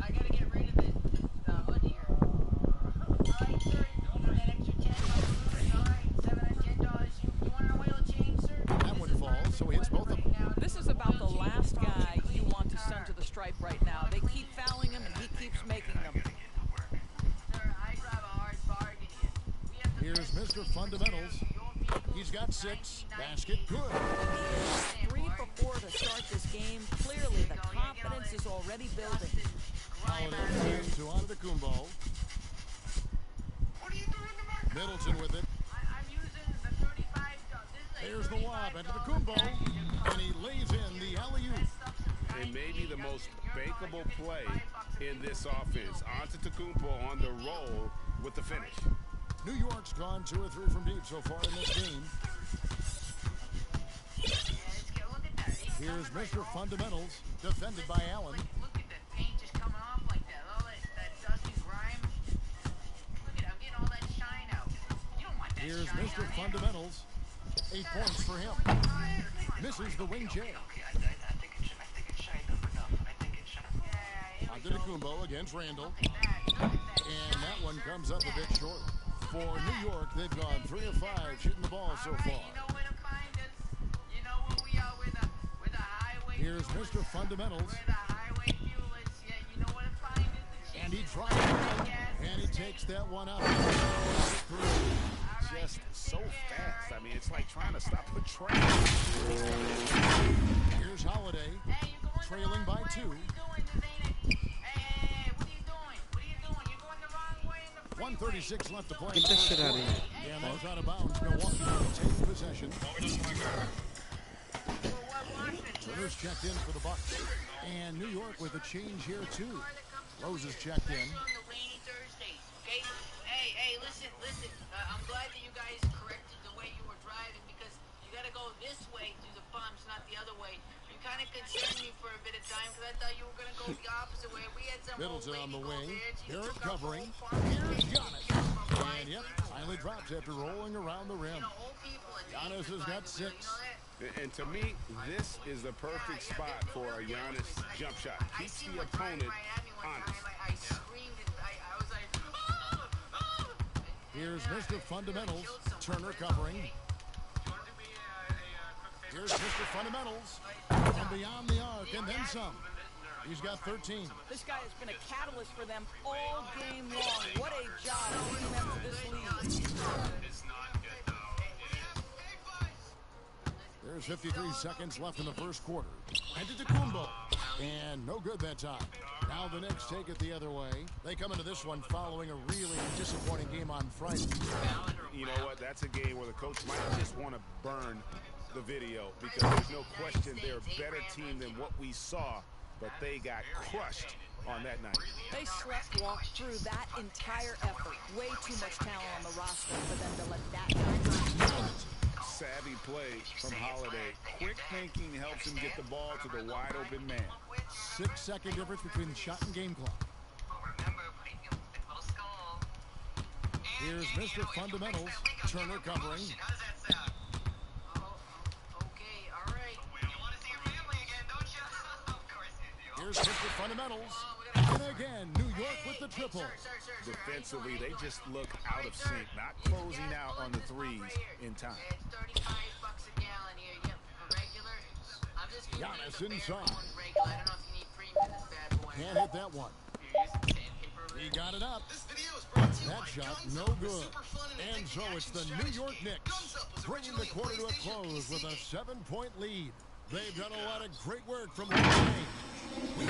I gotta get rid of the hood here. Alright, sir. You want that extra $10? Alright, $7 and $10. You want an oil change, sir? That one falls, so he hits both of them. This is about the last guy you want to send to the stripe right now. They keep fouling him, and he keeps making them. Sir, I drive a hard bargain here. Here's Mr. Fundamentals. He's got 6. Basket good. 3 for 4 to start this game. Clearly, the confidence is already building. Holiday to Antetokounmpo. Middleton with it. I'm using the 35. There's the lob into the Antetokounmpo, and he lays in the alley-oop. It may be the most bankable play in this offense. Antetokounmpo on the roll with the finish. New York's gone 2 or 3 from deep so far in this game. Here's Mr. Fundamentals, defended by Allen. Look at the paint just coming off like that. All that dusty grime. Look at it. I'm getting all that shine out. You don't want that Here's shine Mr. on there. Fundamentals. 8 points for him. Misses the wing J. Antetokounmpo against Randall. And that one comes up a bit short. For New York, they've gone 3 of 5 shooting the ball so far. Here's Mr. Fundamentals. And And he drives it, and he takes that one up. Just so fast. I mean, it's like trying to stop a train. Here's Holiday, trailing by 2. 1:36 left to play. Get that shit out of here. And that's out of bounds. Milwaukee will take possession. Turner's checked in for the Bucks. And New York with a change here, too. Rose is checked in. Hey, listen. I'm glad that you guys corrected the way you were driving because you got to go this way through the bumps, not the other way. You kind of concerned me for a bit of time because I thought you were going to go the opposite way. We had some Middleton on the wing. Here Barrett covering. Here's Giannis. And yep, finally drops after rolling around the rim. Giannis has got 6. And to me, this is the perfect spot for a Giannis jump shot. Keeps the opponent honest. Here's Mr. Fundamentals. Turner covering. Here's Mr. Fundamentals. From beyond the arc and then some. He's got 13. This guy has been a catalyst for them all game long. What a job leading them to this lead. There's 53 seconds left in the first quarter. Antetokounmpo. And no good that time. Now the Knicks take it the other way. They come into this one following a really disappointing game on Friday. You know what? That's a game where the coach might just want to burn the video because there's no question they're a better team than what we saw, but they got crushed on that night. They walked through that entire effort. Way too much talent on the roster for them to let that happen. Savvy play from Holiday. Quick thinking helps him get the ball to the wide open man. 6-second difference between the shot and game clock. Here's Mr. Fundamentals. Turner covering. Here's Mr. Fundamentals. And again, New York with the triple. Defensively, they just look out of sync, not closing out on the threes in time. Giannis inside. Can't hit that one. He got it up. That shot no good. And so it's the New York Knicks bringing the quarter to a close with a 7-point lead. They've done a lot of great work from one game. We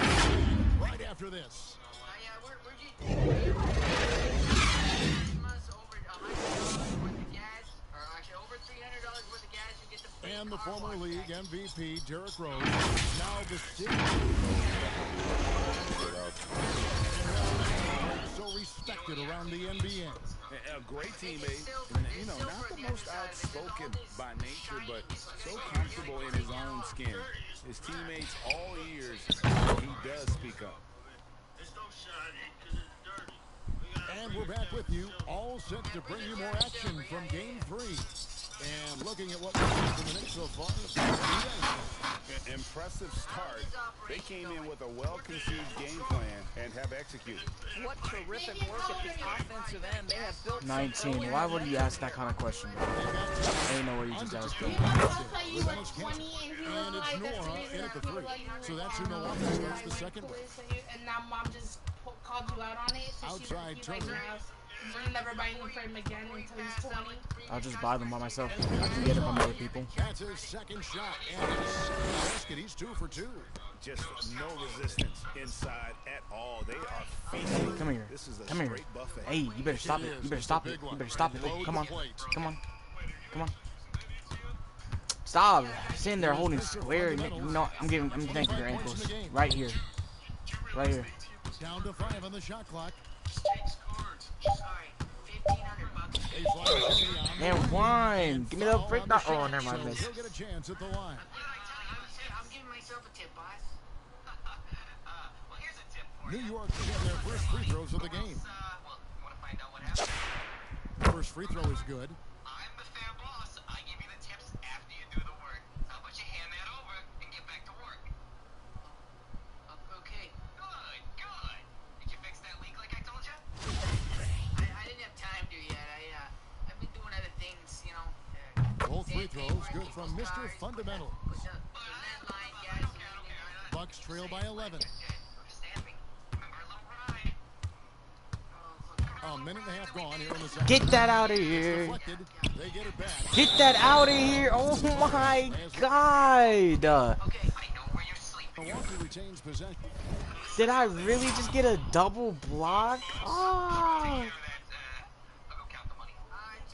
right after this. And the former league MVP, Derrick Rose, now the city. So respected around the NBA. A great teammate, you know, not the most outspoken by nature, but so comfortable in his own skin. His teammates all ears, he does speak up. And we're back with you, all set to bring you more action from Game 3. And looking at what we've seen from the Knicks so far, an impressive start. They came in with a well-conceived game plan and have executed. What terrific work at the offensive end. They have built 19. Why would you ask that kind of question? I didn't know what you just asked. And it's Nora in at the 3. So that's who Milwaukee starts the second break. And now mom just called you out on it. So outside Turner. We're never buying them for him again until he's 20. I'll just buy them by myself. I can get it from other people. That's his second shot. And his second basket. He's 2 for 2. Just no resistance inside at all. They are feasting. Come here. This is a Come here. straight buffet. Hey, you better stop it. You better stop it. You better stop it. Come on. Come on. Come on. Stop. Sitting there holding square. No, I'm thanking your ankles. Right here. Right here. Down to 5 on the shot clock. And one. Give me the freak. Oh, never mind. Miss. He'll get a chance at the line. I'm giving myself a tip, boss. Well, here's a tip for New York to get their first free throws of the game. Well, you want to find out what happened? First free throw is good. I'm the fair boss. I give you the tips after you do the work. How about you hand that over and get back to work? Okay. Good. Did you fix that leak like I told you? I didn't have time to yet. I've been doing other things, you know. Both free throws good from Mr. Fundamental. Bucks trail by 11. A minute and a half gone here in the second. Get that out of here. They get it back. Get that out of here. Oh my God. Milwaukee retains possession. Did I really just get a double block? Oh.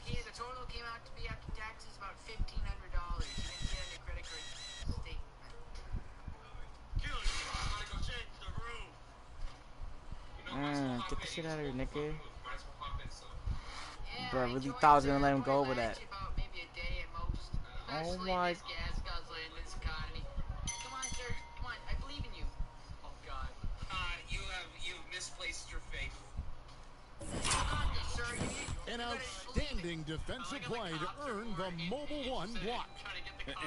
The total came out to be after taxes about $1,500. You didn't get any credit card statement. Get the shit out of here, nigga. Bro, I really thought I was gonna let him go over that. Oh my. Come on, sir. Come on. I believe in you. Oh, God. You've misplaced your faith. An outstanding defensive play to earn the Mobile One block.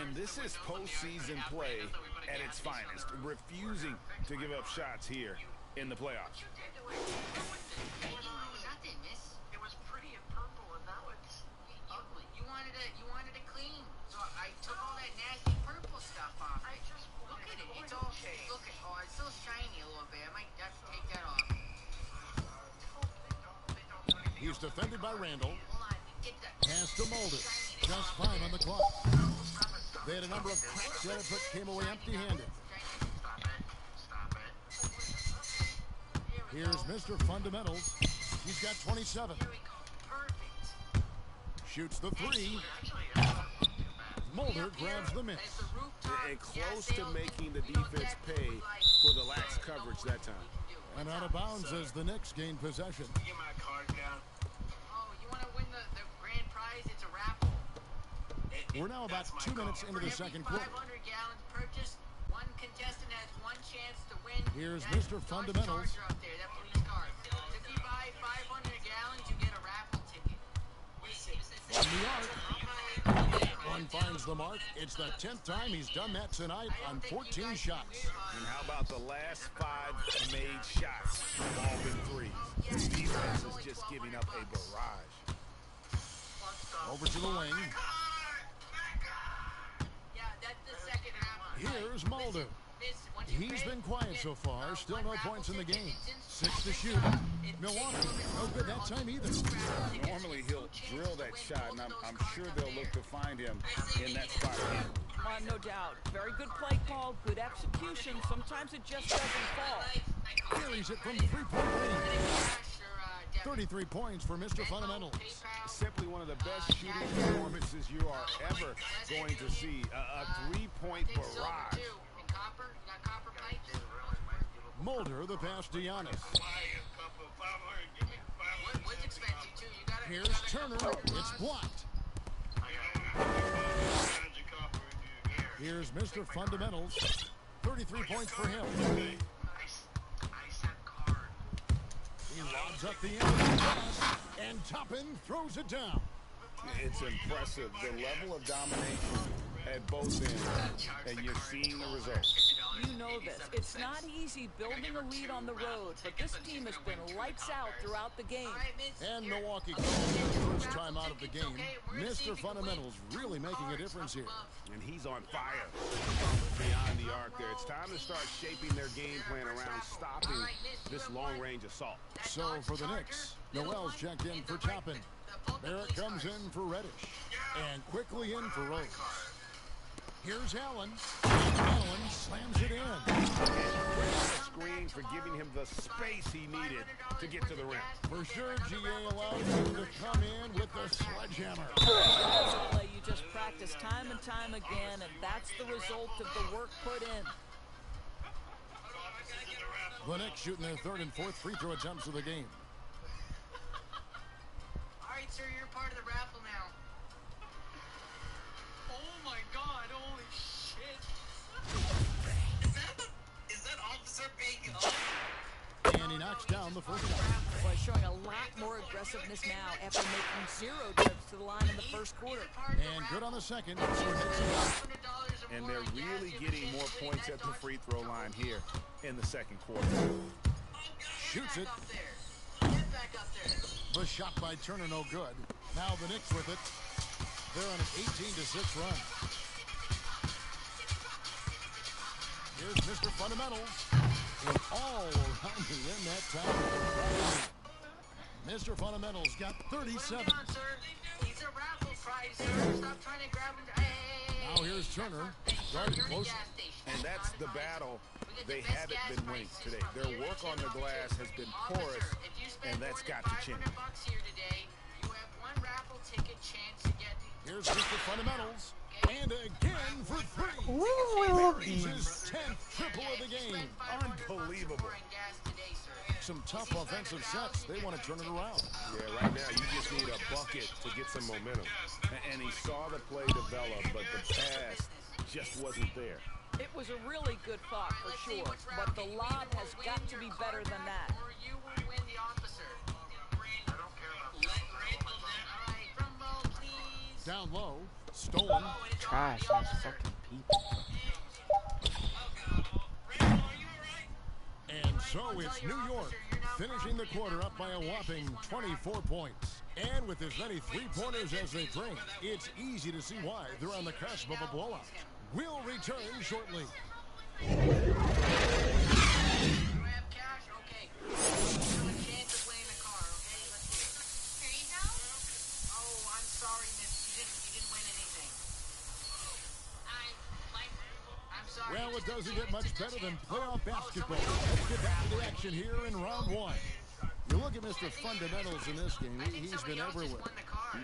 And this is postseason play at its finest, refusing to give up shots here in the playoffs. Nothing, miss. It was pretty and purple, and now it's ugly. You wanted it clean, so I took all that nasty purple stuff off. I just look at it. It's all look at. Oh, it's still shiny a little bit. I might have to take that off. He's defended by Randall. Pass to Mulder. Just fine on the clock. They had a number of cracks at it, but came away empty-handed. Here's Mr. Fundamentals. He's got 27. Shoots the three. Mulder grabs the miss. And close to making the defense pay for the lax coverage that time. And out of bounds as the Knicks gain possession. Get my card down. Oh, you want to win the grand prize? It's a raffle. We're now about 2 minutes into the second quarter. 500 gallons purchased. One contestant has one chance to win. Here's Mr. Fundamentals. Up there, that police car. If you buy 500 gallons, you get a raffle ticket. On the arc. One finds the mark. It's the 10th time he's done that tonight on 14 shots. And how about the last 5 made shots? All been threes. The defense is just giving up a barrage. Over to the wing. Yeah, that's the second half. Here's Mulder. He's been quiet so far. Still no points in the game. 6 to shoot. Milwaukee, no good that time either. Normally he'll drill that shot, and I'm sure they'll look to find him in that spot again. No doubt. Very good play call, good execution. Sometimes it just doesn't fall. Carries it from 3-point range. 33 points for Mr. Fundamentals. Simply one of the best shooting performances you are ever going to see. A 3-point barrage. Mulder, the pass to Giannis. Here's Turner. It's blocked. Here's Mr. Fundamentals. 33 points for him. He lobs up the end, and Toppin throws it down. It's impressive, the level of domination at both ends, and you're seeing the results. You know this. It's not easy building a lead on the road, but this team has been lights out throughout the game. And Milwaukee calls their first time out of the game. Mr. Fundamentals really making a difference here. And he's on fire beyond the arc there. It's time to start shaping their game plan around stopping this long-range assault. So for the Knicks, Noel's checked in for Toppin. Barrett comes in for Reddish. And quickly in for Rose. Here's Allen. Allen slams it in. Screen for giving him the space he needed to get to the rim. For sure, GA allows him to come in with the sledgehammer. That's a play you just practice time and time again, and that's the result of the work put in. The Knicks shooting their third and fourth free throw attempts of the game. All right, sir, you're part of the raffle now. Oh my God! Holy shit! Is that Officer Bacon? And he knocks down the first shot. Boy, showing a lot more aggressiveness now after making 0 trips to the line in the first quarter. And good on the second. And they're really getting more points at the free throw line here in the second quarter. Shoots it. The shot by Turner no good. Now the Knicks with it. They're on an 18-6 run. Here's Mr. Fundamentals. And all around the end that time. Mr. Fundamentals got 37. Down, sir. He's a raffle prize, sir. Stop trying to grab him. Hey. Now here's Turner, guarding close. And that's the battle they haven't been winning today. Their work on the glass has been porous, and that's got to change. Here today, you have one raffle ticket chance to get. Here's Mr. Fundamentals, and again for three. Ooh, I love these. His 10th triple of the game. Unbelievable. Some tough offensive sets. They want to turn it around. Yeah, right now you just need a bucket to get some momentum. And he saw the play develop, but the pass just wasn't there. It was a really good thought for sure, but the lob has got to be better than that. Or you will win the officer. Down low, stolen. Trash, those fucking people. And so it's New York, finishing the quarter up by a whopping 24 points. And with as many three-pointers as they bring, it's easy to see why they're on the cusp of a blowout. We'll return shortly. Well, it doesn't get much better than playoff basketball. Let's get back to the action here in round one. You look at Mr. Fundamentals in this game. He's been everywhere.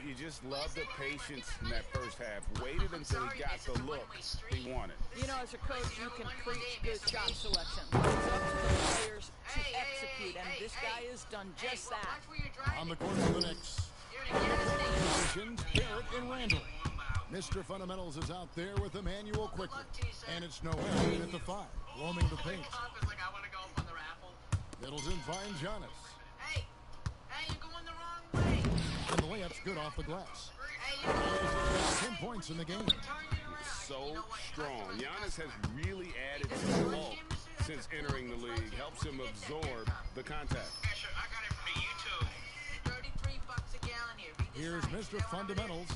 You just love the patience in that first half. Waited until he got the look he wanted. You know, as a coach, you can preach good shot selection. It's up to the players to execute, and this guy has done just that. On the court for the Knicks. Positions, Barrett and Randall. Mr. Fundamentals is out there with Emmanuel quickly. And it's Noel at the 5, roaming the paint. Middleton finds Giannis. Hey, you're going the wrong way. And the layup's good off the glass. Giannis has 10 points in the game. So strong. Giannis has really added to the bulk since entering the league. Helps him absorb the contact. Here's Mr. Fundamentals,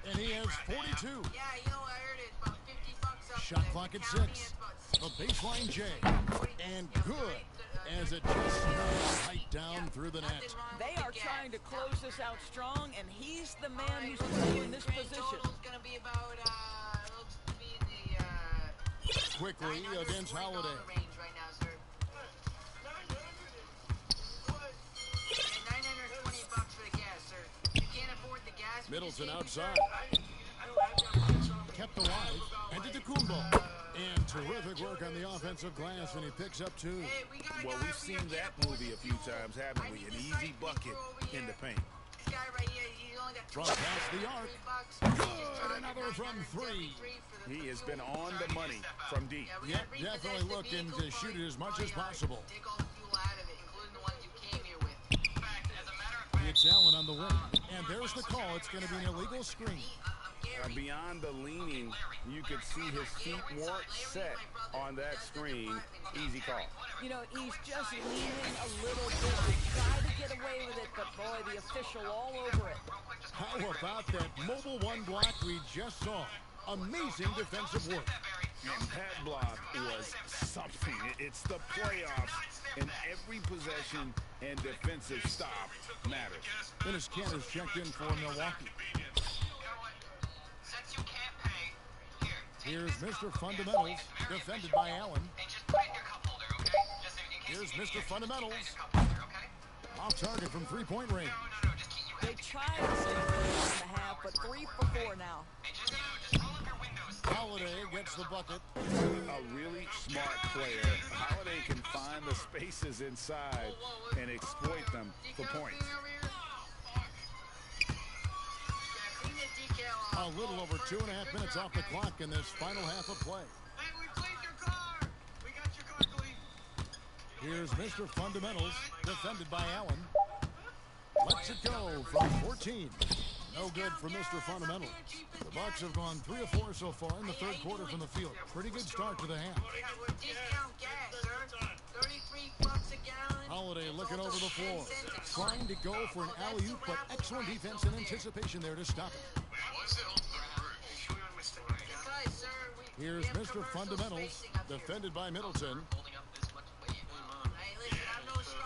and he has 42. Yeah, you know, I heard it. About $50 Shot clock at 6. The baseline J. And good, as it just snugs right down through the net. They are trying to close this out strong, and he's the man who's put you in this position. Quickly against Holiday. Middleton outside. Kept alive. And to Kumbo. And terrific work on the offensive glass, and he picks up 2. Well, we've seen that movie a few times, haven't we? An easy bucket in the paint. From past the arc. Good. Another from 3. He has been on the money from deep. Yep, definitely looking to shoot it as much as possible. It's Allen on the wing. And there's the call. It's going to be an illegal screen. Beyond the leaning, you could see his feet weren't set on that screen. Easy call. You know, he's just leaning a little bit to try to get away with it, but boy, the official all over it. How about that mobile 1 block we just saw? Amazing defensive work. And that block was something. It's the playoffs, and every possession and defensive stop matters. Dennis Kent is checked in for Milwaukee. Here's Mr. Fundamentals, defended by Allen. Here's Mr. Fundamentals. Off target from three-point range. They tried to say 3 and a half, but 3 for 4 now. Holiday gets the bucket. A really smart player. Holiday can find the spaces inside and exploit them for points. A little over 2.5 minutes off the clock in this final half of play. Here's Mr. Fundamentals, defended by Allen. Lets it go from 14. No good for Mr. Fundamentals. The Bucks have gone 3 of 4 so far in the third quarter from the field. Pretty good start to the half. Holiday looking over the floor, trying to go for an alley-oop, but excellent defense and anticipation there to stop it. Here's Mr. Fundamentals, defended by Middleton.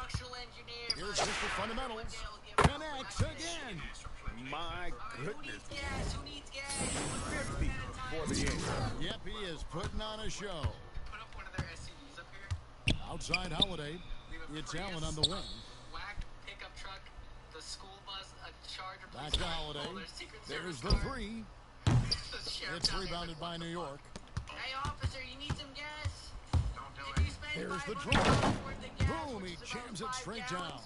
structural engineer. Here's Mr. Fundamentals. Connects again. My goodness. Gas, who needs gas? 50 for the end. Yep, he is putting on a show. Put up one of their SUVs up here. Outside Holiday. It's Allen on the wing. Whack, pickup truck, the school bus, a Charger. Back to Holiday. There's the three. It's rebounded by New York. Hey, officer, you need some gas? Here's the drop. Boom, he jams it straight down.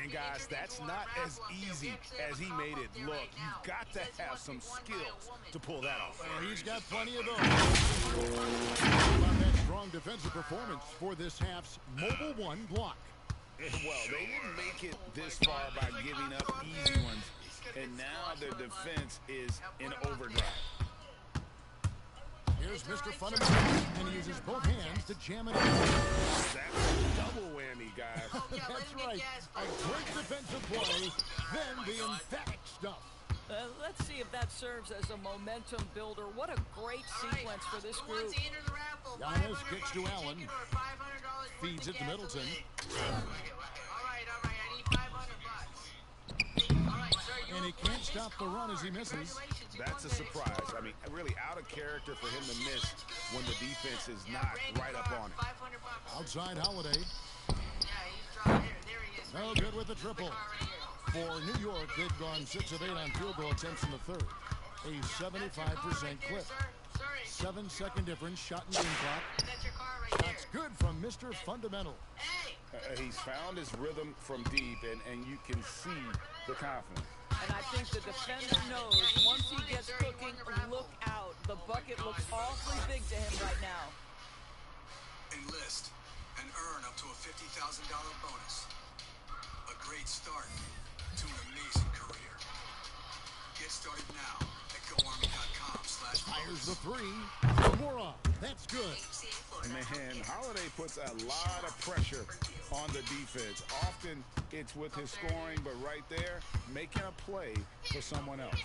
And guys, that's not as easy as he made it look. You've got to have some skills to pull that off. Well, he's got plenty of those. That strong defensive performance for this half's Mobile One block. Well, they didn't make it this far by giving up easy ones, and now their defense is in overdrive. Here's Mr. Fundamental, and he uses both hands to jam it in. That's a double whammy, guys. That's right. A great defensive play, then the emphatic stuff. Let's see if that serves as a momentum builder. What a great sequence for this group. Giannis kicks to Allen. Feeds it to Middleton. And he can't stop the run as he misses. That's a surprise. I mean, really out of character for him to miss when the defense is not right up on it. Outside Holiday. No good with the triple. For New York, they've gone 6 of 8 on field goal attempts in the third. A 75% clip. 7-second difference, shot and game clock. Shots good from Mr. Fundamental. He's found his rhythm from deep, and you can see the confidence. And I think the defender knows once he gets cooking, look out. The bucket looks awfully big to him right now. Enlist and earn up to a $50,000 bonus. A great start to an amazing career. Get started now at GoArmy.com/bonus. Fires the three. Mora, that's good. Man, Holiday puts a lot of pressure on the defense. Often it's with his scoring, but right there, making a play for someone else.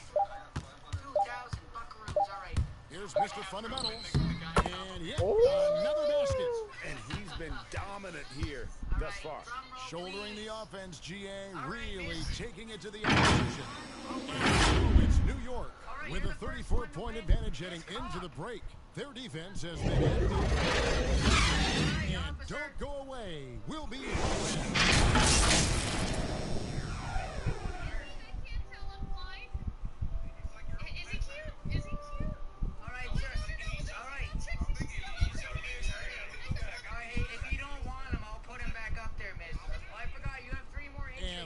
2,000 buckaroos, all right. Here's Mr. Fundamentals. And yet, another basket. And he's been dominant here thus far. Shouldering the offense, GA really taking it to the opposition. And it's New York with a 34-point advantage heading into the break. Their defense has been heavy. And don't go away. We'll be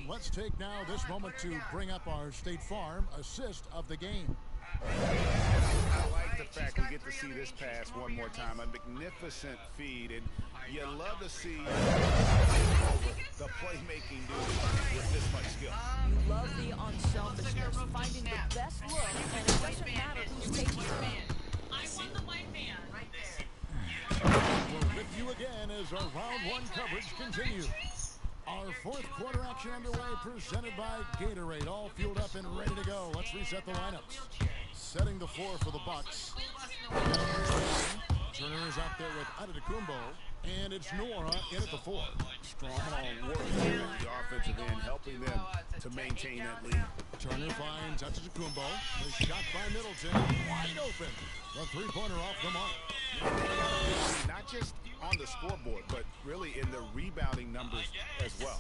Let's take now this moment to bring up our State Farm assist of the game. I like the fact we get to see this pass one more time. A magnificent feed, and you love to see the playmaking dude with this much skill. You love the unselfishness, finding the best look, and it doesn't matter who's taking it. I want the white man right there. We're with you again as our round one coverage continues. Our fourth quarter action underway, presented by Gatorade. All fueled up and ready to go. Let's reset the lineups. Setting the floor for the Bucks. Turner is out there with Antetokounmpo, and it's Nora in at the 4. Strong work on the offensive end, helping them to maintain that lead. Turner finds Antetokounmpo. The shot by Middleton, wide open. The three-pointer off the mark. Not just on the scoreboard, but really in the rebounding numbers as well.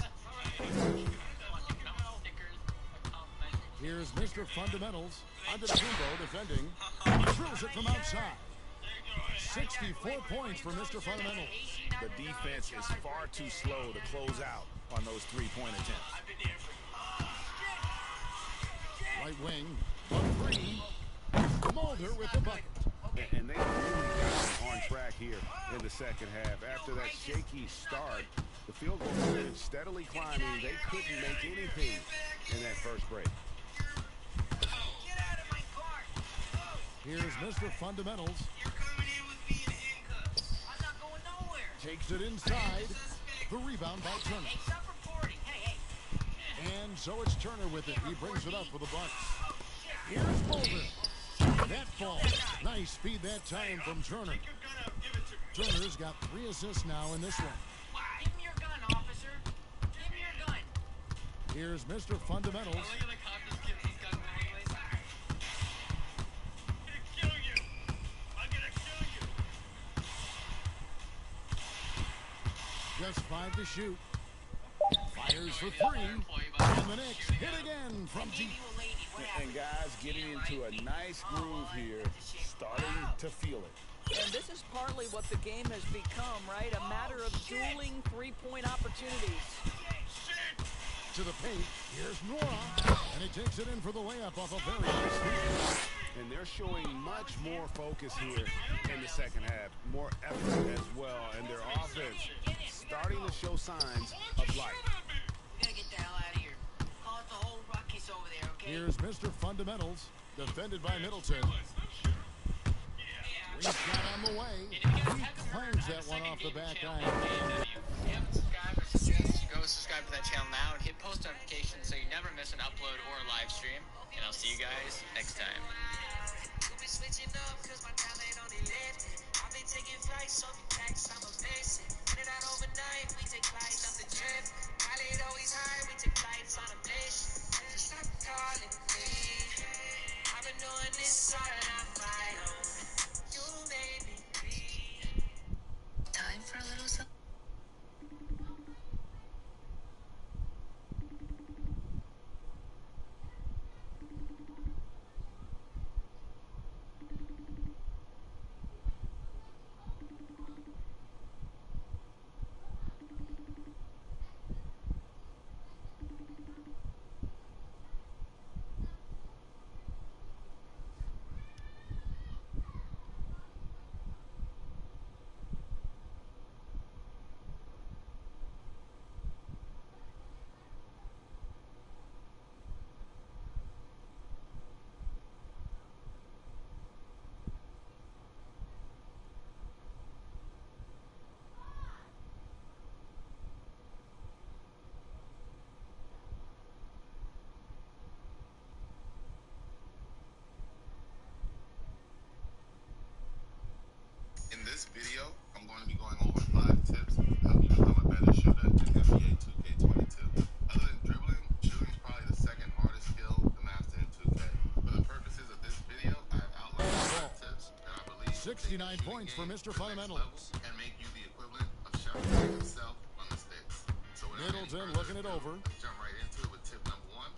Here's Mr. Fundamentals. Antetokounmpo defending. Drills it from outside. 64 points for Mr. Fundamentals. The defense is far too slow to close out on those three-point attempts. Right wing, on 3. Mulder with the bucket. And they really got on track here in the second half. After that shaky start, the field goal percentage steadily climbing. They couldn't make anything in that first break. Here's Mr. Fundamentals. Takes it inside. The rebound by Turner. And so it's Turner with it. He brings it up for the Bucks. Here's Mulder. That ball. Nice speed that time from Turner. Turner's got 3 assists now in this one. Give me your gun, officer. Here's Mr. Fundamentals. Just 5 to shoot. Fires for 3. And the Knicks hit again from deep. And guys getting into a nice groove here, starting to feel it. And this is partly what the game has become, right? A matter of dueling three-point opportunities. To the paint, here's Nora, and he takes it in for the layup off a very nice steal. And they're showing much more focus here in the second half, more effort as well, and their offense starting to show signs of life. We gotta get the hell out of here. Call it the whole Rockies over there, okay? Here's Mr. Fundamentals, defended by Middleton. Three shot on the way. He claims that one off the back iron. If you haven't subscribed or suggested, go subscribe to that channel now and hit post notifications so you never miss an upload or a live stream. And I'll see you guys next time. Switching up cause my talent only lifted. I've been taking flights, so tax, I'm amazing. In and out overnight, we take flights up the trip. Pilot always high, we take flights on a mission. Stop calling me. I've been doing this all of my own. You made me bleed. Time for a little something. In this video, I'm going to be going over 5 tips to help you become a better shooter in NBA 2K22. Other than dribbling, shooting is probably the second hardest skill to master in 2K. For the purposes of this video, I have outlined 5 tips that I believe 69 points for Mr. Fundamentals. and make you the equivalent of shouting himself on the sticks. So without any Middleton further looking it ado, over. let's jump right into it with tip number 1,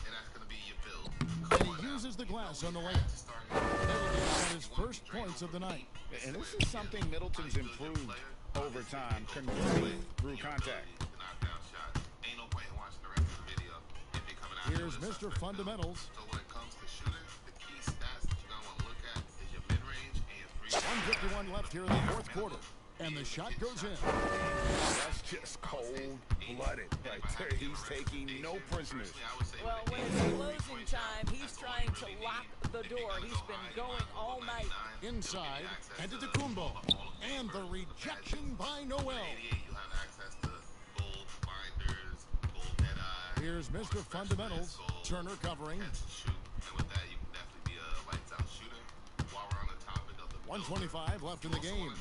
and that's going to be your build. And he uses the glass on the layup. Middleton got his first points of the night. And this is something Middleton's improved over time, converting through contact. Ain't no point in watching the rest of the video if you're coming out Here's Mr. Fundamentals. So when it comes to shooting, the key stats that you're going to want to look at is your mid-range and your 151 left here in the fourth quarter. And the shot goes in. That's just cold-blooded right there. He's taking no prisoners. Well, when it's closing time, he's trying to lock the door. He's been going all night. Inside, and to Kumbo. And the rejection by Noel. Here's Mr. Fundamentals. Turner covering. 125 left in the game.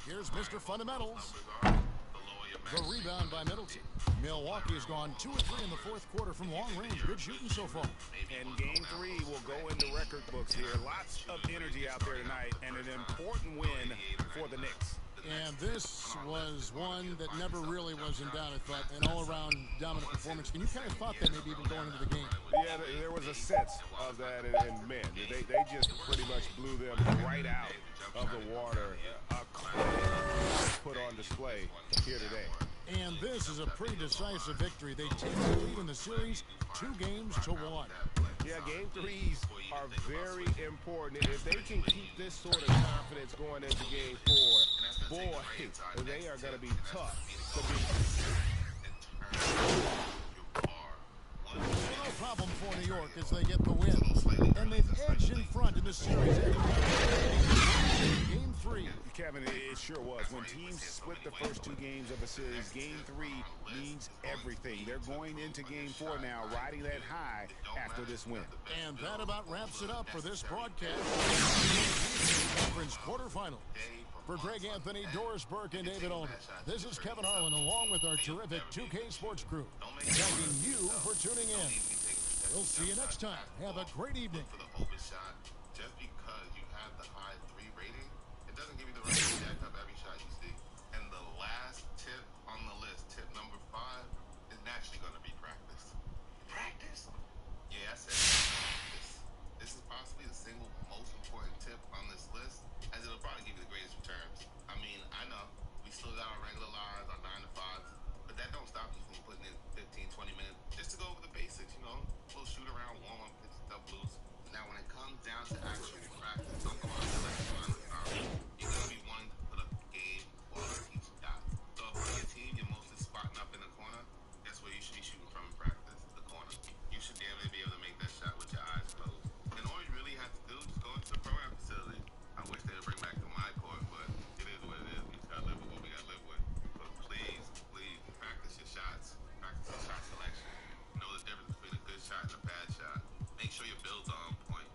Here's Mr. Fundamentals. The rebound by Middleton. Milwaukee has gone 2 or 3 in the fourth quarter from long range. Good shooting so far. And game 3 will go into record books here. Lots of energy out there tonight, and an important win for the Knicks. And this was one that never really was in doubt, I thought. An all-around dominant performance. And you kind of thought that maybe even going into the game. Yeah, there was a sense of that, and man, they just pretty much blew them right out of the water. A put on display here today. And this is a pretty decisive victory. They take the lead in the series 2-1. Yeah, game 3s are very important. If they can keep this sort of confidence going into game 4, boy, they are going to be tough to beat. No problem for New York as they get the win. And they've edged in front in the series. Game 3. Kevin, it sure was. When teams split the first 2 games of a series, game 3 means everything. They're going into game 4 now, riding that high after this win. And that about wraps it up for this broadcast. Conference quarterfinals. For Greg Anthony, Doris Burke, and David Aldridge, this is Kevin Harlan along with our terrific 2K Sports crew, thanking you for tuning in. We'll see you next time. Have a great evening. For the open shot, just because you have the high 3 rating, it doesn't give you the right to jack up every shot you see. And the last tip on the list, tip number 5, is naturally going to be practice. Practice? Yeah, I said practice. This is possibly the single most important tip on this list, as it'll probably give you the greatest returns. I mean, I know we still got our regular lives, our 9 to 5s, but that don't stop you from putting in 15, 20 minutes just to go over the basics, you know, a little shoot around, warm up, get stuff loose. Now, when it comes down to actual practice, don't go out there like you're on the foul. You're gonna be wanting to put up game quality shots. So if on your team you're mostly spotting up in the corner, guess where you should be shooting from in practice? The corner. You should be able to make that shot with your eyes closed. And all you really have to do is go into the program facility. I wish they would bring back the my court, but it is what it is. We just gotta live with what we gotta live with. But please, please, practice your shots. Practice your shot selection. Know the difference between a good shot and a bad shot. Make sure your builds are on point.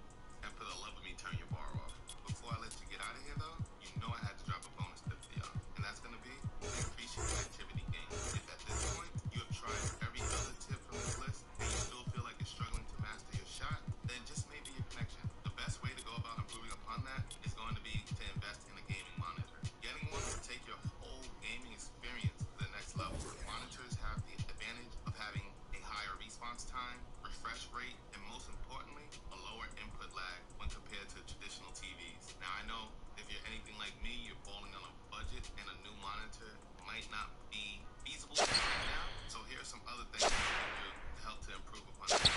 And for the love of me, turn your bar off. Before I let you get out of here, though, you know I had to drop a bonus tip for y'all. And that's gonna be increase your activity game. If at this point you have tried every other tip from this list and you still feel like you're struggling to master your shot, then just maybe your connection. The best way to go about improving upon that is going to be to invest in a gaming monitor. Getting one will take your whole gaming experience to the next level. Monitors have the advantage of having a higher response time, refresh rate, and most importantly, a lower input lag when compared to traditional TVs. Now, I know if you're anything like me, you're balling on a budget and a new monitor might not be feasible right now. So here are some other things you can do to help to improve upon that.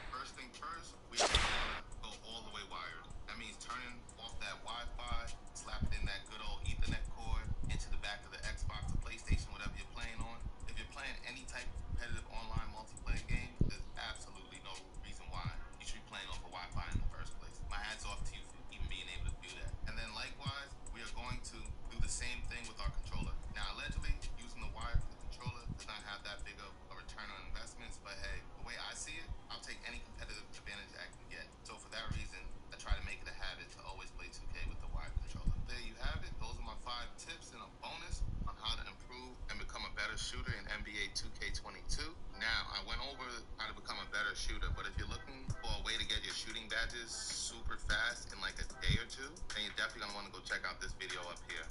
First thing first, we are going to go all the way wired. That means turning off that Wi-Fi, slapping in that good old Ethernet cord into the back of the Xbox or PlayStation, whatever you're playing on. If you're playing any type of competitive online multiplayer game, there's absolutely no reason why you should be playing off of Wi-Fi in the first place. My hat's off to you for even being able to do that. And then likewise, we are going to do the same thing with our controller. Now, allegedly, using the wire for the controller does not have that big of a return on investments, but hey, the way I see it, I'll take any competitive advantage I can get. So for that reason, I try to make it a habit to always play 2K with the wire controller. There you have it. Those are my 5 tips and a bonus on how to improve and become a better shooter in NBA 2K22. Now, I went over how to become a better shooter, but if you're looking for a way to get your shooting badges super fast in like a day or two, then you're definitely gonna want to go check out this video up here.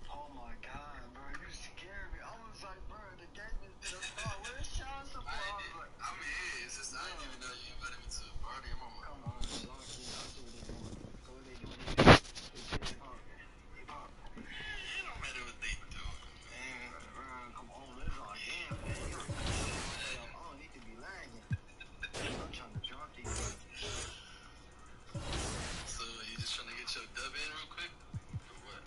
Oh my god, bro, you scared me. I was like, bro, the game is gonna start. Where's Sean support? I'm here. It's just I didn't even know you invited me to a party. I'm on my come on, lock in. I'll see what they doing. So what they doing? They popping. They popping. It don't matter what they doing, man. Come on, let's lock in, man. I don't need to be lagging. I'm trying to drop these. So you just trying to get your dub in real quick? Or what?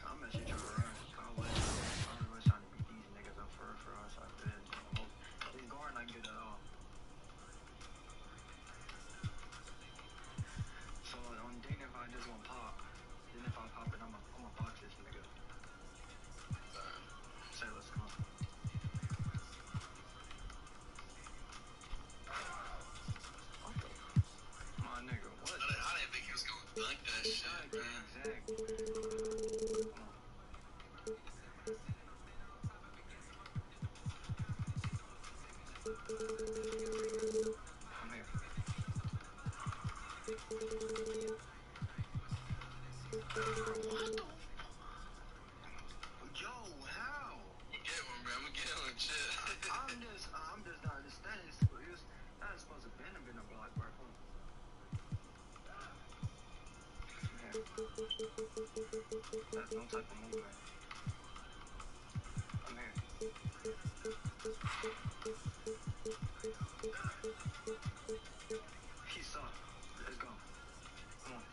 I'm actually trying to run. I was trying to beat these niggas up for us. I did. This guard not good at all. So on then if I just gonna pop, then if I pop it, I'm gonna box this nigga. Say let's go. My nigga, what? I didn't think he was gonna dunk that shit, man. Exactly. Come here. What the? Yo, how? I'ma get one, bro. I'ma get one, shit. I'm just not understanding. That is supposed to have been a block, bro. That's no type of movement. Come here. He's soft. Let's go. Come on.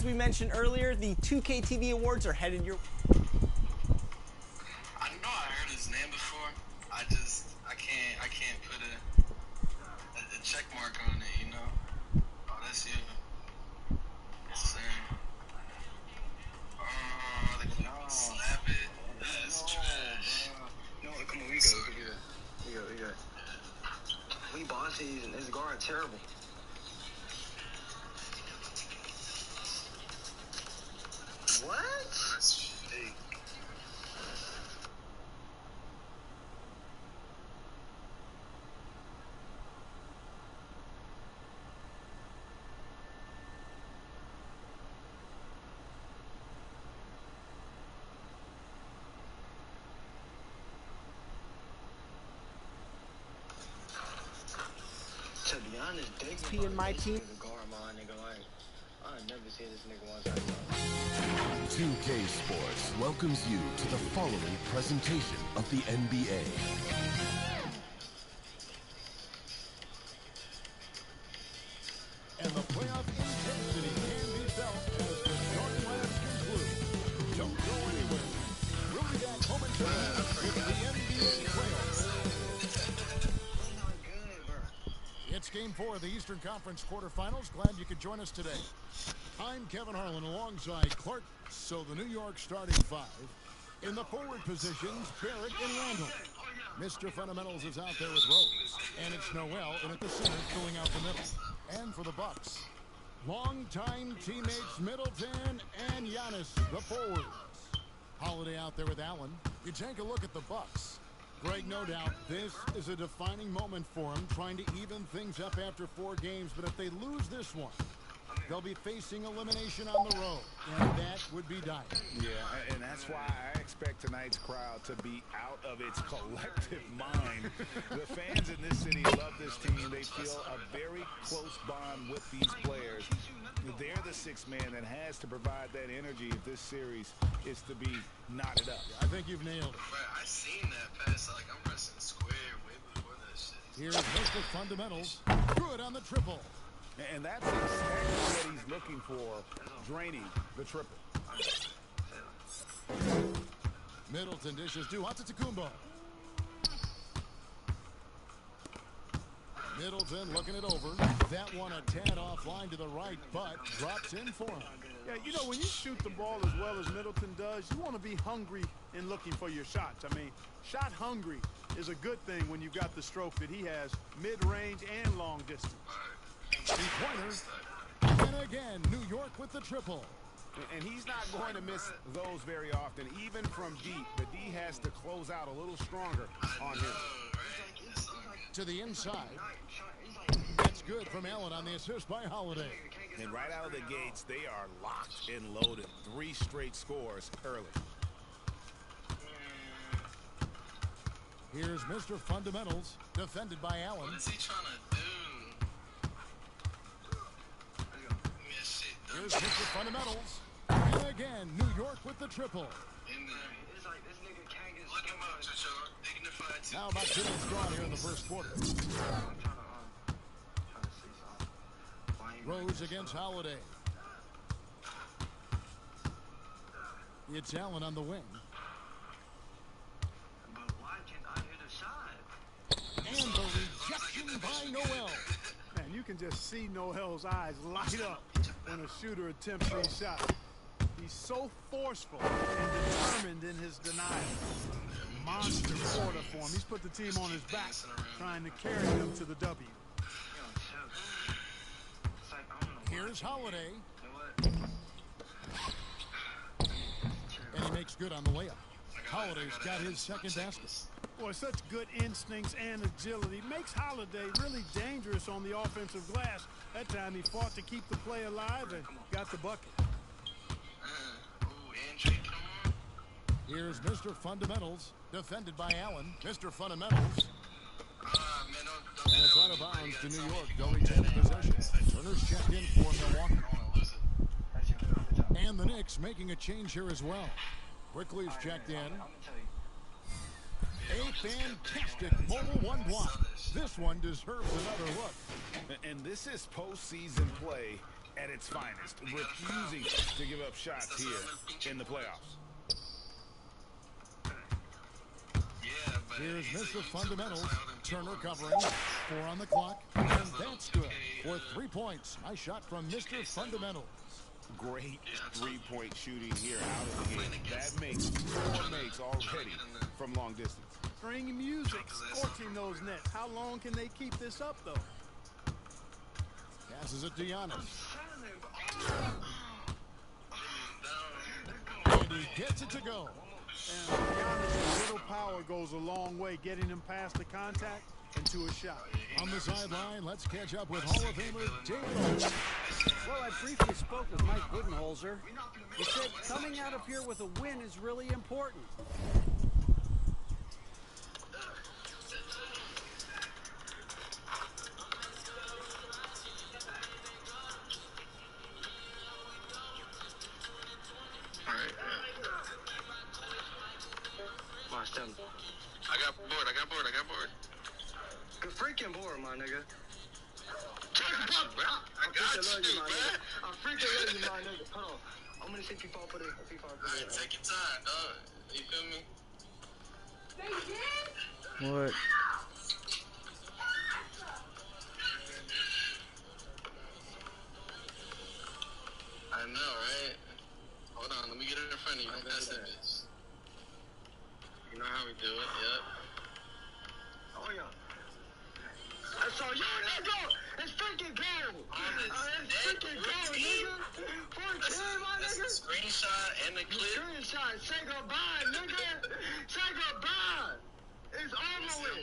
as we mentioned earlier, the 2K TV Awards are headed your... I know I heard his name before. I can't put a check mark on it, you know? Oh, that's you. Yes, sir. Oh, they're gonna slap it. That's trash. No, come on, we good. We bossy and his guard terrible. What? That's fake. To be honest, XP in my team. I never seen this nigga once like that. 2K Sports welcomes you to the following presentation of the NBA. And the playoff intensity can be felt as the short laps conclude. Don't go anywhere. We'll be back momentarily with the NBA playoffs. It's Game 4 of the Eastern Conference quarterfinals. Glad you could join us today. I'm Kevin Harlan alongside Clark. So the New York starting five. In the forward positions, Barrett and Randall. Mr. Fundamentals is out there with Rose. And it's Noel in at the center filling out the middle. And for the Bucks, longtime teammates Middleton and Giannis, the forwards. Holiday out there with Allen. You take a look at the Bucks. Greg, no doubt, this is a defining moment for them, trying to even things up after 4 games. But if they lose this one, they'll be facing elimination on the road, and that would be dire. Yeah, and that's why I expect tonight's crowd to be out of its collective mind. The fans in this city love this team. They feel a very close bond with these players. They're the sixth man that has to provide that energy if this series is to be knotted up. I think you've nailed it. Bro, I seen that pass. Like, I'm pressing square way before that shit. Here's Mr. Fundamentals. Good on the triple. And that's exactly what he's looking for, draining the triple. Middleton dishes to Antetokounmpo. Middleton looking it over. That one a tad offline to the right, but drops in for him. Yeah, you know, when you shoot the ball as well as Middleton does, you want to be hungry in looking for your shots. I mean, shot hungry is a good thing when you've got the stroke that he has, mid-range and long distance. Three-pointer. And again, New York with the triple. And he's not going to miss those very often, even from deep. The D has to close out a little stronger on him. To the inside. That's good from Allen on the assist by Holiday. And right out of the gates, they are locked and loaded. 3 straight scores early. Here's Mr. Fundamentals, defended by Allen. What is he trying to do? Here's Mr. Fundamentals. And again, New York with the triple. Now about 2 minutes gone here in the first quarter. Rose against Holiday. It's Allen on the wing. And the rejection by Noel. Man, you can just see Noel's eyes light up when a shooter attempts these shots. He's so forceful and determined in his denial. Monster quarter for him. He's put the team on his back, trying to carry them to the W. Here's Holiday. And he makes good on the layup. Holiday's got his second basket. Boy, such good instincts and agility makes Holiday really dangerous on the offensive glass. That time he fought to keep the play alive and got the bucket. Here's Mr. Fundamentals, defended by Allen. Mr. Fundamentals. And it's out of bounds to New York. They'll retain possession. Turner's checked in for Milwaukee. And the Knicks making a change here as well. Quickly's checked in. A fantastic mobile one block. This one deserves another look. And this is postseason play at its finest, refusing to give up shots here in the playoffs. Here's Mr. Fundamentals. Turner covering. 4 on the clock. And that's good for 3 points. Nice shot from Mr. Fundamentals. Great three-point shooting here out of the gate. That makes 4 makes already from long distance. String music, scorching those nets. How long can they keep this up, though? Passes it to Giannis. And he gets it to go. And Giannis' little power goes a long way, getting him past the contact and to a shot. On the sideline, let's catch up with Hall of Famer David Olson. Well, I briefly spoke with Mike Budenholzer. He said coming out of here with a win is really important. Watch them. I got bored. Good freaking board, my nigga. I freaking love you, my nigga. Hold on. I'm gonna see if you fall for the Alright, take your time, dog. You feel me? What? I know, right? Hold on, let me get it in front of you. Don't pass that bitch. You know how we do it, yep. Oh, yeah. That's all you, nigga! It's freaking gold! It's freaking gold, nigga! 14, my nigga! That's a screenshot and the clip. Screenshot. Say goodbye, nigga! Say goodbye! It's over with!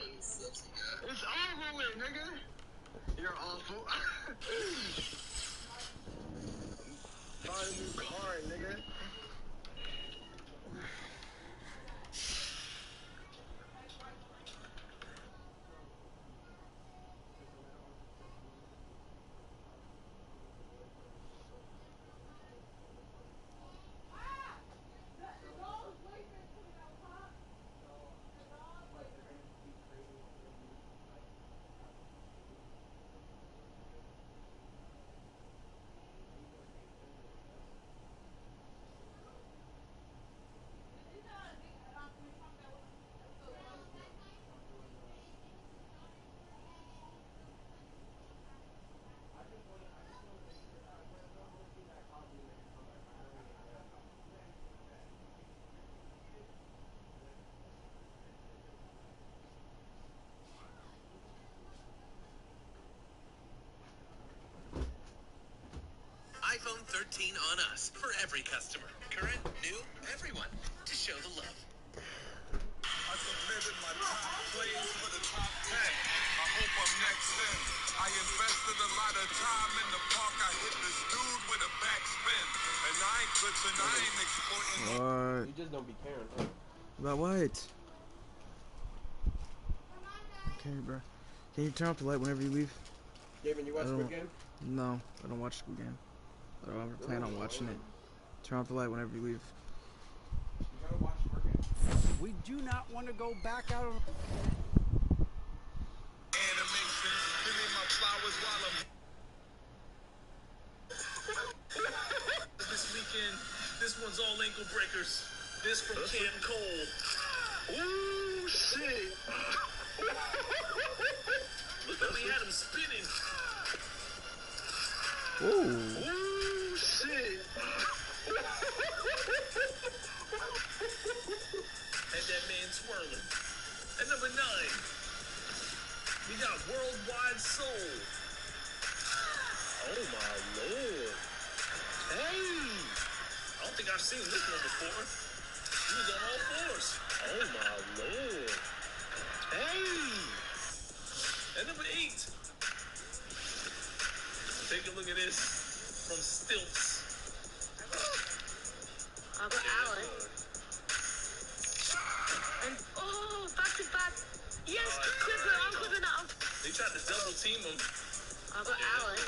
It's over with, nigga! You're awful. Buy a new car, nigga. iPhone 13 on us for every customer. Current, new, everyone. To show the love. I submitted my top plays for the top 10. I hope I'm next in. I invested a lot of time in the park. I hit this dude with a backspin. And I ain't clipping, I ain't exploiting. What? You just don't be caring, bro. About what? Okay, bro. Can you turn off the light whenever you leave? Gavin, you watch Squid Game? No, I don't watch Squid Game. I don't ever plan on watching it. Turn off the light whenever you leave. We do not want to go back out of... Animation, give me my flowers while I'm... This weekend, this one's all ankle breakers. This from Cam Cole. Ooh, shit. Look how he had him spinning. Ooh. Ooh, shit. Had that man twirling. At number 9, we got Worldwide Soul. Oh my lord. Hey! I don't think I've seen this one before. He was on all fours. Oh my lord. Hey! At number 8, take a look at this from Stilts. I got Alan. And oh, back to back. Yes, Clipper, I'm clipping that. They tried to double team him. I got Alan.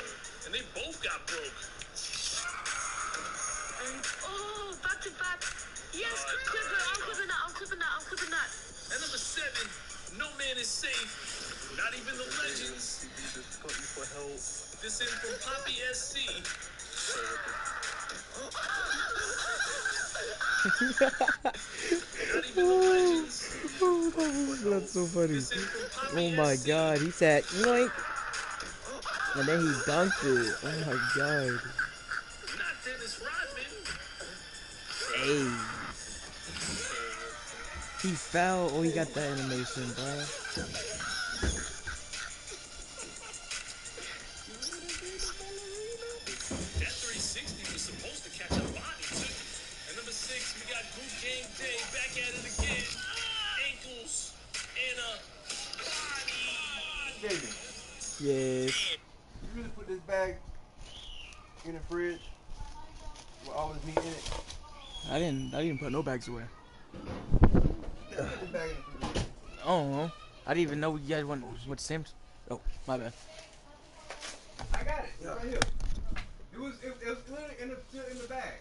And they both got broke. And oh, back to back. Yes, Clipper, I'm clipping that. I'm clipping that. I'm clipping that. At number 7, no man is safe. Not even the legends. This in from Poppy SC. That's so funny. Oh my god, he said yoink, and then he dunked it. Oh my god. Not Dennis Rodman. Hey. He fell. Oh, he got that animation, bro. That 360 was supposed to catch a body too. And number 6, we got Boot Game Day back at it again. Ankles and a body. David, Yes. you really put this bag in the fridge with all this meat in it? I didn't put no bags away. Put this bag in the fridge. I don't know. I didn't even know you guys went with Sims. Oh, my bad. I got it. It's right here. It was literally in the bag.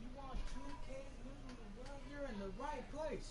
You want 2K? Well, you're in the right place.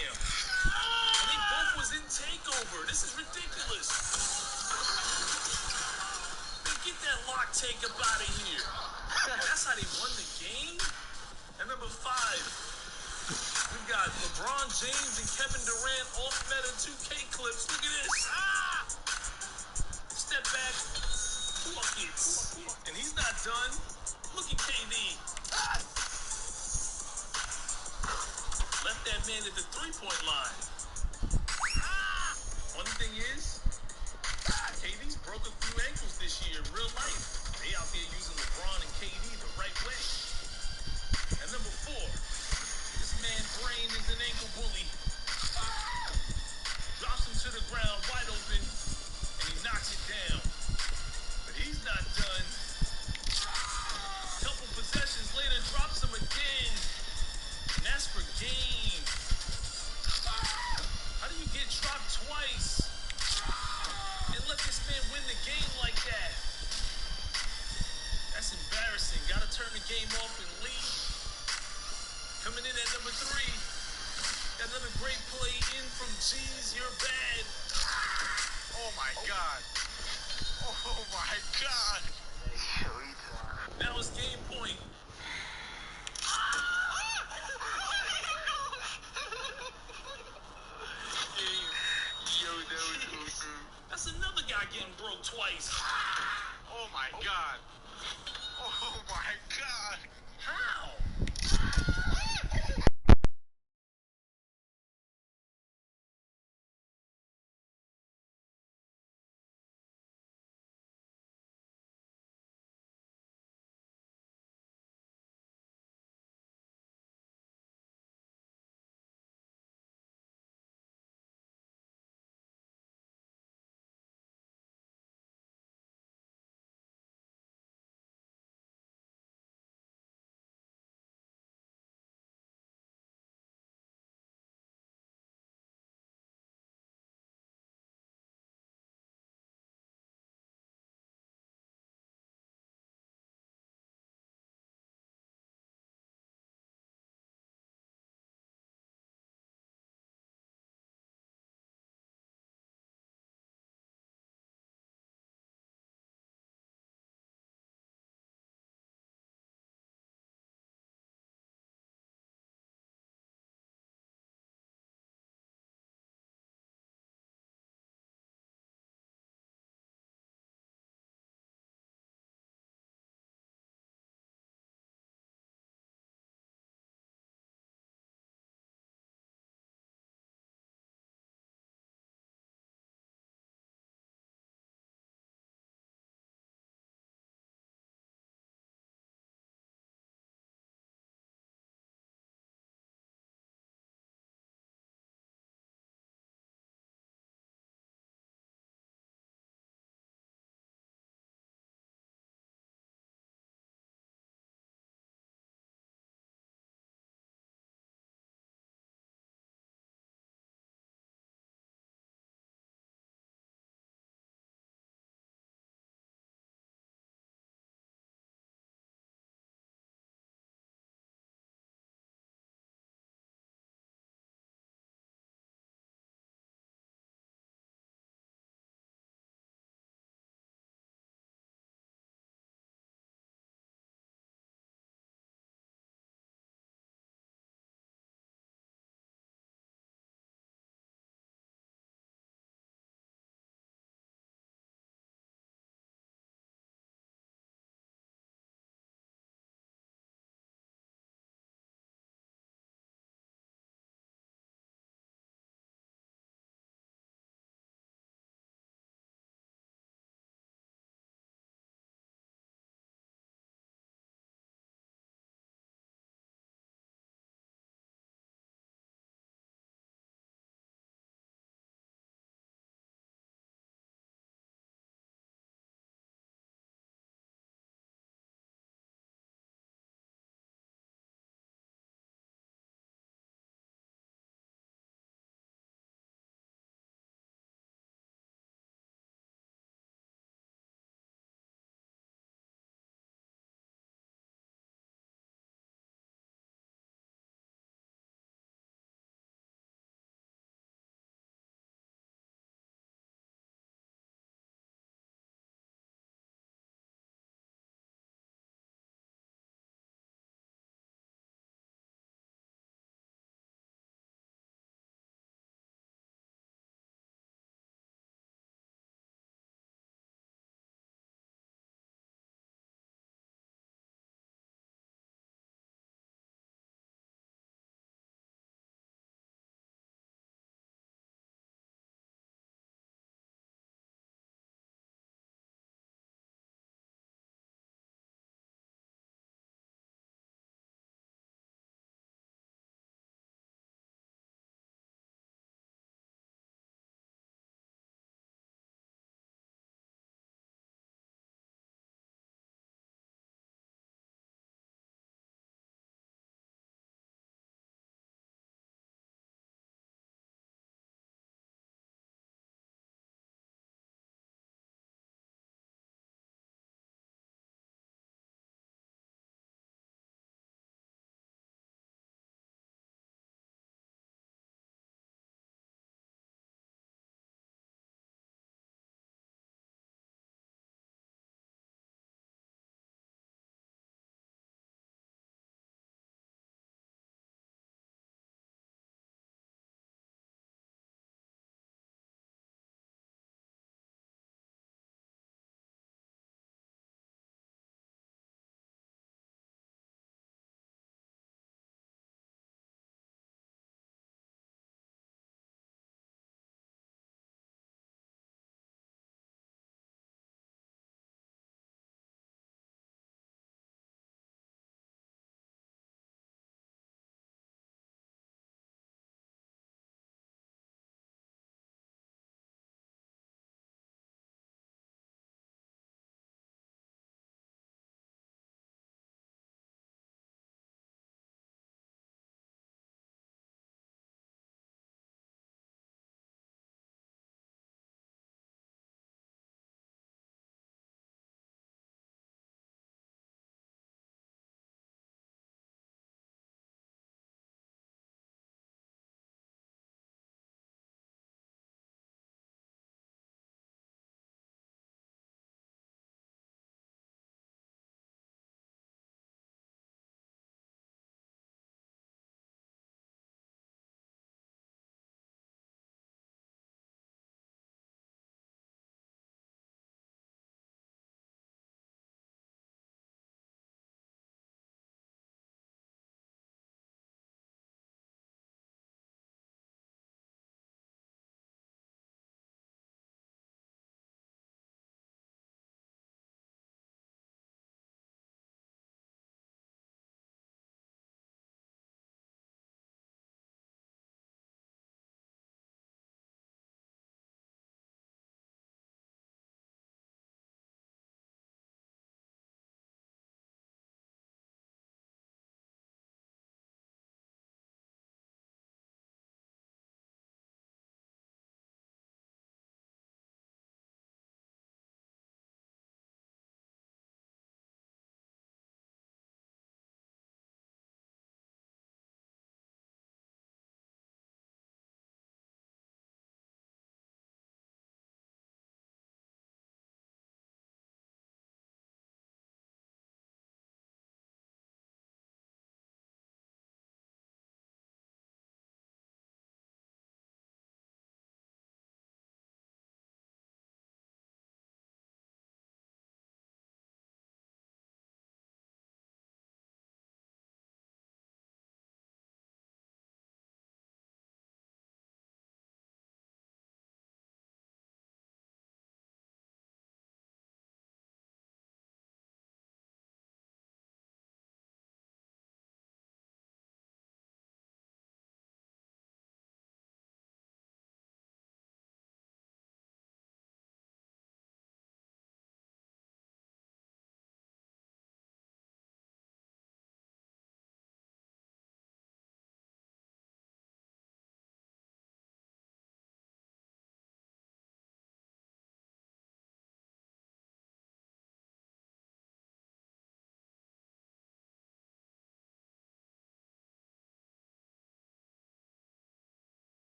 And they both was in takeover. This is ridiculous. Man, get that lock take up out of here. That's how they won the game? And number 5, we got LeBron James and Kevin Durant off meta 2K clips. Look at this. Step back. Buckets. And he's not done. Look at KD. Left that man at the 3-point line. Funny thing is, KD's broke a few ankles this year in real life. They out there using LeBron and KD the right way. And number 4, this man Brain is an ankle bully. Drops him to the ground wide open, and he knocks it down. But he's not done. Couple possessions later, drops him again. And that's for game. How do you get dropped twice and let this man win the game like that? That's embarrassing. Gotta turn the game off and leave. Coming in at number 3. Got another great play in from G's. You're bad. Oh my God. Oh my God. Now it's game point. That's another guy getting broke twice. Oh my God. Oh my God. How?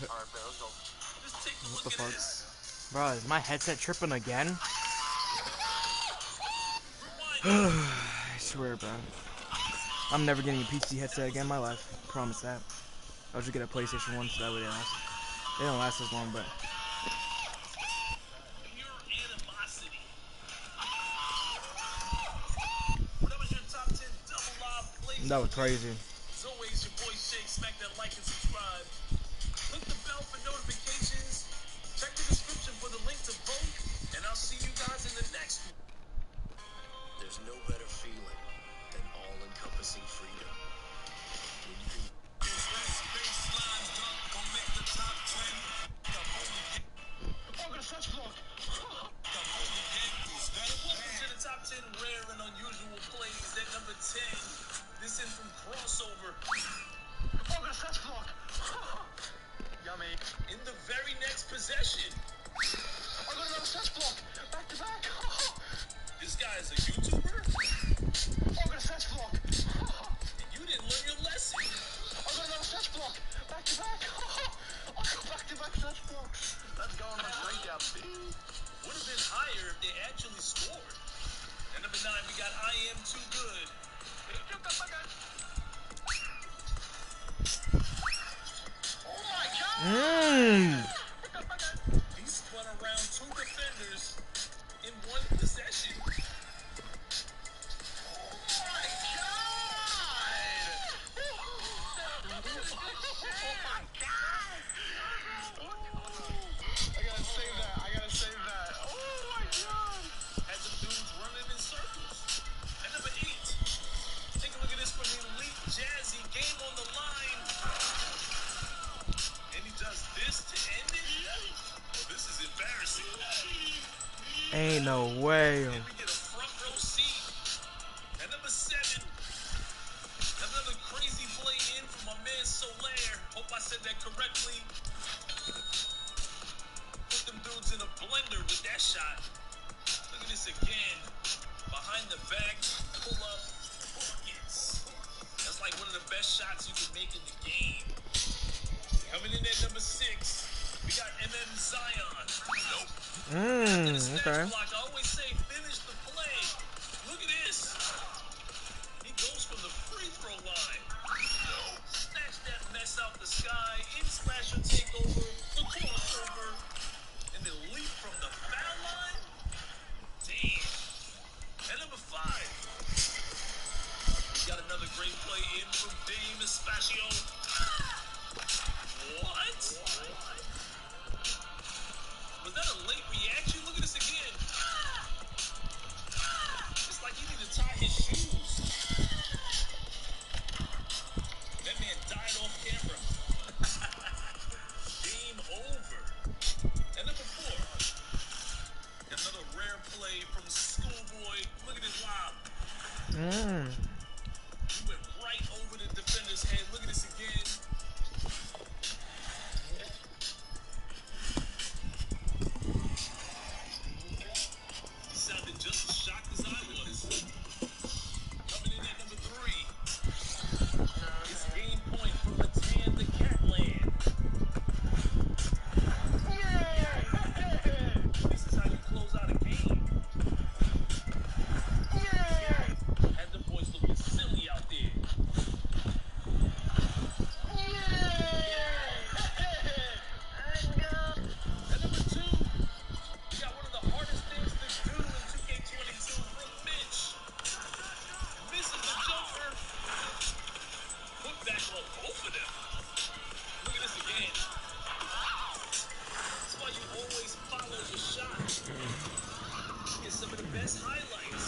What the fuck? Bro, is my headset tripping again? I swear, bro. I'm never getting a PC headset again in my life. Promise that. I'll just get a PlayStation 1 so that way they don't last as long, but. That was crazy. As always, your boy Shake. Smack that like and subscribe. Click the bell for notifications. Check the description for the link to vote. And I'll see you guys in the next one. There's no better feeling than all-encompassing freedom. When you can... Welcome to the top 10 rare and unusual plays at number 10. This in from Crossover. Yummy. In the very next possession. I got another touch block. Back to back. This guy is a YouTuber? I got a touch block. And you didn't learn your lesson. I got another touch block. Back to back. I got back to back touch blocks. Let's go on my breakout, baby. Would have been higher if they actually scored. At number 9, we got I Am Too Good. Oh my God! He spun around 2 defenders in 1 possession. I gotta save that. Oh my God! Had some dudes running in circles. At number 8, take a look at this from Elite Jazzy. Game on the line. And he does this to end it? Oh, this is embarrassing. Ain't no way. And we get a front row seat. At number 7, another crazy play in from my man Solaire. Hope I said that correctly. Put them dudes in a blender with that shot. Look at this again. Behind the back, pull up, buckets. That's like one of the best shots you can make in the game. Coming in at number 6, we got MM Zion. Nope. Okay. Block, I always say finish the play. Look at this. He goes from the free throw line. Nope. Snatch that mess out the sky. In slasher takeover. The crossover. And then leap from the foul line. Damn. At number 5, we got another great play in from Dame Espacio. What? Was that a late reaction? Look at this again. It's like he needed to tie his shoes. That man died off camera. Game over. And number 4, another rare play from Schoolboy. Look at his lob. He went right over the defender's head. Look at this again. He sounded just as shocked as I was. Coming in at number 3, it's game point from Matan the Catland. This is how you close out a game. Had the boys looking silly out there. At number 2, we got one of the hardest things to do in 2K22 from Mitch. Misses the jumper. Put back on both of them. Look at this again. That's why you always follow your shot. Get some of the best highlights.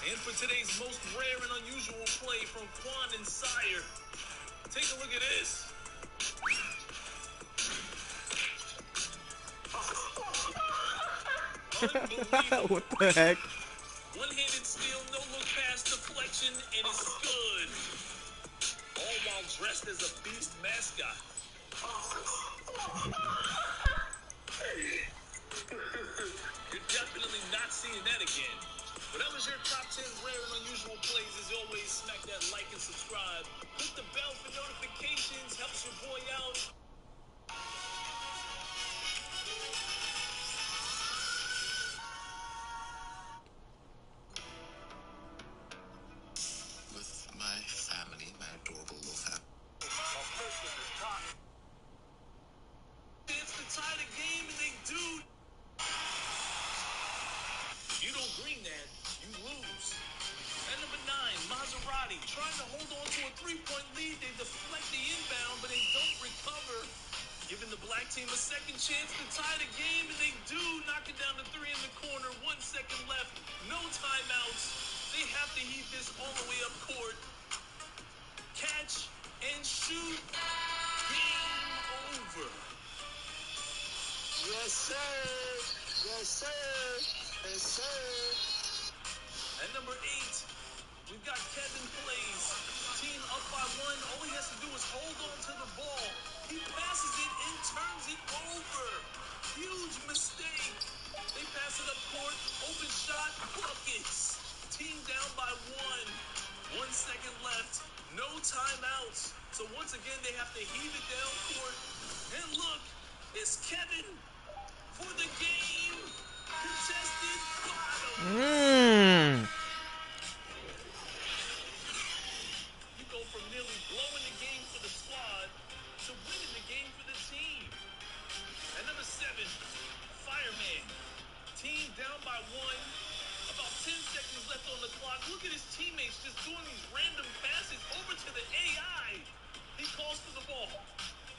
And for today's most rare and unusual play from Quan and Sire, take a look at this. What the heck? One-handed steal, no look pass, deflection, and it's good. All while dressed as a beast mascot. You're definitely not seeing that again. Whatever's your top 10 rare and unusual plays, as always, smack that like and subscribe. Hit the bell for notifications, helps your boy out. With my family, my adorable little family. It's to tie the game, and they do. If you don't green that, you lose. And number 9, Maserati, trying to hold on to a 3-point lead. They deflect the inbound, but they don't recover. Giving the black team a second chance to tie the game, and they do. Knock it down to 3 in the corner. 1 second left. No timeouts. They have to heat this all the way up court. Catch and shoot. Game over. Yes, sir. Yes, sir. Yes, sir. At number 8, we've got Kevin Plays. Team up by 1. All he has to do is hold on to the ball. He passes it and turns it over. Huge mistake. They pass it up court. Open shot. Buckets. Team down by 1. 1 second left. No timeouts. So once again, they have to heave it down court. And look, it's Kevin for the game. Contested bottom. You go from nearly blowing the game for the squad to winning the game for the team. At number 7, Fireman. Team down by 1. About 10 seconds left on the clock. Look at his teammates just doing these random passes over to the AI. He calls for the ball.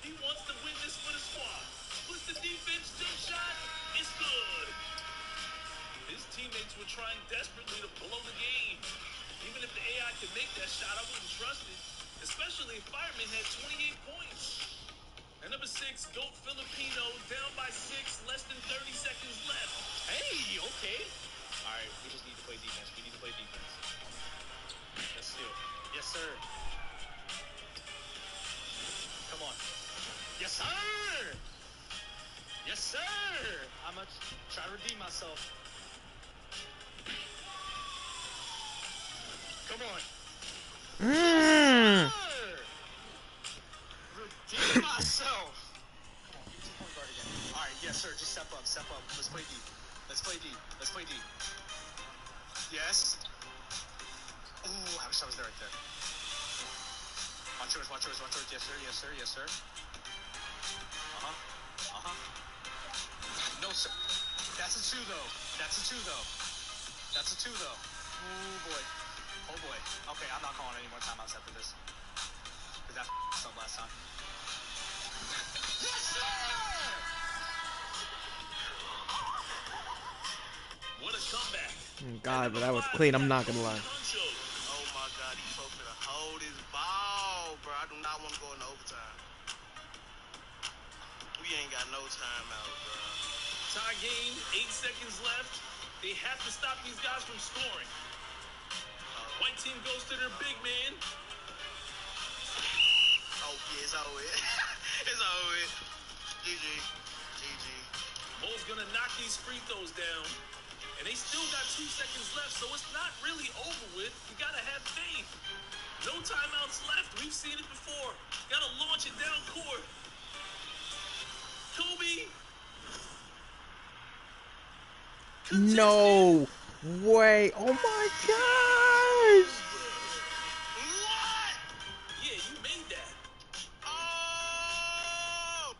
He wants to win this for the squad. Puts the defense, jump shot. It's good. His teammates were trying desperately to blow the game. Even if the AI could make that shot, I wouldn't trust it. Especially if Fireman had 28 points. And number 6, Goat Filipino, down by 6, less than 30 seconds left. Hey, okay. All right, we just need to play defense. We need to play defense. Let's do it. Yes, sir. Come on. Yes, sir. Yes, sir. I'm gonna try to redeem myself. Come on. Yes, sir. Redeem myself. Come on, give me some point guard again. All right, yes, sir. Just step up, step up. Let's play D. Let's play D. Let's play D. Yes. Ooh, I wish I was there right there. Watch yours, watch yours, watch yours. Yes, sir, yes, sir, yes, sir. Uh-huh. Uh-huh. No, sir. That's a 2, though. That's a 2, though. That's a 2, though. Oh, boy. Oh, boy. Okay, I'm not calling any more timeouts after this. Because that f***ed up last time. Yes, sir! What a comeback. God, but that was clean. I'm not gonna lie. Oh my God, these folks finna hold his ball, bro. I do not want to go into overtime. We ain't got no timeout, bro. Tie game, 8 seconds left. They have to stop these guys from scoring. White team goes to their big man. Oh, yeah, it's over. It's over. GG. GG. Mo's gonna knock these free throws down. And they still got 2 seconds left, so it's not really over with. You gotta have faith. No timeouts left. We've seen it before. Gotta launch it down court. Kobe. No way. Oh my gosh. What? Yeah, you made that. Oh!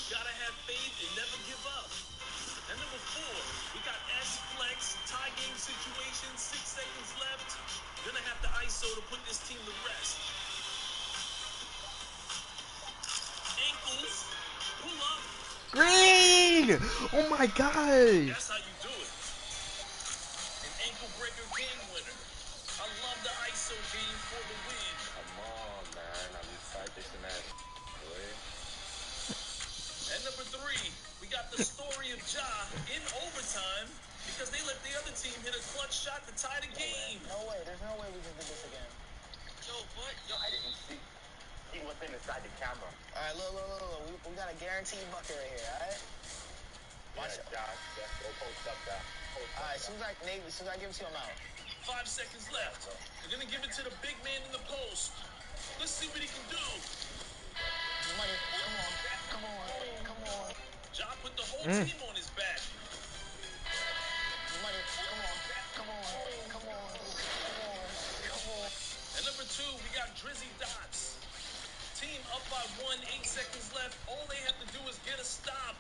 Gotta have faith and never give up. And number 4, we got S-Flex, tie game situation, 6 seconds left. Gonna have to ISO to put this team to rest. Ankles, pull up. Green! Oh my gosh. That's how you do it. An ankle breaker game winner. I love the ISO game for the win. Come on, man. I'm practicing that. And number 3, we got the story of Ja in overtime because they let the other team hit a clutch shot to tie the game. No way. There's no way we can do this again. Yo, what? Yo, I didn't see. He was inside the camera. All right, look. We got a guaranteed bucket right here, all right? Watch Yeah, Josh, just go post up that. Alright, as soon as I give it to you, I'm out. 5 seconds left. They're gonna give it to the big man in the post. Let's see what he can do. Money, come on. Ja put the whole team on his back. Money, come on. At number 2, we got Drizzy Dots. Team up by 1, 8 seconds left. All they have to do is get a stop.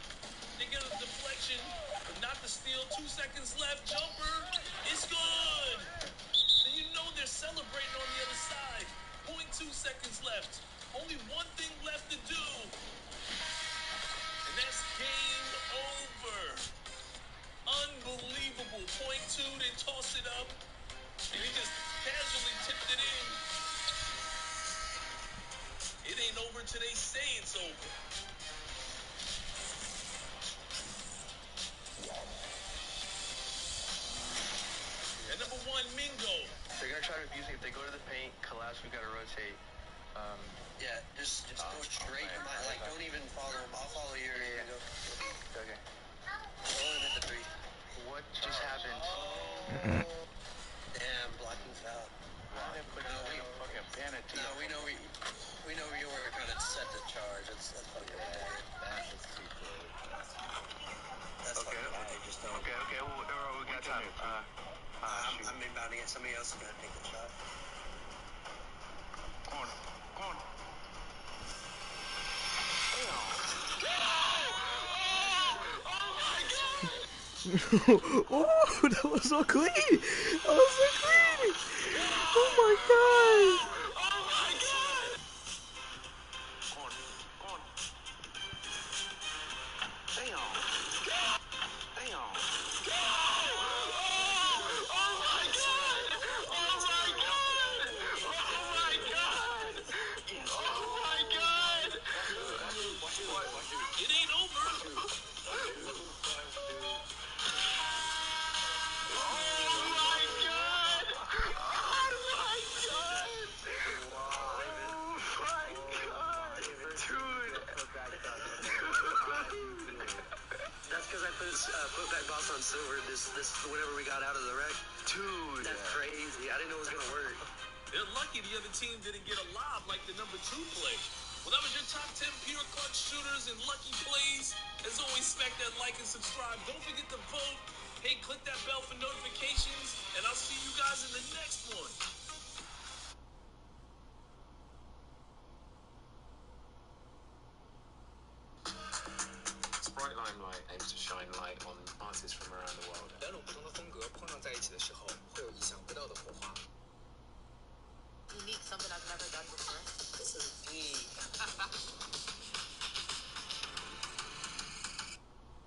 They get a deflection, but not the steal. 2 seconds left. Jumper. It's good. And you know they're celebrating on the other side. 0.2 seconds left. Only one thing left to do. And that's game over. Unbelievable. 0.2, they toss it up. And he just casually tipped it in. It ain't over till they say it's over. And number 1, Mingo. They're gonna try to abuse me. If they go to the paint, collapse, we gotta rotate. Yeah, just go straight to my, like, don't even follow him. I'll follow you. Yeah. Okay. Roll him at the 3. What just happened? Damn, blocking foul. Why did they put fucking penalty? No, we know you were gonna set the charge. That's fucking bad. That's too good. That's fucking bad. Just don't. Okay, we got time. I'm inbounding it. Somebody else is gonna take the shot. Corner. Oh, that was so clean. Oh my god. It ain't over. That's because I put back box on silver. This whatever we got out of the wreck. Dude, that's crazy. I didn't know it was gonna work. They're lucky the other team didn't get a lob like the number 2 play. Well, that was your top 10 pure clutch shooters and lucky plays. As always, smack that like and subscribe. Don't forget to vote. Hey, click that bell for notifications, and I'll see you guys in the next one. Sprite Limelight aims to shine light on artists from around the world. 两种不同的风格碰撞在一起的时候，会有意想不到的火花。Unique, something I've never done before. This is deep.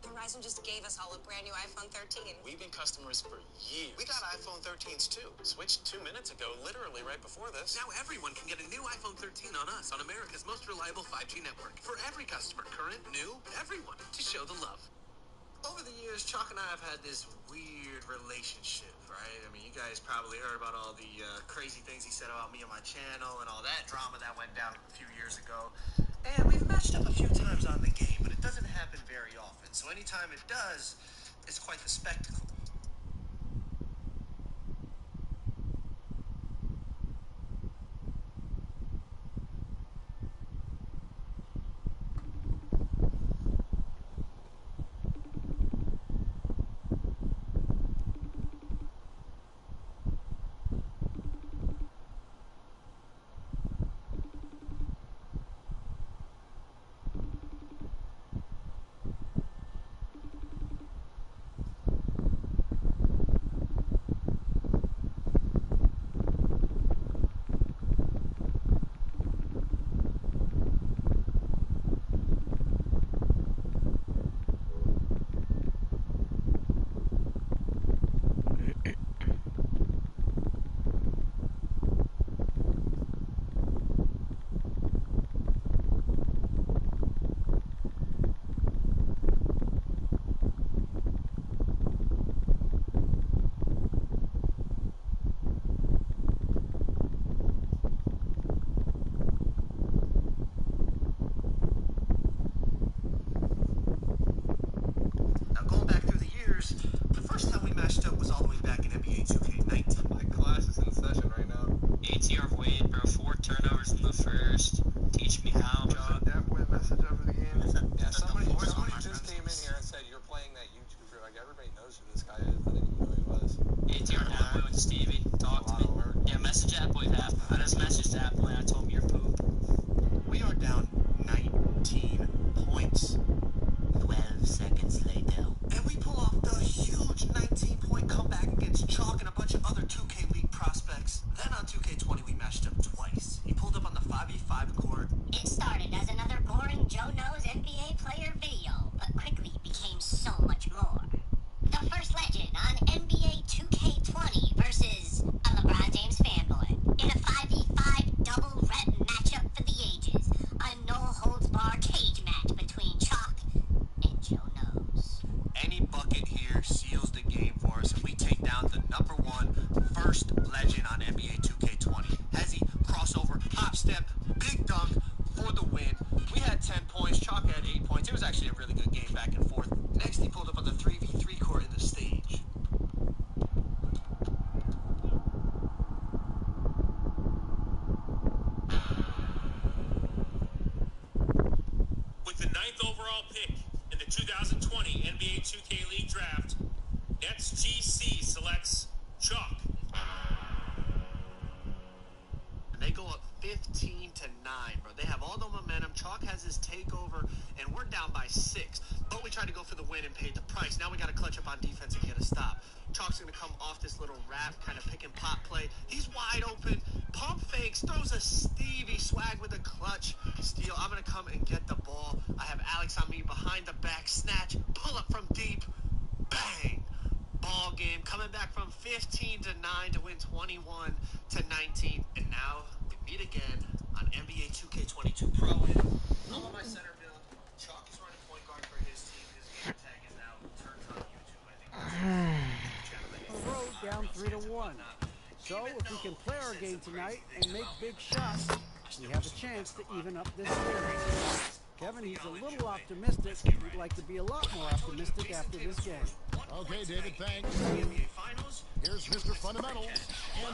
Verizon just gave us all a brand new iPhone 13. We've been customers for years. We got iPhone 13s too. Switched 2 minutes ago, literally right before this. Now everyone can get a new iPhone 13 on us, on America's most reliable 5G network. For every customer, current, new, everyone, to show the love. Over the years, Chalk and I have had this weird relationship, right? I mean, you guys probably heard about all the crazy things he said about me on my channel and all that drama that went down a few years ago. And we've matched up a few times on the game, but it doesn't happen very often. So anytime it does, it's quite the spectacle. the 9th overall pick in the 2020 NBA 2K League Draft, Nets GC selects Chalk. And they go up 15-9, bro. They have all the momentum. Chalk has his takeover, and we're down by 6. But we tried to go for the win and paid the price. Now we got to clutch up on defense and get a stop. Chalk's going to come off this little wrap, kind of pick and pop play. He's wide open. Pump fakes, throws a Stevie swag with a clutch steal. I'm going to come and get the ball. I have Alex on me behind the back. Snatch, pull up from deep. Bang. Ball game. Coming back from 15-9 to win 21-19. And now we meet again on NBA 2K22 Pro. I'm on my center build. Chalk is running point guard for his team. His game tag is now turned on YouTube, I think. Road down 3-1. So if we can play our game tonight and make big shots, we have a chance to even up this series. Kevin, he's a little optimistic. We'd like to be a lot more optimistic after this game. Okay, David, thanks. Here's Mr. Fundamentals.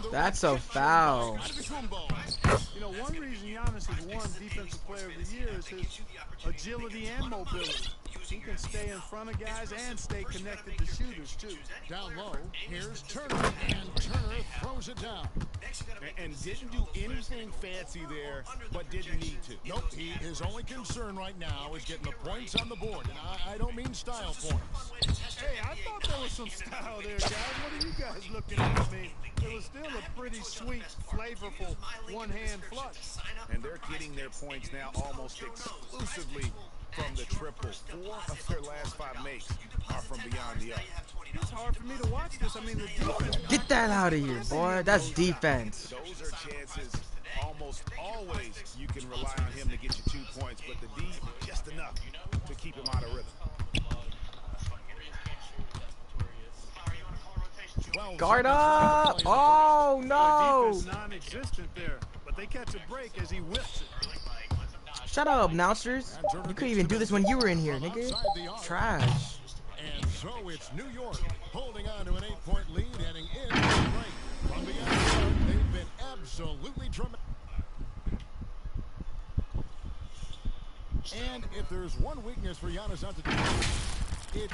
That's a foul. You know, one reason Giannis has won Defensive Player of the Year is his agility and mobility. He can stay in front of guys and stay connected to shooters, too. Down low, here's Turner, and Turner throws it down. And didn't do anything fancy there, but didn't need to. Nope, his only concern right now is getting the points on the board. And I don't mean style points. Hey, I thought there was some style there, guys. What are you guys looking at me? It was still a pretty sweet, flavorful one-hand flush. And they're getting their points now almost exclusively from the triple. 4 of their last 5 makes are from beyond the arc. It's hard for me to watch this. I mean, the defense. Get that out of here, boy. That's defense. Those are chances. Almost always you can rely on him to get you 2 points, but the D just enough to keep him out of rhythm. Guard up! Oh no! Defense non-existent there, but they catch a break as he whips it. Shut up, announcers. You couldn't even do this when you were in here, nigga. Trash. And so it's New York holding on to an 8-point lead, heading into the break. From beyond the arc, they've been absolutely dramatic. And if there's one weakness for Giannis Antetokounmpo, it's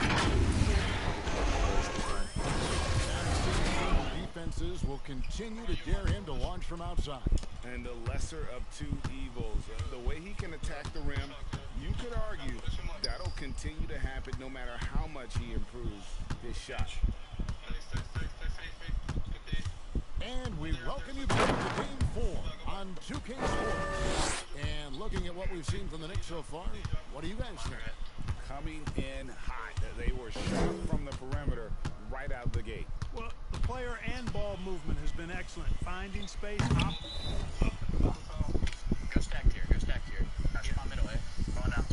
defenses will continue to dare him to launch from outside. And the lesser of 2 evils. The way he can attack the rim, you could argue that'll continue to happen no matter how much he improves his shot. And we welcome you back to Game 4 on 2K Sports. And looking at what we've seen from the Knicks so far, what do you guys think? Coming in hot. They were sharp from the perimeter right out the gate. Well, the player and ball movement has been excellent. Finding space, Go stacked here, go stacked here. That's my middle, going out.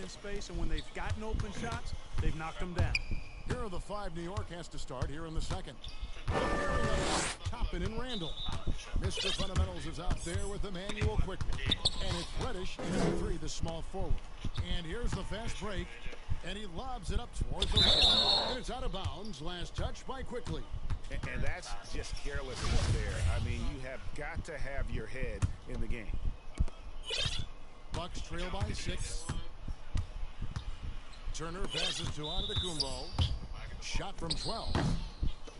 Space, and when they've gotten open shots, they've knocked them down. Here are the 5 New York has to start here in the second. Toppin and Randall. Mr. Fundamentals is out there with Emmanuel quickly. And it's Reddish in the 3, the small forward. And here's the fast break. And he lobs it up towards the rim. And it's out of bounds. Last touch by Quickly. And that's just carelessness there. I mean, you have got to have your head in the game. Bucks trail by 6. Turner passes to Antetokounmpo. Shot from 12.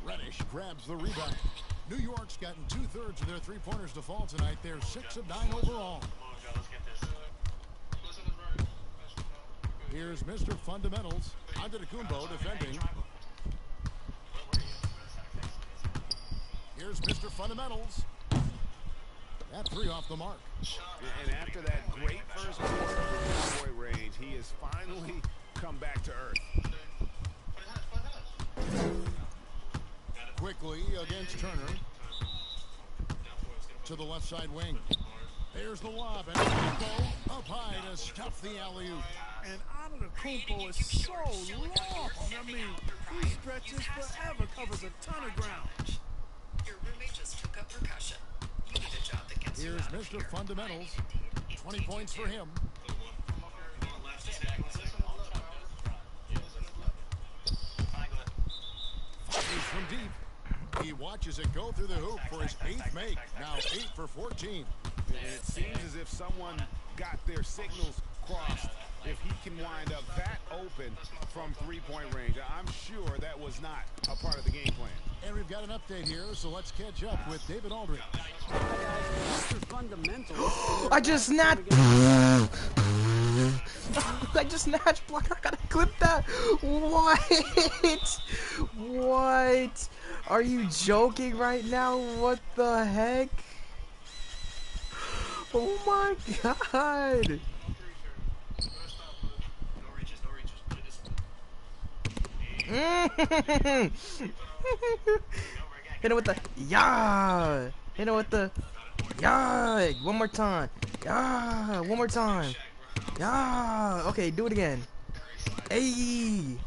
Reddish grabs the rebound. New York's gotten 2/3 of their three-pointers to fall tonight. They're 6 of 9 overall. Here's Mr. Fundamentals. Antetokounmpo defending. Here's Mr. Fundamentals. That three off the mark. And after that great first point range, he has finally come back to earth. Quickly against Turner. To the left side wing. There's the lob. And Antetokounmpo up high to stuff the alley-oop. And Antetokounmpo is so long. I mean, he stretches forever, covers a ton of ground. Your roommate just took up percussion. You need a job that gets Here's Mr. Fundamentals. 20 points for him. Fires from deep. He watches it go through the hoop for his 8th make. Now 8 for 14. And it seems as if someone got their signals crossed. If he can wind up that open from three-point range, I'm sure that was not a part of the game plan. And we've got an update here, so let's catch up with David Aldridge. I just snatched. I just snatched block. I gotta clip that. What? What? Are you joking right now? What the heck? Oh my god. Hit it with the yeah. Hit it with the yeah. One more time. Yeah. One more time. Yeah. Okay, do it again. Hey.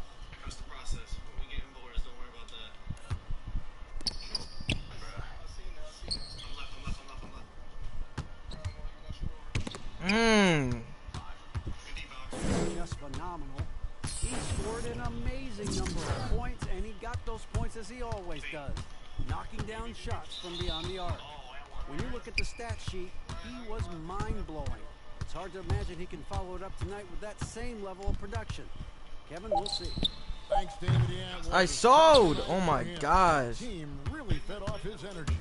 Just phenomenal. He scored an amazing number of points, and he got those points as he always does, knocking down shots from beyond the arc. When you look at the stat sheet, he was mind-blowing. It's hard to imagine he can follow it up tonight with that same level of production. Kevin, we'll see. Thanks, David. Yeah, I sold. Oh my gosh. Team really fed off his energy.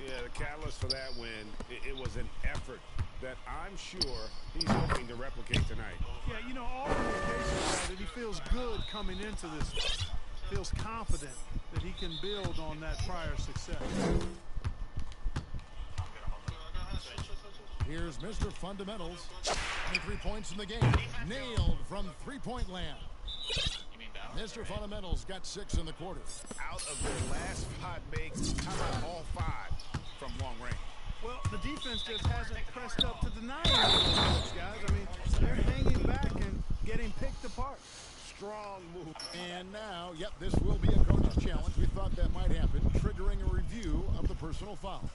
Yeah, the catalyst for that win, it was an effort that I'm sure he's hoping to replicate tonight. Yeah, you know, all indications are that he feels good coming into this. Feels confident that he can build on that prior success. Here's Mr. Fundamentals. 23 points in the game. Nailed from three-point land. Mr. Fundamentals got 6 in the quarter. Out of their last 5 makes, how about all 5 from long range? Well, the defense just hasn't pressed up to deny those guys. I mean, they're hanging back and getting picked apart. Strong move. And now, yep, this will be a coach's challenge. We thought that might happen, triggering a review of the personal foul.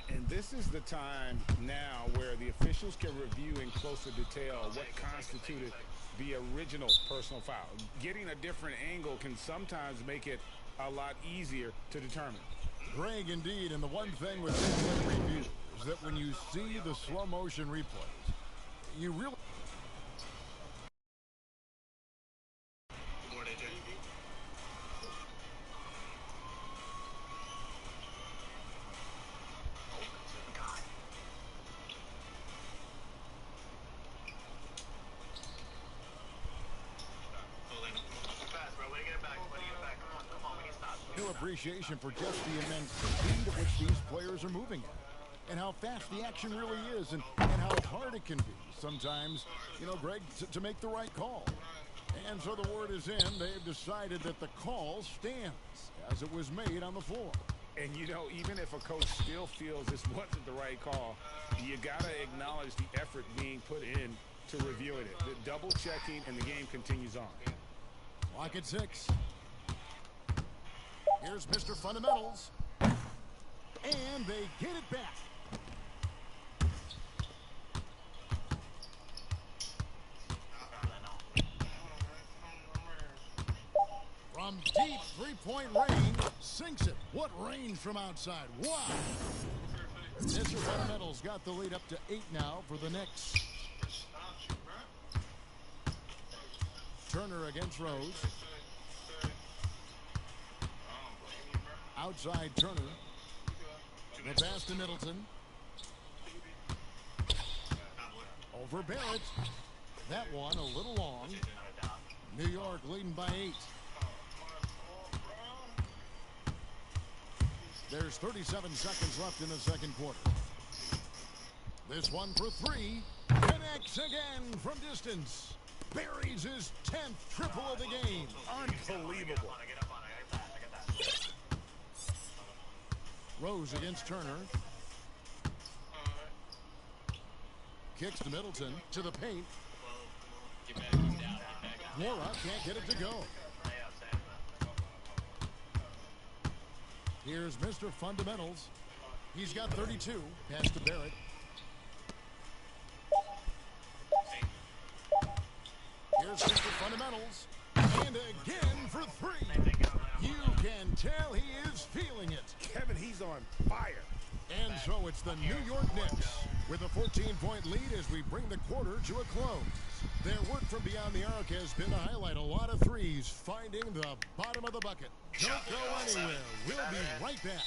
And this is the time now where the officials can review in closer detail what constituted the original personal foul. Getting a different angle can sometimes make it a lot easier to determine. Greg, indeed, and the one thing with this review is that when you see the slow motion replays, you really... appreciation for just the immense speed at which these players are moving at, and how fast the action really is, and how hard it can be sometimes, you know, Greg, to make the right call. And so the word is in. They've decided that the call stands as it was made on the floor. And, you know, even if a coach still feels this wasn't the right call, you got to acknowledge the effort being put in to reviewing it. The double checking, and the game continues on. Clock at 6. Here's Mr. Fundamentals. And they get it back. From deep three-point range, sinks it. What range from outside? Wow. Mr. Fundamentals got the lead up to 8 now for the Knicks. Turner against Rose. Outside Turner. The pass to Middleton. Over Barrett. That one a little long. New York leading by 8. There's 37 seconds left in the second quarter. This one for 3. Connects again from distance. Buries his 10th triple of the game. Unbelievable. Rose against Turner. Kicks to Middleton to the paint. Mora can't get it to go. Here's Mr. Fundamentals. He's got 32. Pass to Barrett. Here's Mr. Fundamentals. And again for 3. You can tell he is feeling it. Kevin, he's on fire. And so it's the New York Knicks with a 14-point lead as we bring the quarter to a close. Their work from beyond the arc has been to highlight a lot of threes, finding the bottom of the bucket. Don't go anywhere. We'll be right back.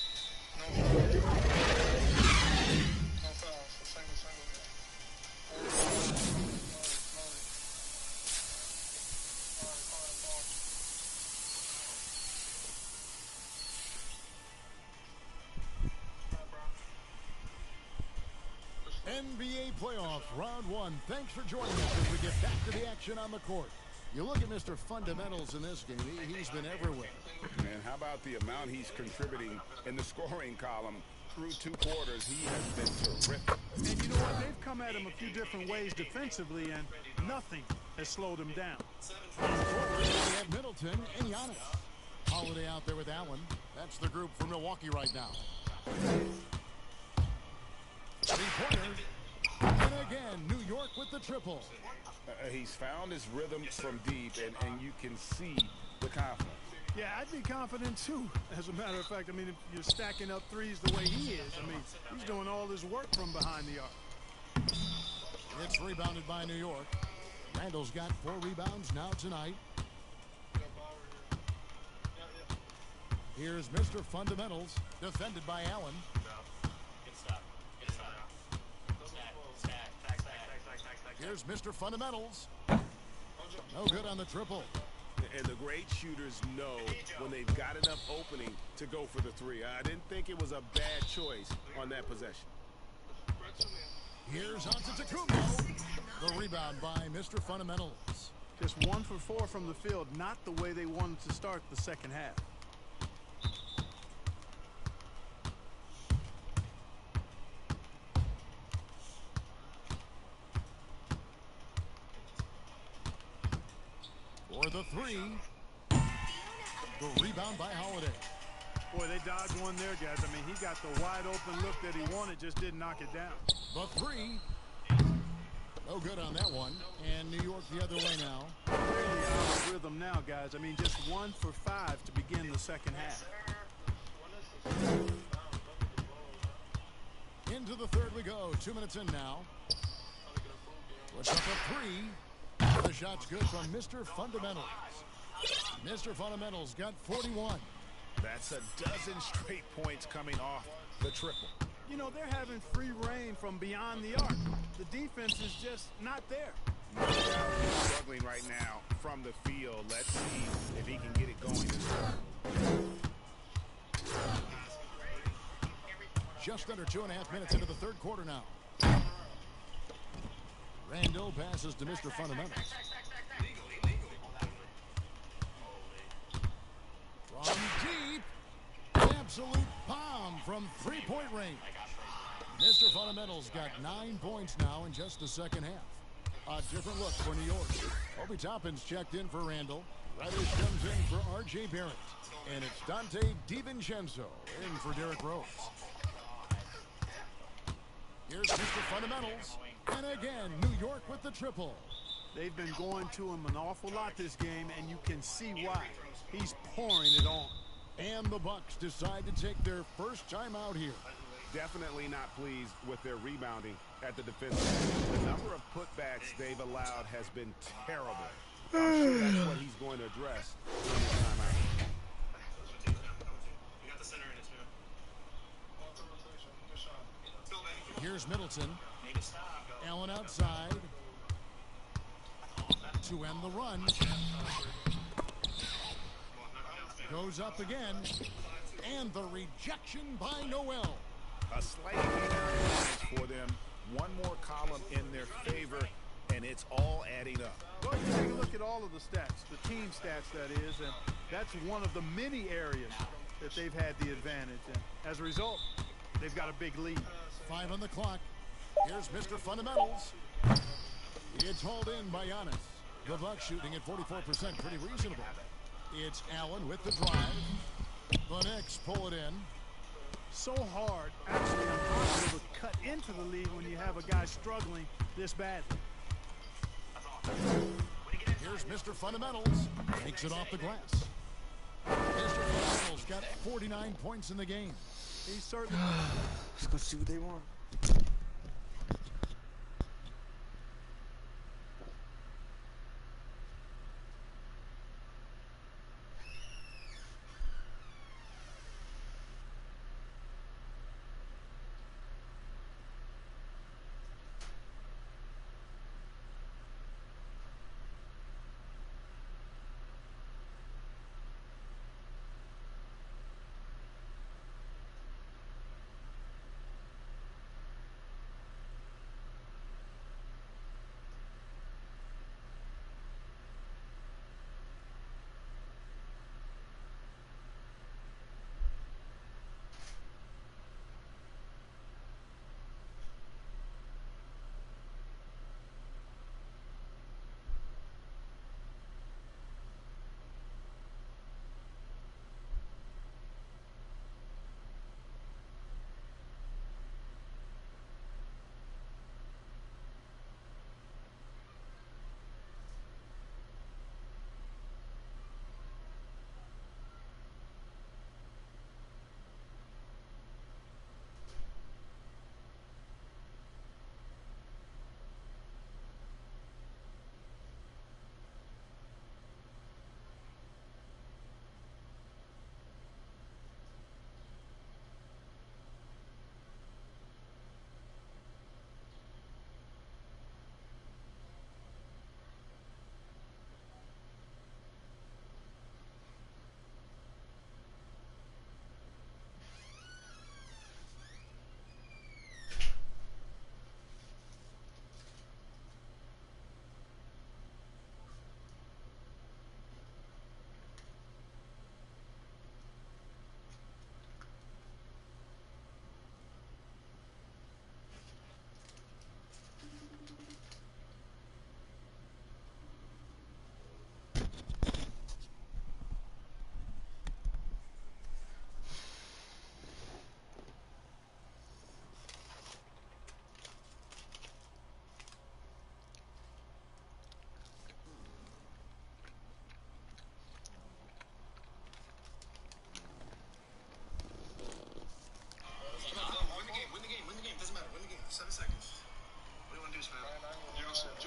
NBA playoff round 1. Thanks for joining us as we get back to the action on the court. You look at Mr. Fundamentals in this game, he's been everywhere. And how about the amount he's contributing in the scoring column through 2 quarters? He has been terrific. And you know what? They've come at him a few different ways defensively, and nothing has slowed him down. Forward, we have Middleton and Giannis. Holiday out there with Allen. That's the group for Milwaukee right now. 3-pointer. And again, New York with the triple. He's found his rhythm from deep, and you can see the confidence. Yeah, I'd be confident too. As a matter of fact, I mean, if you're stacking up threes the way he is, I mean, he's doing all his work from behind the arc. It's rebounded by New York. Randall's got 4 rebounds now tonight. Here's Mr. Fundamentals, defended by Allen. Here's Mr. Fundamentals. No good on the triple. And the great shooters know when they've got enough opening to go for the 3. I didn't think it was a bad choice on that possession. Here's Antetokounmpo. The rebound by Mr. Fundamentals. Just 1 for 4 from the field, not the way they wanted to start the second half. For the 3. The rebound by Holiday. Boy, they dodged one there, guys. I mean, he got the wide open look that he wanted, just didn't knock it down. The 3. No good on that one. And New York the other way now. Really out of rhythm now, guys. I mean, just 1 for 5 to begin the second half. Into the third we go. 2 minutes in now. Puts up a 3. The shot's good from Mr. Fundamentals. Mr. Fundamentals got 41. That's a dozen straight points coming off the triple. You know, they're having free reign from beyond the arc. The defense is just not there. Struggling right now from the field. Let's see if he can get it going this time. Just under 2.5 minutes into the third quarter now. Randall passes to Mr. Fundamentals. From deep, absolute bomb from 3-point range. Mr. Fundamentals got 9 points now in just the second half. A different look for New York. Obi Toppin's checked in for Randall. Reddish comes in for R.J. Barrett. And it's Dante DiVincenzo in for Derrick Rose. Here's Mr. Fundamentals. And again, New York with the triple. They've been going to him an awful lot this game, and you can see why. He's pouring it on. And the Bucks decide to take their first time out here. Definitely not pleased with their rebounding at the defensive end. The number of putbacks they've allowed has been terrible. I'm sure that's what he's going to address during this timeout. Here's Middleton. Allen outside. To end the run. Goes up again. And the rejection by Noel. A slight advantage for them. One more column in their favor, and it's all adding up. Well, you take a look at all of the stats, the team stats, that is, and that's one of the many areas that they've had the advantage. And as a result, they've got a big lead. 5 on the clock. Here's Mr. Fundamentals. It's hauled in by Giannis. The Bucks shooting at 44%, pretty reasonable. It's Allen with the drive. The Knicks pull it in. So hard, actually impossible to cut into the lead when you have a guy struggling this badly. Here's Mr. Fundamentals. Takes it off the glass. Mr. Fundamentals got 49 points in the game. He's certainly... Let's go see what they want.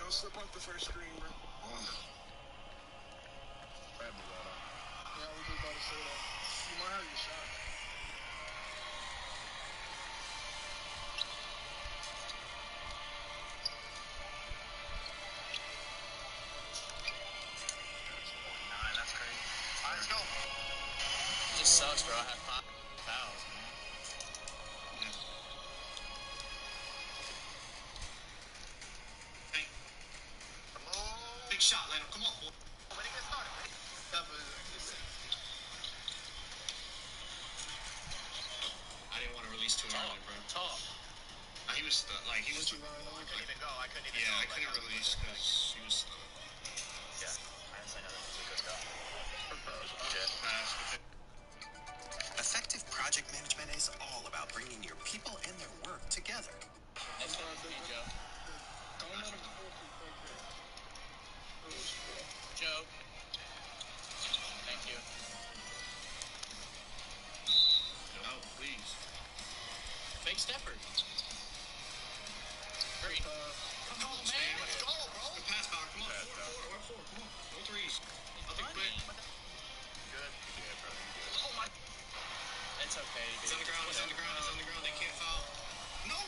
Slip off the first screen, bro. Yeah, we just about to say that. You might have your shot. That's crazy. All right, let's go. It just sucks, bro. I had 5 fouls, man. Big shot, Leno. Come on, boy. When it gets started, man. I didn't want to release too early, bro. Talk. He was like, he was. I couldn't even go. I couldn't even Yeah, go. I couldn't release because he was. Yeah, I didn't say nothing. It was a good go. Effective project management is all about bringing your people and their work together. That's what I'm saying, Joe. Joe. Thank you. Come on, man. Let's go, bro. Good pass, Power. Come on. Four. Come on. No threes. Nothing quick. Good. Yeah, bro. Oh, my. It's okay, dude. He's on the ground. He's on the ground. He's on the ground. They can't foul. No.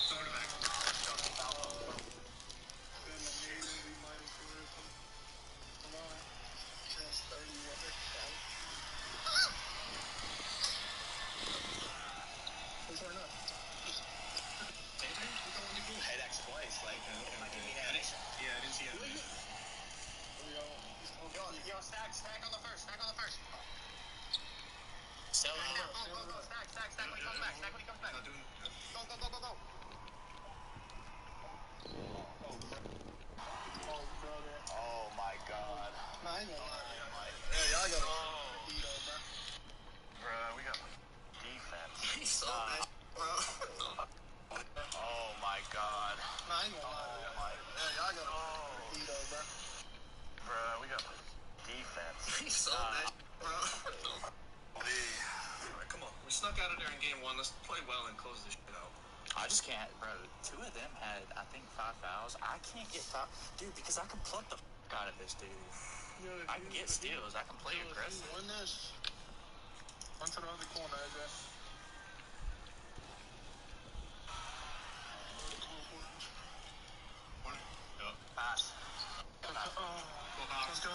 Throw it back. Headache's place, like you mean headache. Yeah, I didn't see it. Yo, stack on the first. Sell it. Go, stack when he comes back. Not doing it. Go. Oh my god. Nah, I ain't gonna lie. Yeah, y'all got bro. Bro, we got defense. He's so bad, bro. Oh my god. Nah, I ain't gonna lie. Yeah, y'all got bro. Bro, we got defense. He's so bad, bro. Alright, come on. We snuck out of there in game 1. Let's play well and close this shit out. I just can't, bro. 2 of them had, I think, 5 fouls. I can't get foul, dude, because I can pluck the out of this dude. I can get steals. I can play aggressive. Win this. Run to the other corner, AJ. Pass. Let's go.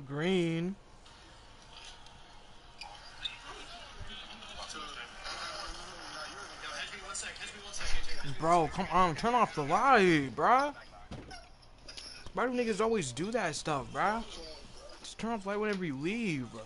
Green. Bro, come on, turn off the light, bro. Why do niggas always do that stuff, bro? Just turn off the light whenever you leave, bro.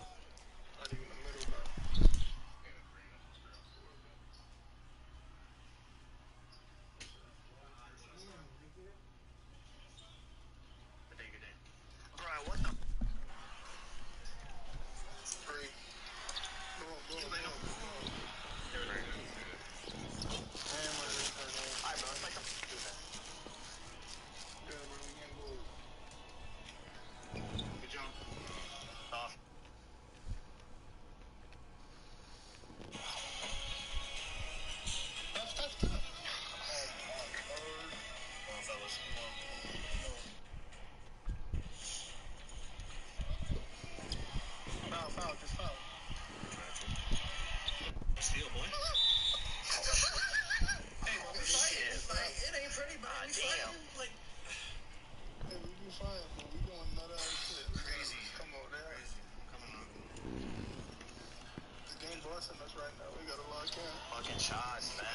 Fucking shots, man.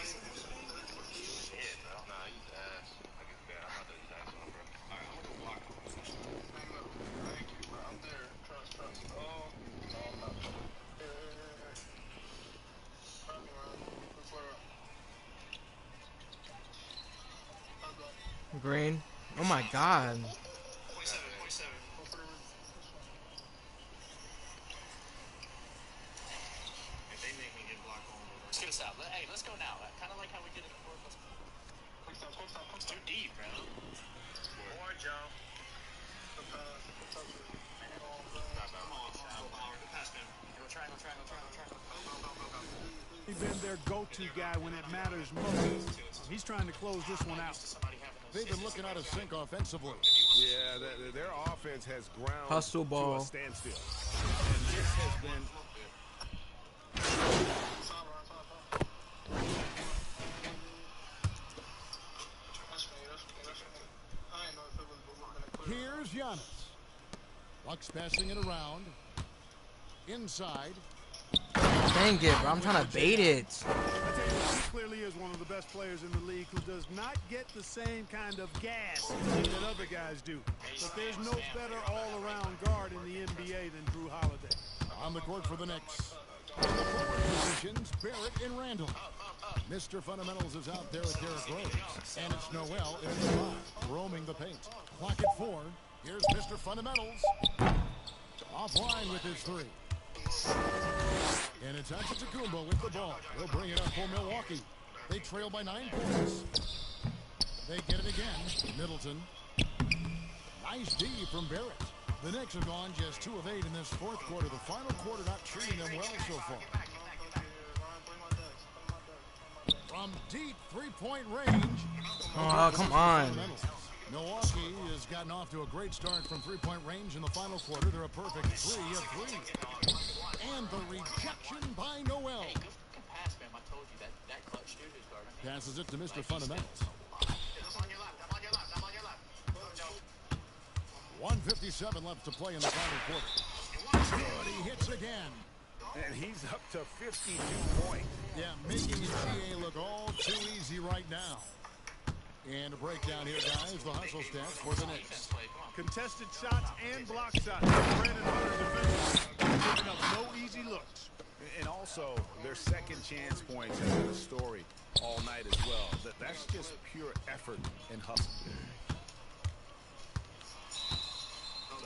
Shit, bro. Nah, you ass. I get that. I'm not that ass on, bro. Alright, I'm gonna block. Thank you, bro. I'm there. Trust. Oh, no, I'm not. Run me around. Green. Oh my god. 27. If they make me get blocked on, Let's get us out. Hey, let's go now. Kind of like how we did it before. It's too deep, bro. More, Joe. Come on, Power. Good pass, man. Go triangle. He's been their go-to guy when it matters most. He's trying to close this one out. They've been looking out of sync offensively. Yeah, their offense has ground Hustle ball. to a standstill. And this has been... Here's Giannis. Bucks passing it around. Inside. Dang it, bro. I'm trying to bait it. I tell you what, he clearly is one of the best players in the league who does not get the same kind of gas that other guys do. But there's no better all-around guard in the NBA than Drew Holiday. On the court for the Knicks. In the forward positions, Barrett and Randall. Mr. Fundamentals is out there with Derrick Rose. And it's Noel in the line, roaming the paint. Clock at 4. Here's Mr. Fundamentals. Offline with his three. And it's Antetokounmpo with the ball. He'll bring it up for Milwaukee. They trail by 9 points. They get it again. Middleton. Nice D from Barrett. The Knicks have gone just 2 of 8 in this fourth quarter. The final quarter not treating them well so far. From deep three-point range. Oh, come on. Milwaukee has gotten off to a great start from three-point range in the final quarter. They're a perfect 3 of 3. And the rejection by Noel. Passes it to Mr. Fundamentals. 1:57 left to play in the final quarter. Good, he hits again. And he's up to 52 points. Yeah, making the GA look all too easy right now. And a breakdown here, guys. The hustle stats for the Knicks. Contested shots and block shots. Brandon Hunter defenders giving up no easy looks. And also, their second chance points have been a story all night as well. That's just pure effort and hustle.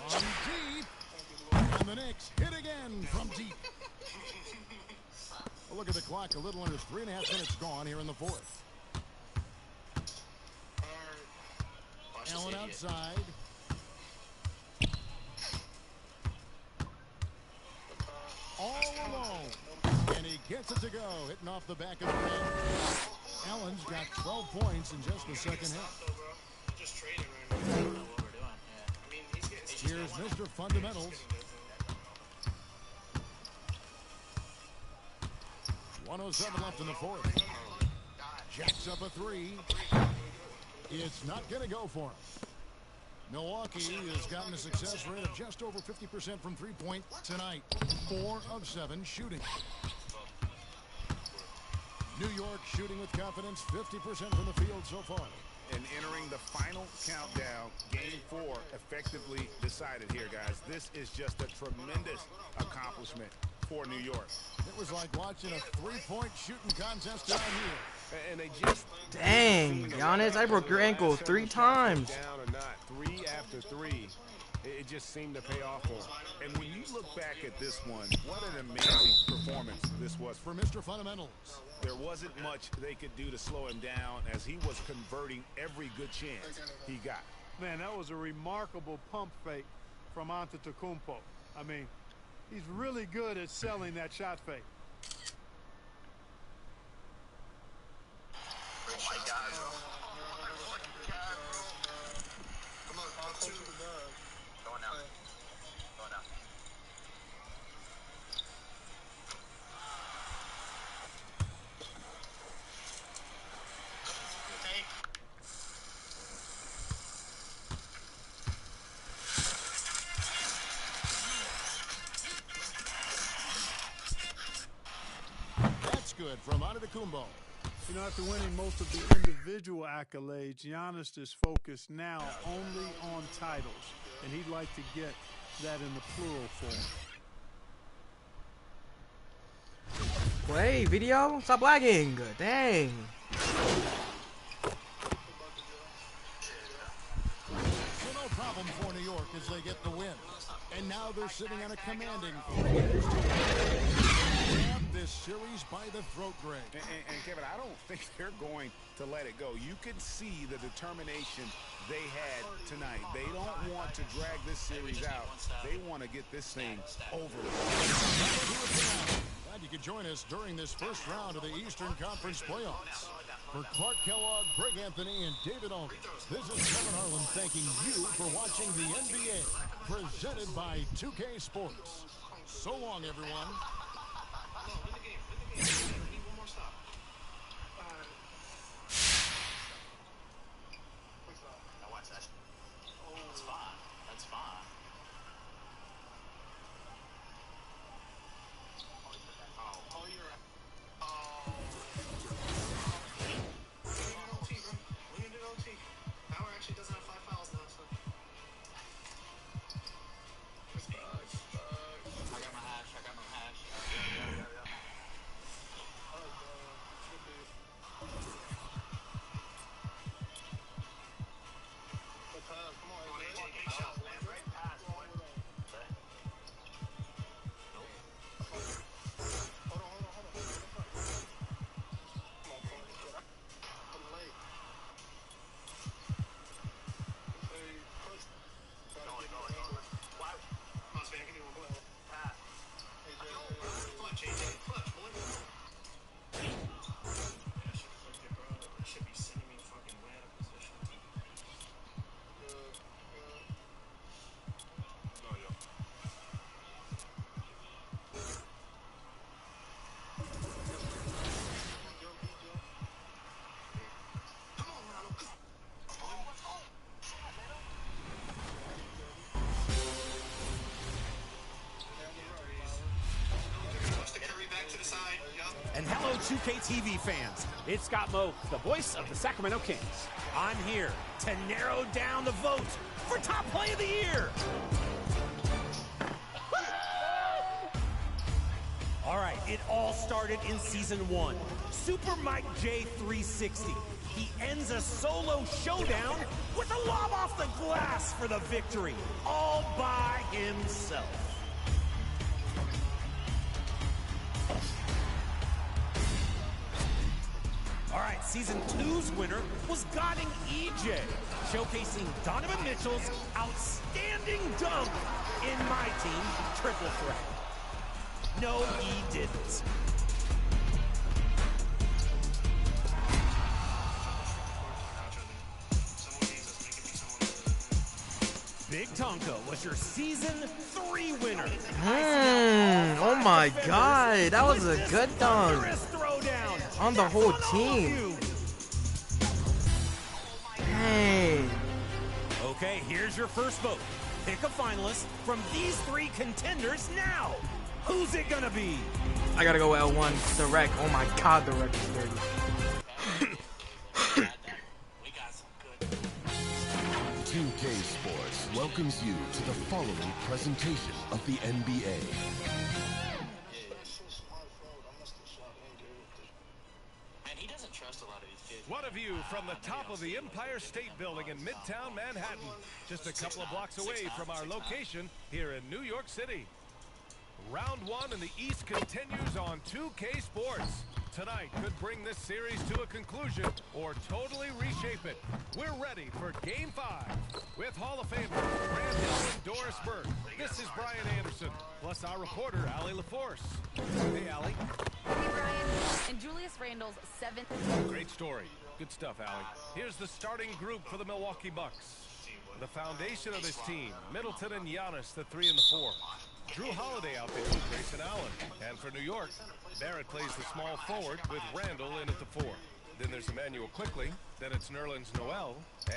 From deep. And the Knicks hit again from deep. Well, look at the clock. A little under 3.5 minutes gone here in the fourth. Allen outside. All alone. And he gets it to go. Hitting off the back of the rim. Allen's got 12 points in just the second half. Here's Mr. Fundamentals. 1:07 left in the fourth. Jacks up a 3. It's not going to go for him. Milwaukee has gotten a success rate of just over 50% from three-point tonight. 4 of 7 shooting. New York shooting with confidence, 50% from the field so far. And entering the final countdown, game 4 effectively decided here, guys. This is just a tremendous accomplishment for New York. It was like watching a three-point shooting contest down here. And they just... Dang, Giannis, I broke your ankle 3 times. Down or not, 3 after 3. It just seemed to pay off for him. And when you look back at this one, what an amazing performance this was for Mr. Fundamentals. There wasn't much they could do to slow him down as he was converting every good chance he got. Man, that was a remarkable pump fake from Antetokounmpo. I mean, he's really good at selling that shot fake. Oh my God, bro. Come on, 2. Going out. Going out. That's good from Antetokounmpo. You know, after winning most of the individual accolades, Giannis is focused now only on titles, and he'd like to get that in the plural form. Play, video? Stop lagging. Dang. So no problem for New York as they get the win. And now they're sitting on a commanding grab this series by the throat, Greg. And Kevin, I don't think they're going to let it go. You can see the determination they had tonight. They don't want to drag this series out. They want to get this thing over. Glad you could join us during this first round of the Eastern Conference playoffs. For Clark Kellogg, Greg Anthony, and David Olney, this is Kevin Harlan thanking you for watching the NBA, presented by 2K Sports. So long, everyone. That's fine. That's fine. Oh, you're right. We can do OT. Power actually doesn't have 5 fouls now, so. I got my hash. 2K TV fans. It's Scott Moe, the voice of the Sacramento Kings. I'm here to narrow down the vote for top play of the year. All right, it all started in Season 1. Super Mike J 360. He ends a solo showdown with a lob off the glass for the victory, all by himself. All right, Season 2's winner was Godding EJ, showcasing Donovan Mitchell's outstanding dunk in my team, Triple Threat. No, he didn't. Big Tonka was your Season 3 winner. Oh my God, that was a good dunk on the whole team. Hey. Okay, here's your first vote. Pick a finalist from these 3 contenders now. Who's it gonna be? I gotta go L1. The wreck. Oh my God, the wreck is dirty. 2K Sports welcomes you to the following presentation of the NBA. What a view from the top of the Empire State Building in Midtown Manhattan, just a couple of blocks away from our location here in New York City. Round 1 in the East continues on 2K Sports. Tonight could bring this series to a conclusion or totally reshape it. We're ready for Game 5 with Hall of Famers Grant Hill and Doris Burke. This is Brian Anderson, plus our reporter, Allie LaForce. Hey, Allie. Hey, Brian. And Julius Randle's 7th. Great story. Good stuff, Allie. Here's the starting group for the Milwaukee Bucks. The foundation of this team, Middleton and Giannis, the 3 and the 4. Drew Holiday out there with Grayson Allen. And for New York, Barrett plays the small forward with Randall in at the 4. Then there's Emmanuel Quickly. Then it's Nerlens Noel.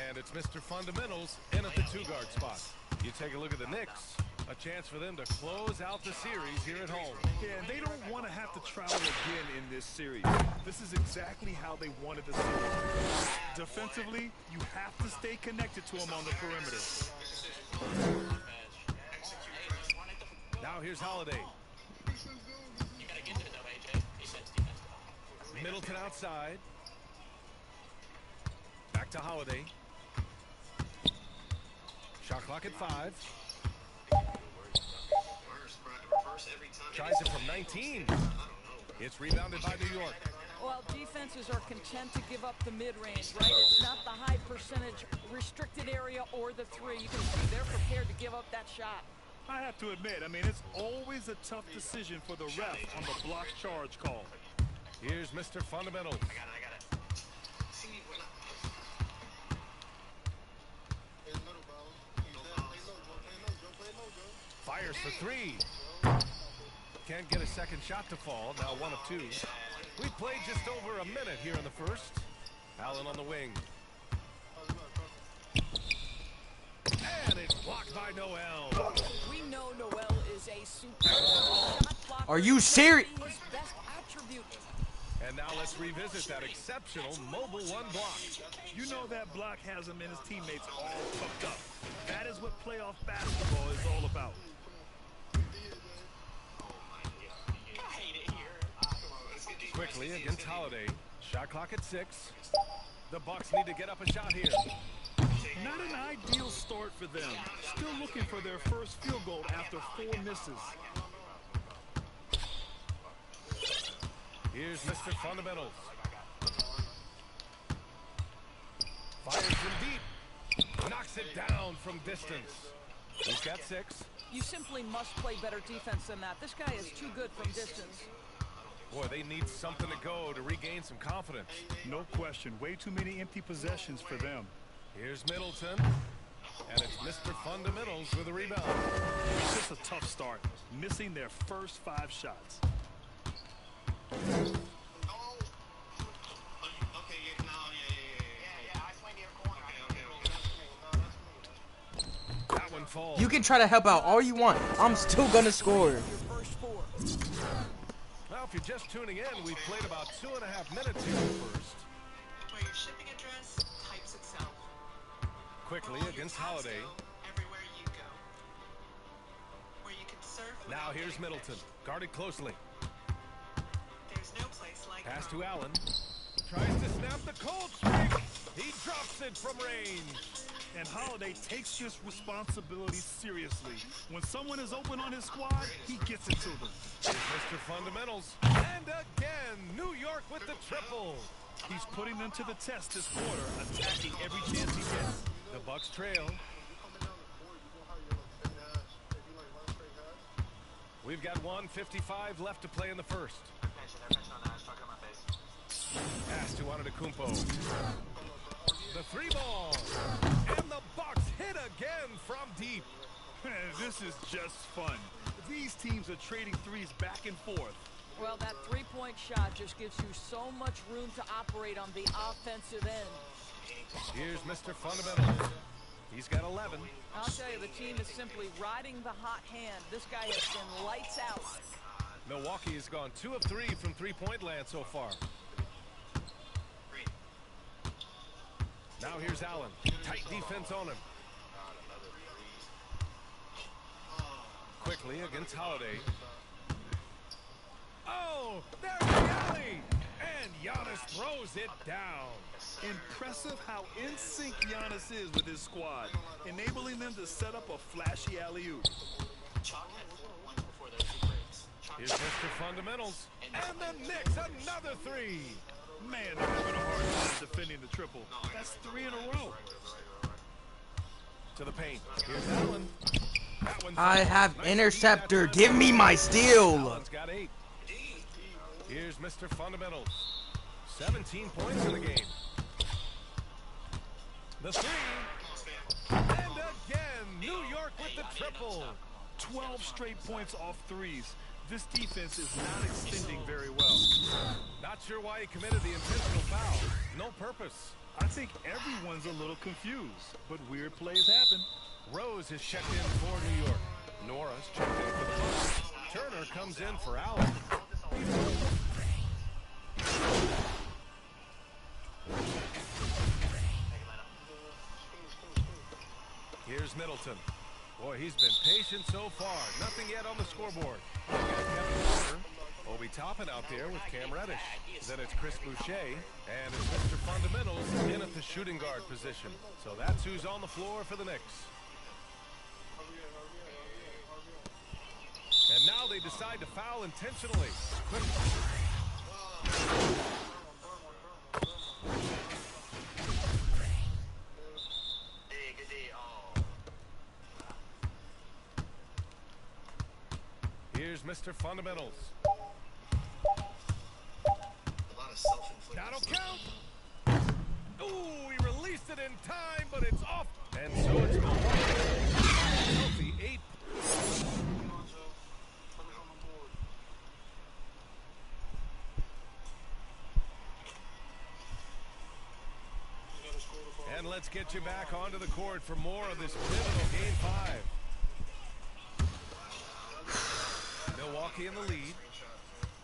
And it's Mr. Fundamentals in at the 2-guard spot. You take a look at the Knicks. A chance for them to close out the series here at home. Yeah, they don't want to have to travel again in this series. This is exactly how they wanted the series. Defensively, you have to stay connected to them on the perimeter. Now here's Holiday. Middleton outside. Back to Holiday. Shot clock at 5. Tries it from 19. It's rebounded by New York. Well, defenses are content to give up the mid-range, right? It's not the high percentage restricted area or the 3. You can see they're prepared to give up that shot. I have to admit, it's always a tough decision for the ref on the block charge call. Here's Mr. Fundamentals. I got it. Fires for 3. Can't get a second shot to fall. Now 1 of 2. We've played just over a minute here in the first. Allen on the wing. And it's blocked by Noel. We know Noel is a super shot blocker. Are you serious? His best attribute. And now let's revisit that exceptional mobile 1 block. You know that block has him and his teammates all fucked up. That is what playoff basketball is all about. Quickly against Holiday. Shot clock at 6. The Bucks need to get up a shot here. Not an ideal start for them. Still looking for their first field goal after 4 misses. Here's Mr. Fundamentals. Fires from deep. Knocks it down from distance. He's got 6. You simply must play better defense than that. This guy is too good from distance. Boy, they need something to go to regain some confidence. No question. Way too many empty possessions for them. Here's Middleton. And it's Mr. Fundamentals with a rebound. It's just a tough start. Missing their first 5 shots. That one falls. You can try to help out all you want. I'm still gonna score. Well, If you're just tuning in, we've played about 2.5 minutes here first. Where your shipping address types itself. Quickly against Holiday. Everywhere you go. Where you can surf. Now here's Middleton, guarded closely. There's no place like Pass to Allen. Tries to snap the cold streak. He drops it from range. And Holiday takes this responsibility seriously. When someone is open on his squad, he gets it to them. Here's Mr. Fundamentals. And again, New York with the triple. He's putting them to the test this quarter, attacking every chance he gets. The Bucks trail. We've got 1:55 left to play in the first. Pass to Antetokounmpo. The three ball. And the Bucks hit again from deep. This is just fun. These teams are trading threes back and forth. Well, that three-point shot just gives you so much room to operate on the offensive end. Here's Mr. Fundamental. He's got 11. I'll tell you, the team is simply riding the hot hand. This guy has been lights out. Milwaukee has gone 2 of 3 from three-point land so far. Now here's Allen. Tight defense on him. Quickly against Holiday. Oh, there's the alley! And Giannis throws it down. Impressive how in sync Giannis is with his squad, enabling them to set up a flashy alley-oop. Here's Mr. Fundamentals. And the Knicks, another three. Man, they're having a hard time defending the triple. That's 3 in a row. To the paint. Here's Allen. I have interceptor. Give me my steal. Allen's got 8. Here's Mr. Fundamentals. 17 points in the game. The three. And again, New York with the triple. 12 straight points off threes. This defense is not extending very well. Not sure why he committed the intentional foul. No purpose. I think everyone's a little confused, but weird plays happen. Rose is checked in for New York. Nora's checked in for the Bucks. Turner comes in for Allen. Here's Middleton. Boy, he's been patient so far. Nothing yet on the scoreboard. We got Kevin Porter, Obi Toppin out there with Cam Reddish. Then it's Chris Boucher, and it's Mr. Fundamentals in at the shooting guard position. So that's who's on the floor for the Knicks. And now they decide to foul intentionally. Here's Mr. Fundamentals. That'll count. Ooh, he released it in time, but it's off. And so it's Milwaukee. Healthy 8. And let's get you back onto the court for more of this pivotal Game 5. Milwaukee in the lead.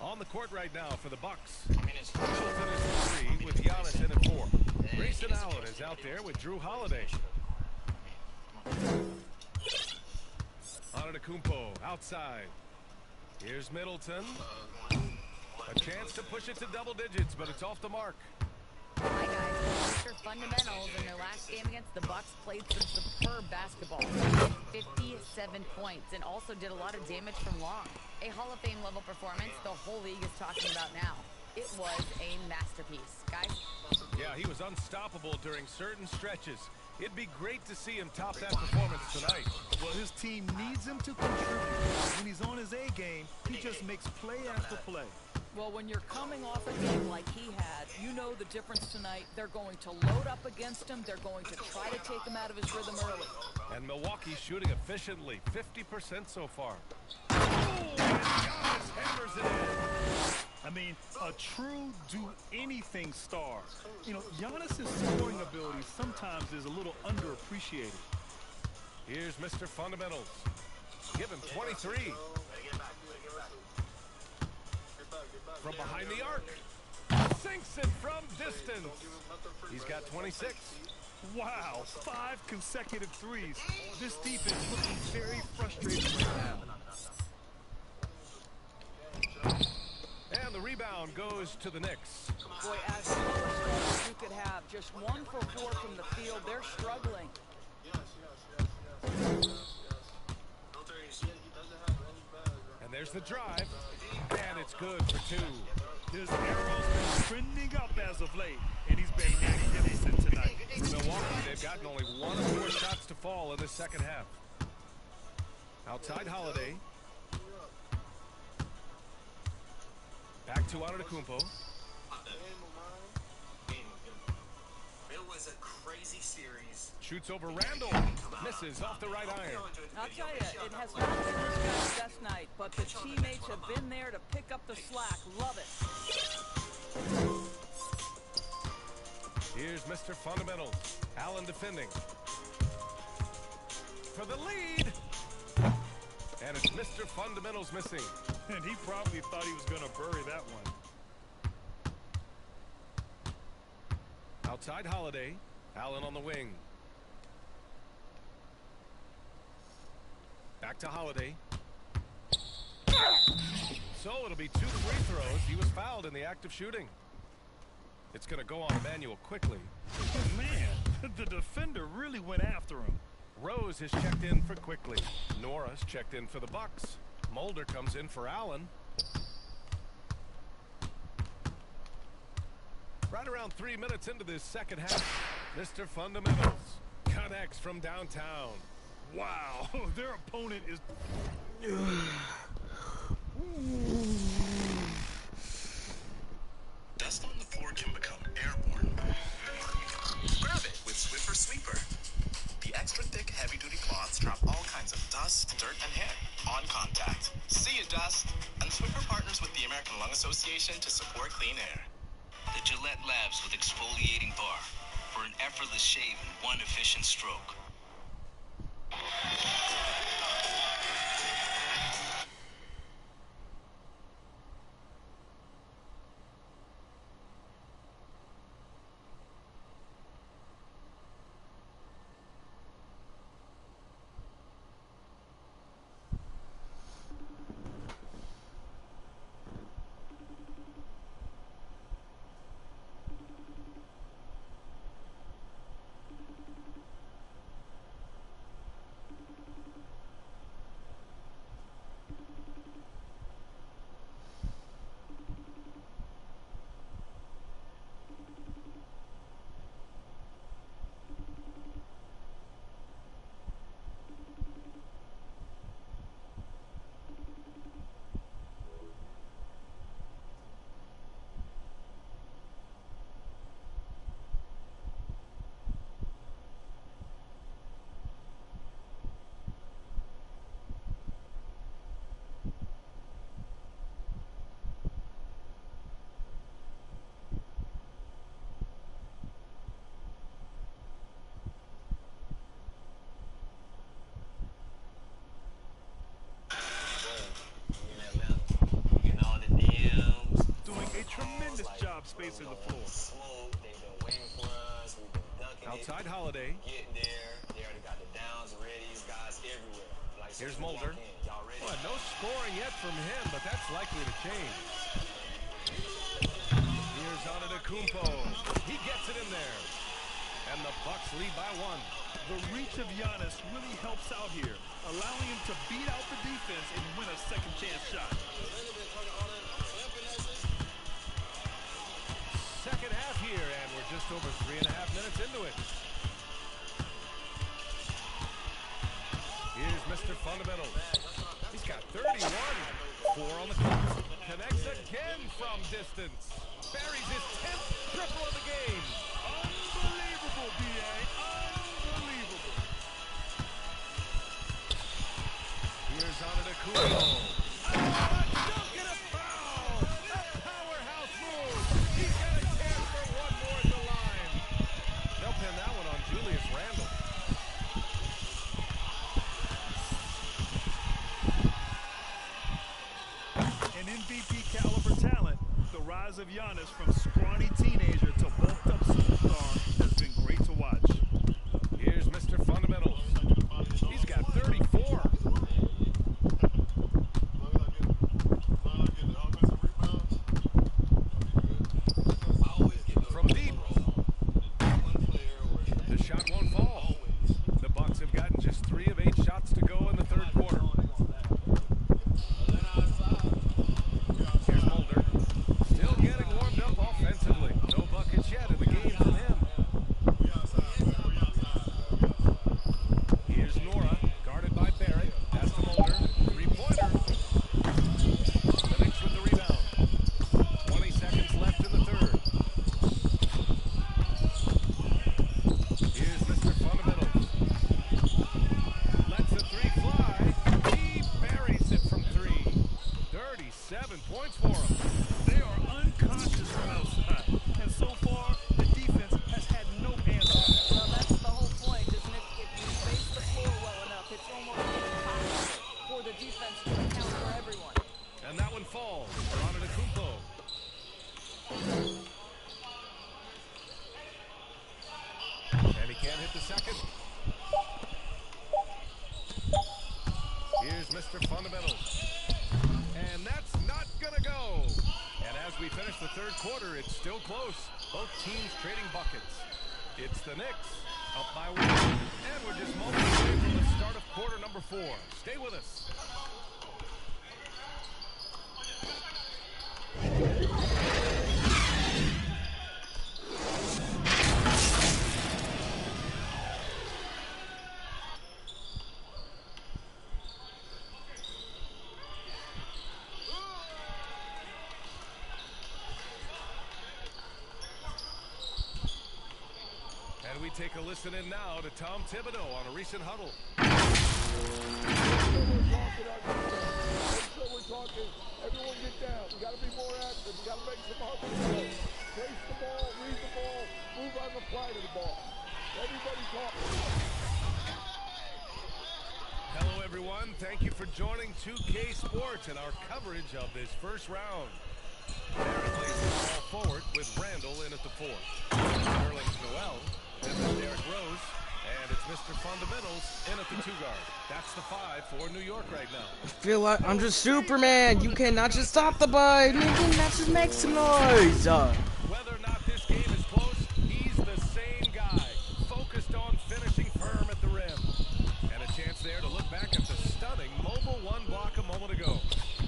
On the court right now for the Bucks. Middleton is 3 with Giannis in at 4. Grayson Allen is out there with Drew Holiday. Antetokounmpo outside. Here's Middleton. A chance to push it to double digits, but it's off the mark. Hi guys, Mr. Fundamentals. In their last game against the Bucks, played some superb basketball. 57 points and also did a lot of damage from long. A Hall of Fame level performance the whole league is talking about now. It was a masterpiece, guys. Yeah, he was unstoppable during certain stretches. It'd be great to see him top that performance tonight. Well, his team needs him to contribute. When he's on his A game, he just makes play after play. Well, when you're coming off a game like he had, you know the difference tonight. They're going to load up against him. They're going to try to take him out of his rhythm early. And Milwaukee shooting efficiently, 50% so far. Oh, and Giannis hammers it in. I mean, a true do-anything star. You know, Giannis' scoring ability sometimes is a little underappreciated. Here's Mr. Fundamentals. Give him 23. from behind the arc. Sinks it from distance. He's got 26. Wow, 5 consecutive threes. This defense looking very frustrated right now. And the rebound goes to the Knicks. Boy, as slow a start as you could have, just 1 for 4 from the field. They're struggling. And there's the drive, and it's good for 2. His arrow's been trending up as of late, and he's been magnificent tonight. For Milwaukee, they've gotten only 1 of 4 shots to fall in the second half. Outside Holiday. Back to Antetokounmpo. It was a crazy series. Shoots over Randall. Misses off the right iron. I'll tell you, it has not been this guy's best night, but the teammates have been there to pick up the slack. Love it. Here's Mr. Fundamentals. Allen defending. For the lead. And it's Mr. Fundamentals missing. And he probably thought he was going to bury that one. Outside Holiday. Allen on the wing. Back to Holiday. So it'll be 2 free throws. He was fouled in the act of shooting. It's going to go on Emmanuel quickly. Man, the defender really went after him. Rose is checked in for Quickly. Norris checked in for the Bucks. Mulder comes in for Allen. Right around 3 minutes into this second half, Mr. Fundamentals connects from downtown. Wow, their opponent is... Dust on the floor can become airborne. Grab it with Swiffer Sweeper. The extra thick, heavy-duty cloths trap all kinds of dust, dirt, and hair on contact. See you, dust. And Swiffer partners with the American Lung Association to support clean air. The Gillette Labs with exfoliating bar for an effortless shave in 1 efficient stroke. Tremendous job spacing the floor. Outside Holiday. Here's Mulder. Well, no scoring yet from him, but that's likely to change. Here's Antetokounmpo. He gets it in there. And the Bucks lead by 1. The reach of Giannis really helps out here, allowing him to beat out the defense and win a second chance shot. Second half here, and we're just over 3.5 minutes into it. Here's Mr. Fundamentals. He's got 31. 4 on the clock. Connects again from distance. Buries his 10th triple of the game. Unbelievable, B.A. Unbelievable. Here's Antetokounmpo. Don't get a foul. A powerhouse move. He's got a chance for 1 more at the line. They'll pin that one on Julius Randle. An MVP caliber talent. rise of Giannis from scrawny teenager to bulked up superstar has been great to watch. Here's Mr. Fundamentals. He's got 34. From deep. The shot won't fall. The Bucks have gotten just 3 of 8 shots to go in the third quarter. Here's Mulder. Still getting warmed up offensively. No buckets yet in the game from him. Here's Nora, guarded by Barrett. Pass to Mulder. Three-pointer. The Knicks with the rebound. 20 seconds left in the third. Here's Mr. Fundamentals. Lets the three fly. He buries it from 3. 37 points for him. They are unconscious from outside, and so far, the defense has had no answer. Well, that's the whole point, isn't it? If you space the floor well enough, it's almost impossible for the defense to account for everyone. And that one falls for Antetokounmpo. And he can't hit the second. Here's Mr. Fundamentals. And that's not gonna go. And as we finish the third quarter, it's still close. Both teams trading buckets. It's the Knicks up by 1. And we're just moments away from the start of quarter number 4. Stay with us. And we take a listen in now to Tom Thibodeau on a recent huddle. We're talking. Everyone get down. We got to be more active. We got to make some hustle plays. Trace the ball, read the ball, move on the fly to the ball. Everybody talking. Hello, everyone. Thank you for joining 2K Sports and our coverage of this first round. Barrett plays the ball forward with Randall in at the 4. Sterling Noel. This is Derrick Rose. And it's Mr. Fundamentals in at the 2 guard. That's the 5 for New York right now. I feel like I'm just Superman. You cannot just stop the ball. You cannot just make some noise. Whether or not this game is close, he's the same guy. Focused on finishing firm at the rim. And a chance there to look back at the stunning mobile 1 block a moment ago.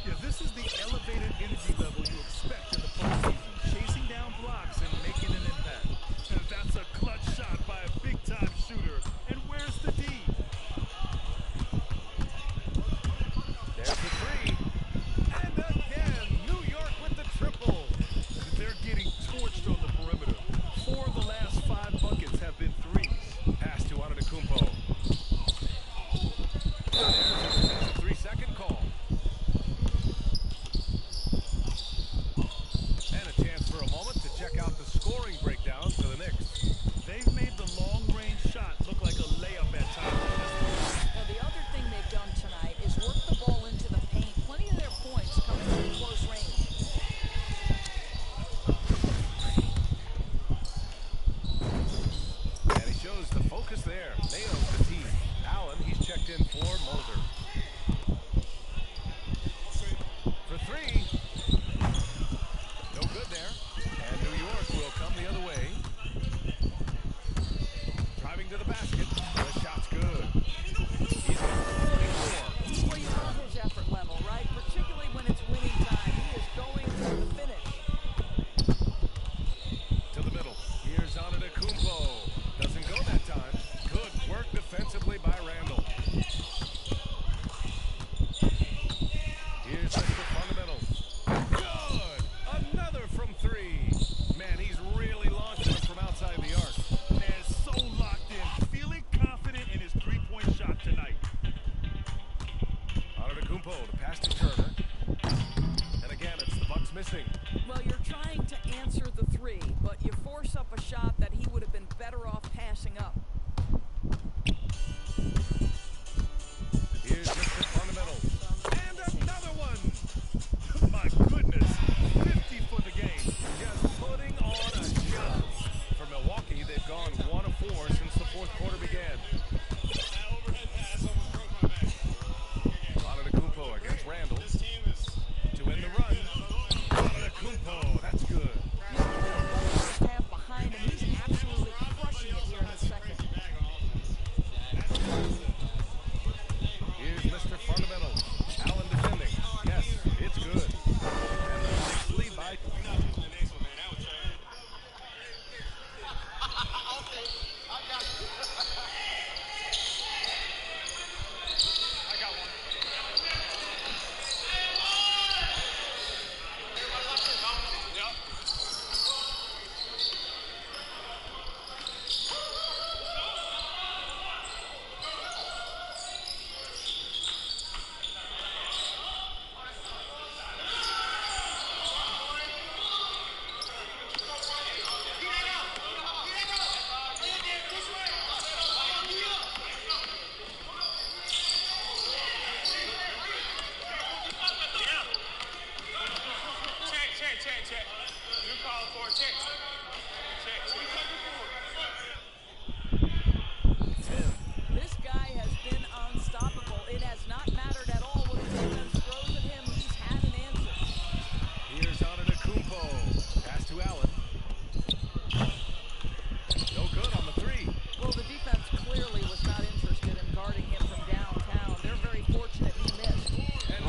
Yeah, this is the elevated energy level you expect in the postseason. Chasing down blocks and making an impact. And that's a clutch shot by a big-time shooter. And where's the D? There's the 3. And again, New York with the triple. They're getting torched on the perimeter. 4 of the last 5 buckets have been threes. Pass to Antetokounmpo. There's a 3-second call. And a chance for a moment to check out the scoring breakdown for the Knicks. They've made the long-range shot look like a layup at times. Now, the other thing they've done tonight is work the ball into the paint. Plenty of their points coming from close range. And he shows the focus there. Nails the team. Allen, he's checked in for Mulder. For 3. No good there. And New York will come the other way. Driving to the basket. The shot's good. He's got 44. Well, you love his effort level, right? Particularly when it's winning time. He is going to the finish. To the middle. Here's Antetokounmpo. Doesn't go that time. Good work defensively by Randall. Here's Mr. Fundamentals. Good! Another from 3. Man, he's really launching it from outside the arc. And so locked in, feeling confident in his three-point shot tonight. Antetokounmpo to pass to Turner. And again, it's the Bucks missing. Well, you're trying to answer the 3, but you force up a shot that he would have been better off passing up. Here's Mr. Fundamentals. And another one! My goodness, 50 for the game.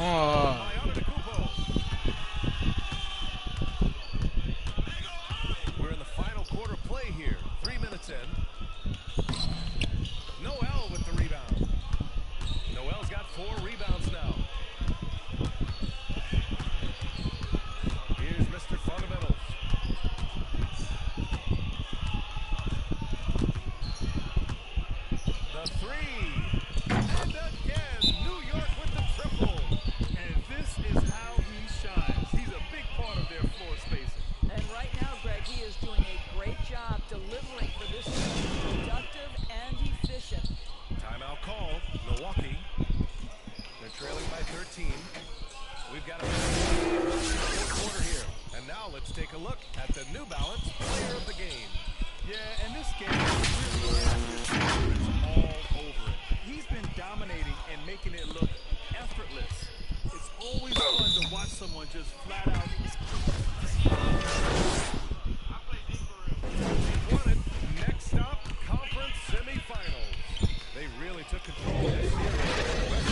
Oh. We're in the final quarter play here. 3 minutes in. Noel with the rebound. Noel's got 4 rebounds now. Here's Mr. Fundamentals. The 3. And again, New York with the triple. And this is how he shines. He's a big part of their floor spacing. And right now, Greg, he is doing a great job delivering for this team. Productive and efficient. Timeout called. Milwaukee. They're trailing by 13. We've got a fourth quarter here. And now let's take a look at the New Balance player of the game. Yeah, and this game really is all over it. He's been dominating and making it look effortless. It's always fun to watch someone just flat out. Won it. Next stop, conference semifinals. They really took control of this series.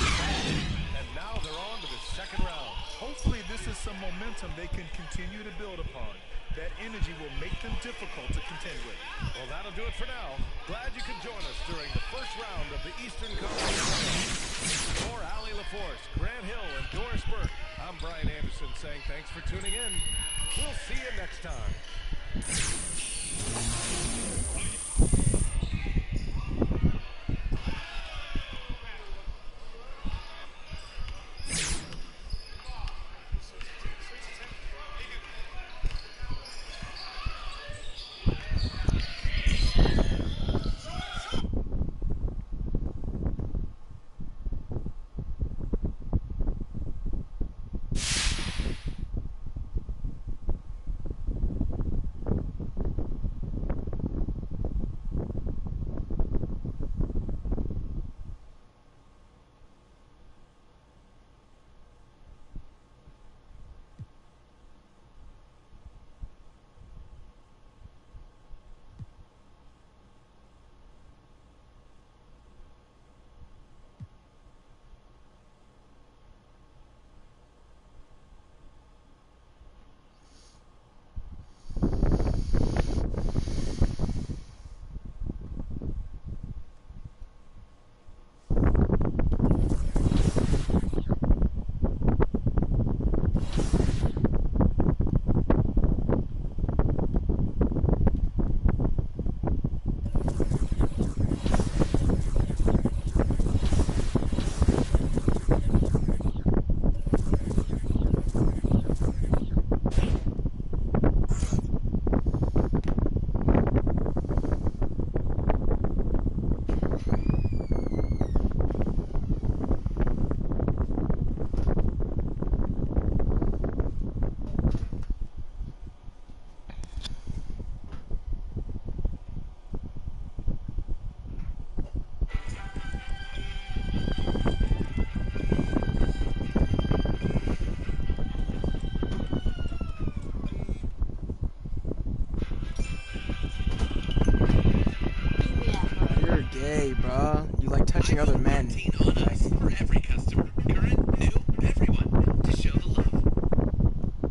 And now they're on to the second round. Hopefully this is some momentum they can continue to build upon. That energy will make them difficult to contend with. Well, that'll do it for now. Glad you could join us during the first round of the Eastern Conference. For Allie LaForce, Grant Hill, and Doris Burke, I'm Brian Anderson saying thanks for tuning in. We'll see you next time. touching other men. On us for every customer, current, new, everyone, to show the love.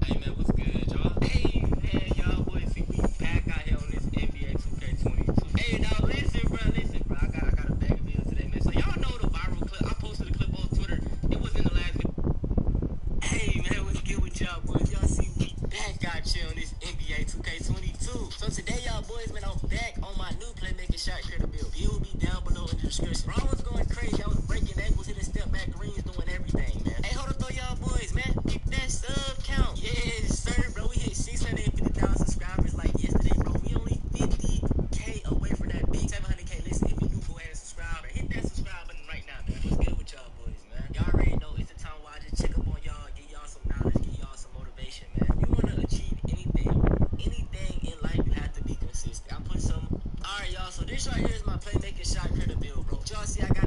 Hey man, what's good, y'all? Hey man, y'all boys see we back out here on this NBA 2K22. Hey now listen, bro. I got a bag of videos today, man. So y'all know the viral clip. I posted a clip on Twitter. It was in the last video. Hey man, what's good with y'all boys? Y'all see we back out here on this NBA 2K22. So today y'all boys, man, I'm back on my new playmaking shot creator build. It will be down below in the description. Bro, I was going crazy. I was breaking ankles, hitting step back greens, doing everything, man. Hey, hold up though, y'all boys, man. Keep that sub count. Yes, sir, bro. We hit 650,000 subscribers like yesterday, bro. We only 50K away from that big 700K. Listen, if you do go ahead and subscribe, hit that subscribe button right now, man. What's good with y'all boys, man? Y'all already know it's the time where I just check up on y'all, give y'all some knowledge, give y'all some motivation, man. If you want to achieve anything in life, you have to be consistent. I put some. Alright, y'all, so this right here is my playmaking shot creator build, bro. Y'all see I got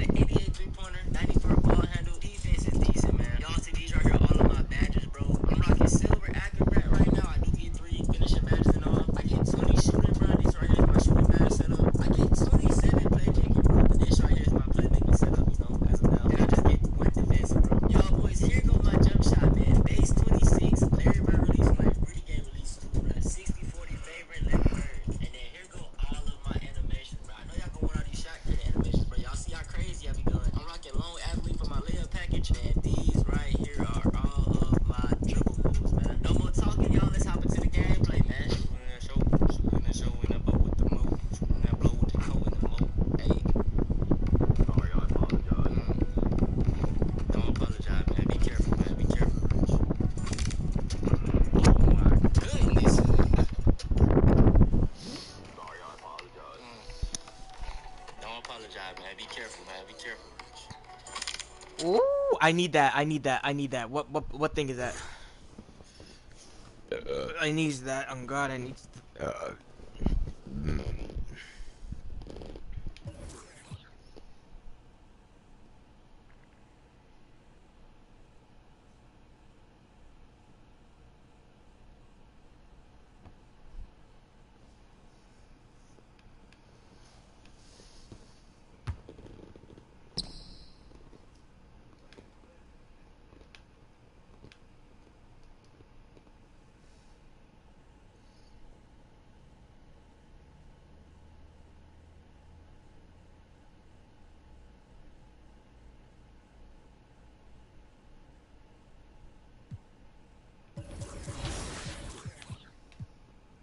bench, man. These right here are all of my dribble moves, man. No more talking, y'all. Let's hop into the gameplay, man. Shooting that show in that boat with the mo. Shooting that blow with the coat in the mo. Hey. Sorry, I apologize. Don't apologize, man. Be careful, man. Be careful. Oh my goodness. Sorry, I apologize. Don't apologize, man. Be careful, man. Be careful. Ooh, I need that. I need that. I need that. What thing is that? I need that. Oh God, I need.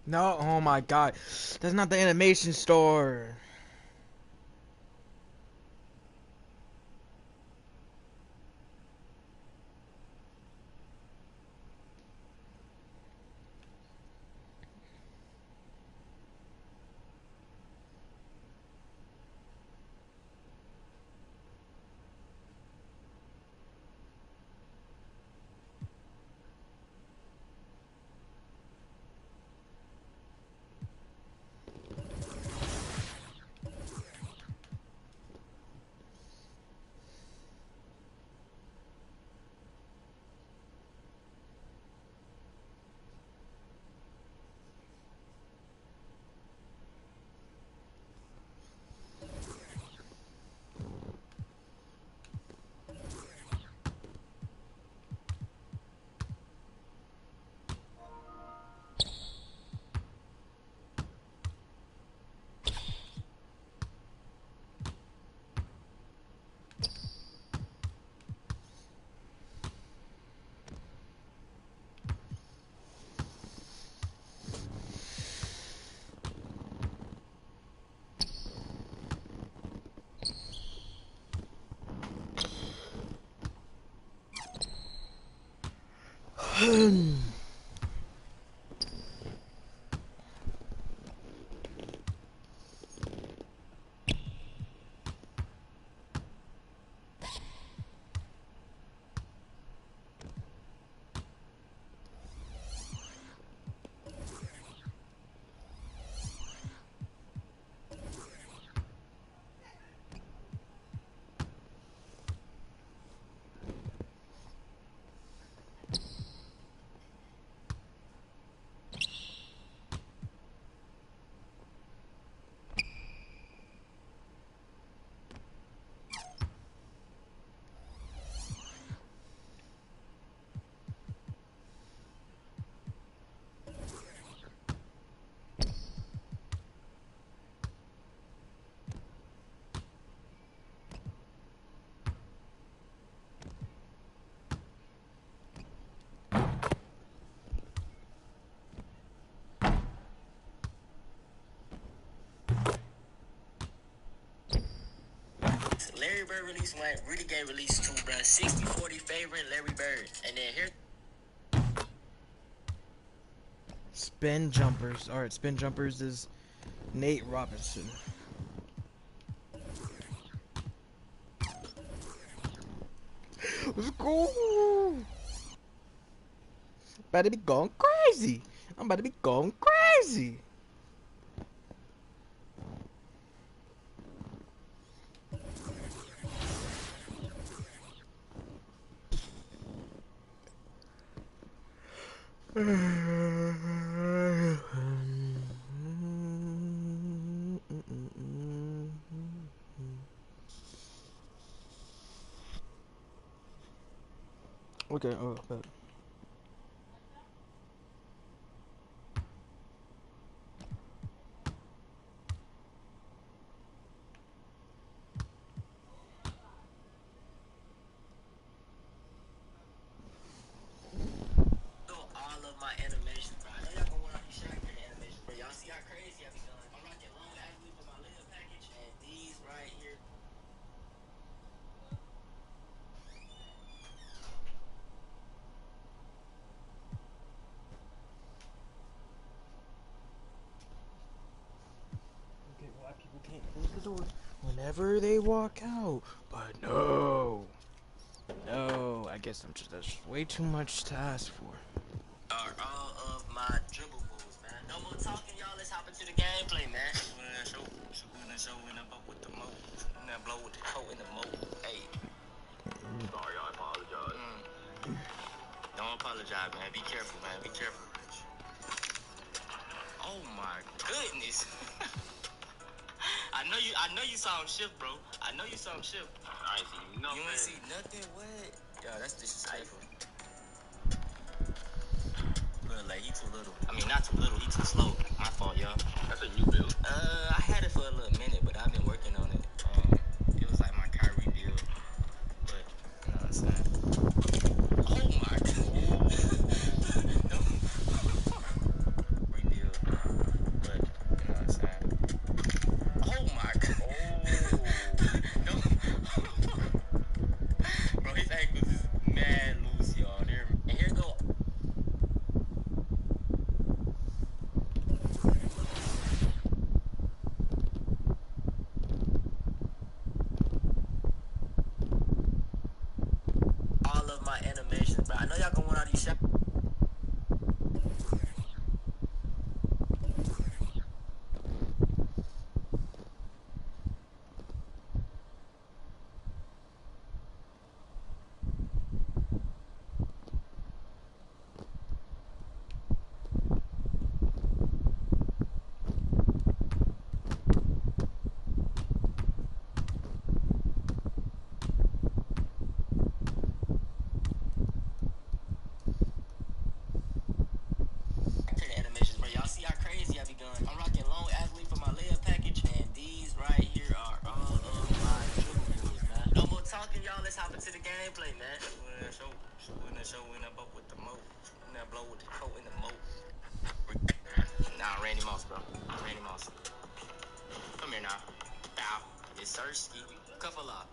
No, oh my God, that's not the animation store. Larry Bird released one, Rudy Gay released two, bruh. 60-40 favorite Larry Bird. And then here. Spin jumpers. All right, spin jumpers is Nate Robinson. Let's go. About to be going crazy. I'm about to be going crazy. Okay, oh, but my animation, bro. I know y'all gonna want all these shot creating animations, bro. Y'all see how crazy I be going? I'm rocking long athlete for my little package, and these right here. Okay, why people can't close the door whenever they walk out? But no, I guess I'm just that's way too much to ask for. Are all of my dribble moves, man. No more talking, y'all. Let's hop into the gameplay, man. Shooting up with the mo. That blow with the coat in the mo. Hey. Sorry, I apologize. Don't apologize, man. Be careful, man. Be careful. Oh my goodness. I know you saw him shift, bro. I know you saw him shift. I ain't see nothing. You ain't see nothing? What? Yo, that's disrespectful. Look, like, he too little. I mean, not too little, he too slow. My fault, y'all. That's a new build. I had it for a little minute, but I've been working on it. It was like my Kyrie build. But, you know what I'm saying? Oh my god. Rebuild. But, you know what I'm saying? Oh my god. No. Bro, his ankles is mad loose, y'all. And here go. All of my animations, bro. I know y'all gonna want all these shots. Gameplay, man. Showing up with the mo. That blow with the coat in the mo. Nah, Randy Moss, bro. Randy Moss. Come here now. Bow. It's Sersky. Cuffle up.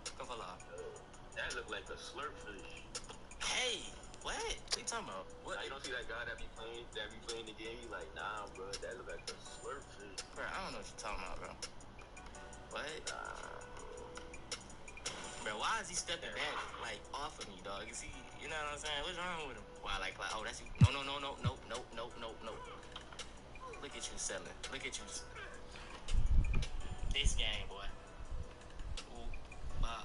That look like a slurp fish. Hey, what? What you talking about? What? Now, you don't see that guy that be playing the game? You like, nah, bro. That look like a slurp fish. Bro, I don't know what you're talking about, bro. What? Bro, why is he stepping back, like, off of me, dog? Is he, you know what I'm saying? What's wrong with him? Why, like, oh, that's you. No. Look at you selling. Look at you. This game, boy. Ooh, wow.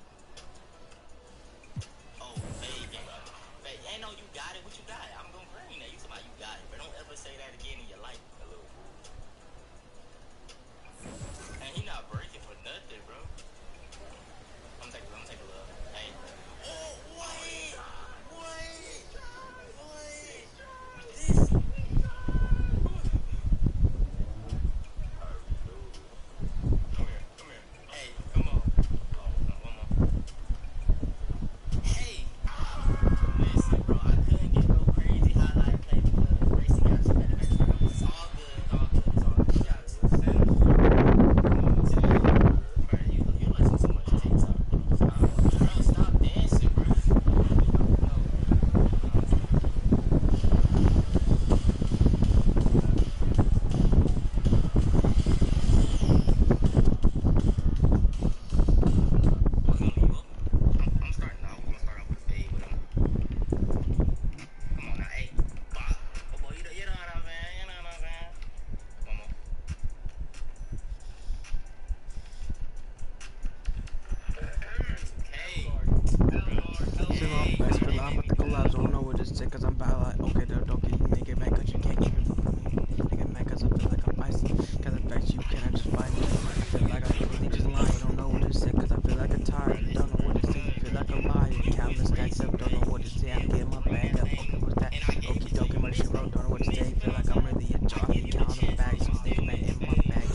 Oh, baby. Ain't no you got it. What you got? I'm gonna bring that. You talking about you got it, but don't ever say that again in your life. And he not breaking for nothing, bro. I'm taking a look. Hey. Oh, wait. This. Come here. Hey, come on. Oh, no, one more. Hey. Listen, bro, I couldn't get no crazy highlight play because racing got too many backgrounds. It's all good. You got to send it. You listen to much TikTok, bro. Bro, stop dancing, bro. I'm starting out. We're gonna start out with a fade with him. Come on now, hey. Oh boy, you know what I'm saying? One more. Chill out with the collabs. I don't know what this is cause I'm bad like okay don't get mad cause you can't even fuck with me. Nigga mad cause I feel like I'm icy. Cause I bet you cannot just find me. I feel like I'm really just lying. Don't know what to say cause I feel like I'm tired. Don't know what to say, feel like I'm lying. Countless stacks up, don't know what to say. I'm getting my bag up. Okay, what's that? Okie dokie, my shit wrote, don't know what to say. Feel like I'm really a jockey. Count the bags, I'm thinking that in my bag.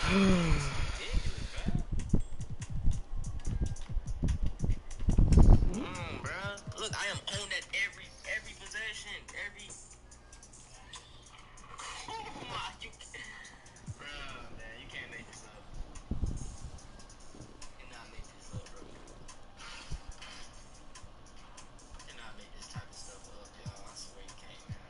Bruh. Look, I am on that every possession, every. Oh my, bruh, man, you can't make this up. You cannot make this up, bro. You cannot make this type of stuff up, y'all. I swear you can't, man.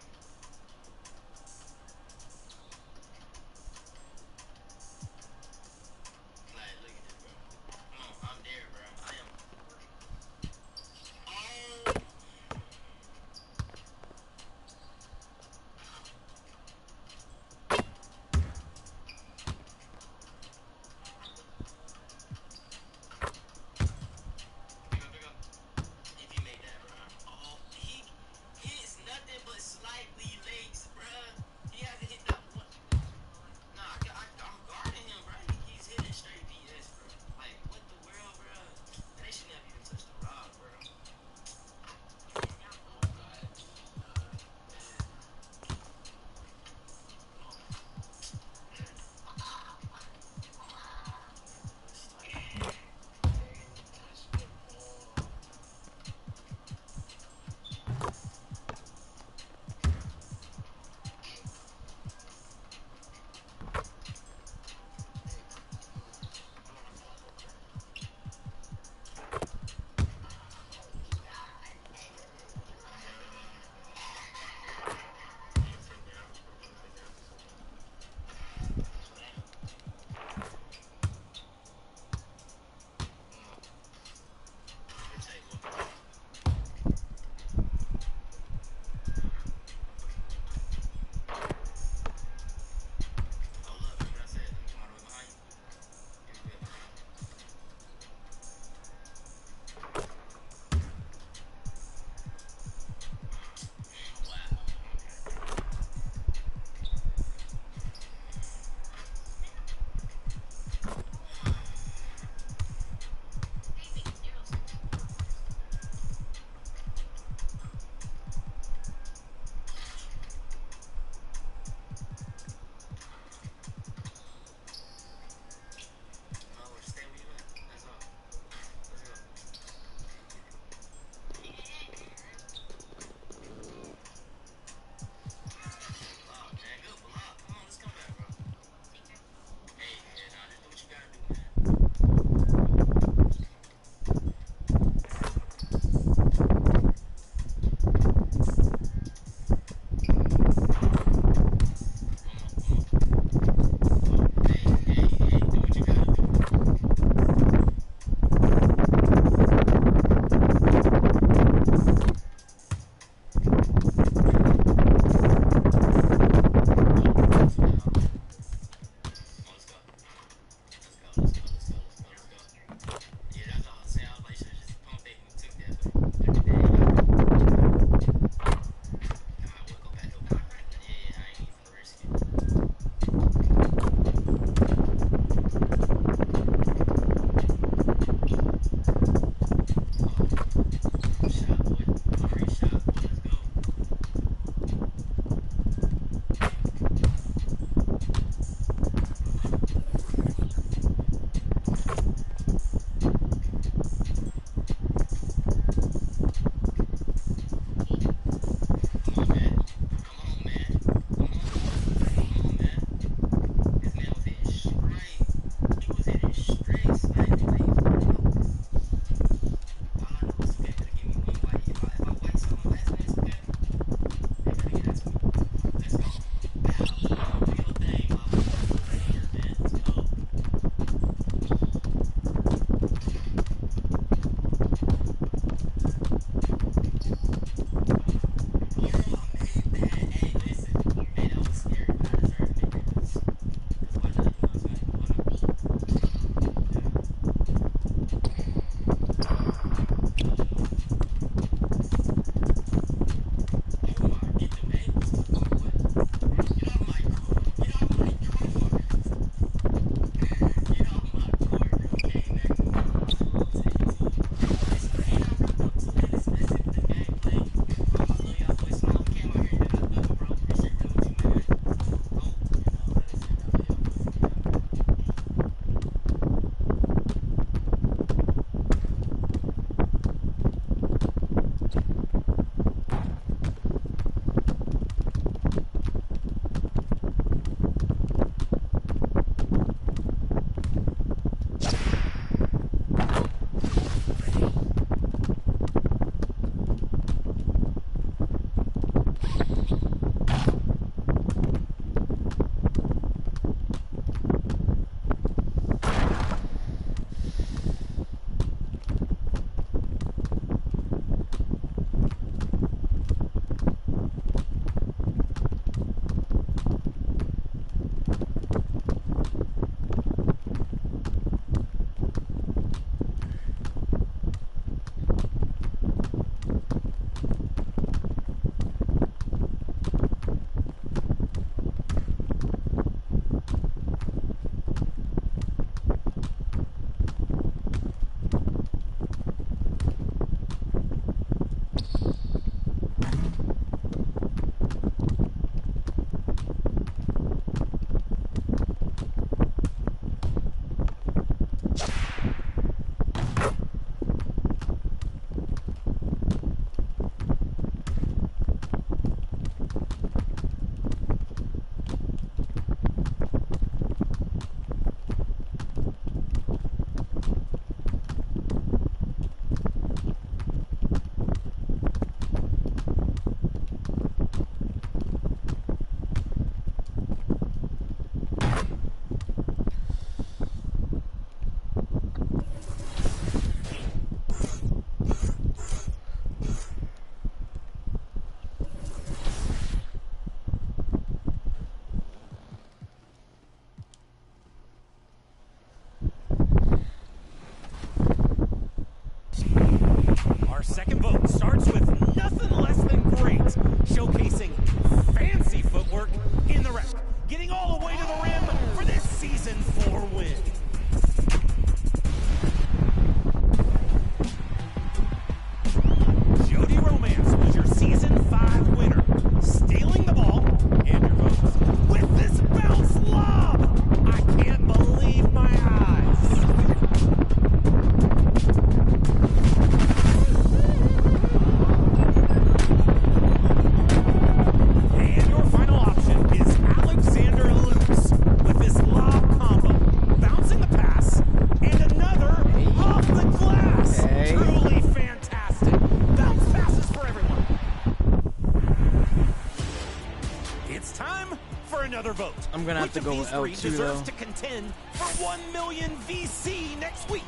another vote. I'm gonna have to go with Which of these three L2 deserves though. to contend for 1 million VC next week?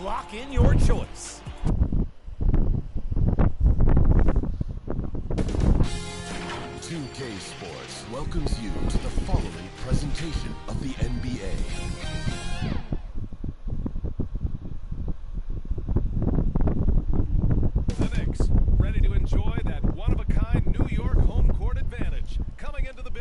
Lock in your choice. K Sports welcomes you to the following presentation of the NBA. The Knicks, ready to enjoy that one-of-a-kind New York home court advantage. Coming into the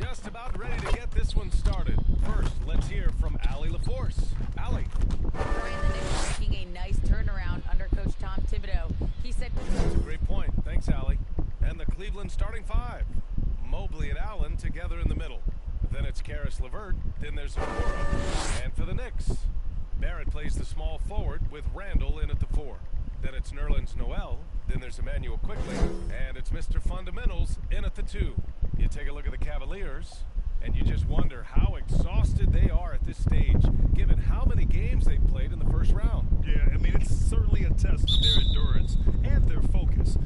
just about ready to get this one started. First, let's hear from Allie LaForce. Allie. Brian, the Knicks are making a nice turnaround under Coach Tom Thibodeau. He said... That's a great point. Thanks, Allie. And the Cleveland starting five. Mobley and Allen together in the middle. Then it's Karis LeVert. Then there's Okoro. And for the Knicks, Barrett plays the small forward with Randall in at the 4. Then it's Nerlens Noel. Then there's Emmanuel Quickly. And it's Mr. Fundamentals in at the 2. You take a look at the Cavaliers, and you just wonder how exhausted they are at this stage, given how many games they've played in the first round. Yeah, I mean, it's certainly a test of their endurance and their focus.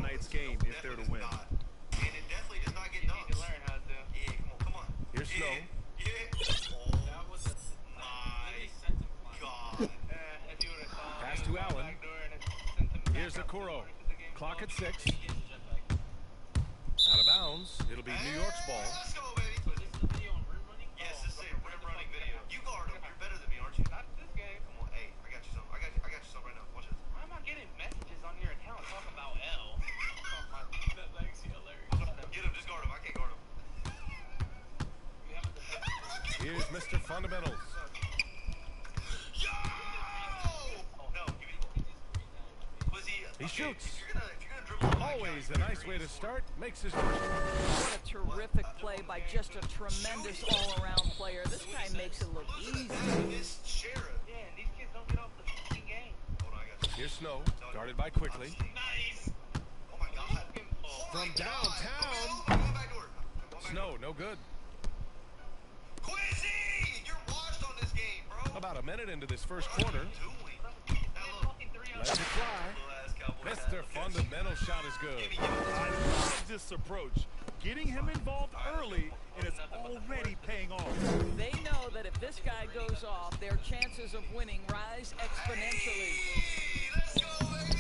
tonight's game if they're to win. And it definitely does not get dunks. You learn how to. Yeah, come on. Here's Snow. Oh, that was my God. Pass to Allen. Here's Okoro. Clock at 6. Out of bounds. It'll be New York's ball. Let's go, baby. Yes, this is a rim running video. You guard him. You're better than me, aren't you? Not this game. Come on. Hey, I got you some. I got you some right now. Watch this. Why am I getting messages on your account talking about L? That's actually hilarious. Get him. Just guard him. I can't guard him. Here's Mr. Fundamentals. Yo! Oh, no. Give me the ball. He shoots. If you're gonna dribble, Always a nice way to start. Makes his first. What a terrific play by just a tremendous all-around player. This guy makes it look easy. This Sheriff. Yeah, and these kids don't get off the fucking game. Hold on, I got you. Here's Snow. Guarded by Quickly. Nice. Oh my God. From downtown. Snow, no good. Quizzy! You're washed on this game, bro. About a minute into this first quarter. Let it fly. Mr. Fundamental shot is good. I love this approach. Getting him involved early, and it's already paying off. They know that if this guy goes off, their chances of winning rise exponentially.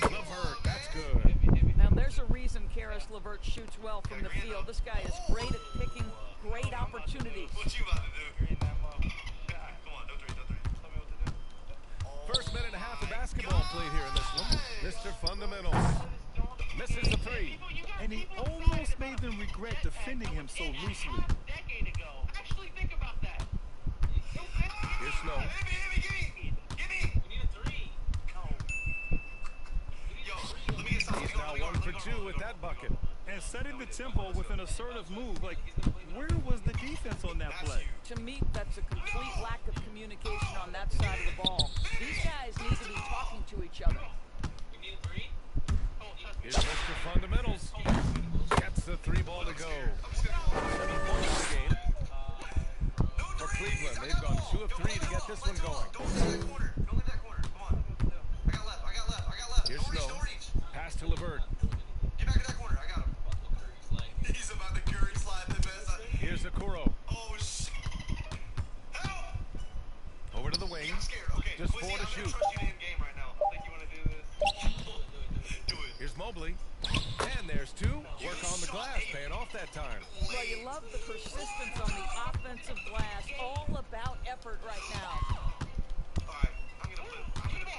LeVert, that's good. Now, there's a reason Karis LeVert shoots well from the field. This guy is great at picking great opportunities. What you about to do? Come on, no three. Tell me what to do. First minute and a half of basketball played here in this one. Mr. Fundamentals misses the 3. And he almost made them regret defending him so loosely. Actually, think about that. Here's Snow. He's now 1 for 2 with that bucket. And setting the tempo with an assertive move. Like, where was the defense on that play? To me, that's a complete lack of communication on that side of the ball. These guys need to be talking to each other. Here's Mr. Fundamentals. Gets the 3 ball to go. 7 points in the game. For Cleveland, they've gone 2 of 3 to get this one going. Don't leave that corner. Don't leave that corner. Come on. I got left. Here's Snow. Pass to LeVert. Get back to that corner. I got him. He's about to Curry slide the best. Here's Okoro. Oh, shit. Help! Over to the wing. I'm scared. Okay. Just Quizzy, 4 to I'm shoot. gonna trust you to end game right now. I think you want to do this. Do it. Here's Mobley. And there's 2. Work on the glass, paying off that time. Well, you love the persistence on the offensive glass. All about effort right now. All right. I'm going to put it.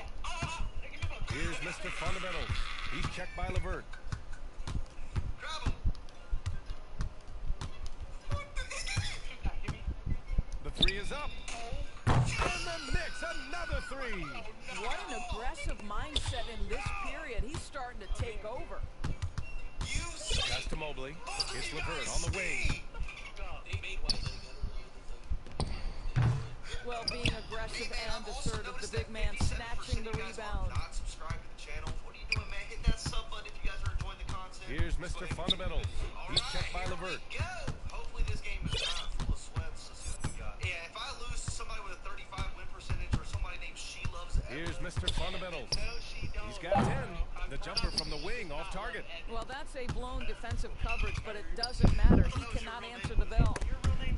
Here's Mr. Fundamentals. He's checked by LeVert. Grab him. The 3 is up. And the Knicks, another 3. What an aggressive mindset in this period. He's starting to take over. Pass to Mobley. It's LeVert on the wing. Well, being aggressive and assertive, the big man snatching the rebound. Not subscribe to the channel. What are you doing, man? Hit that sub button if you guys are enjoying the content. Here's Mr. Fundamentals. He's checked by LeVert. Hopefully this game is not full of sweats. Let's see what we got. Yeah, if I lose to somebody with a 35 win percentage or somebody named She Loves Evan. Here's Mr. Fundamentals. He's got 10. The jumper from the wing off target. Well, that's a blown defensive coverage, but it doesn't matter. He cannot answer the bell.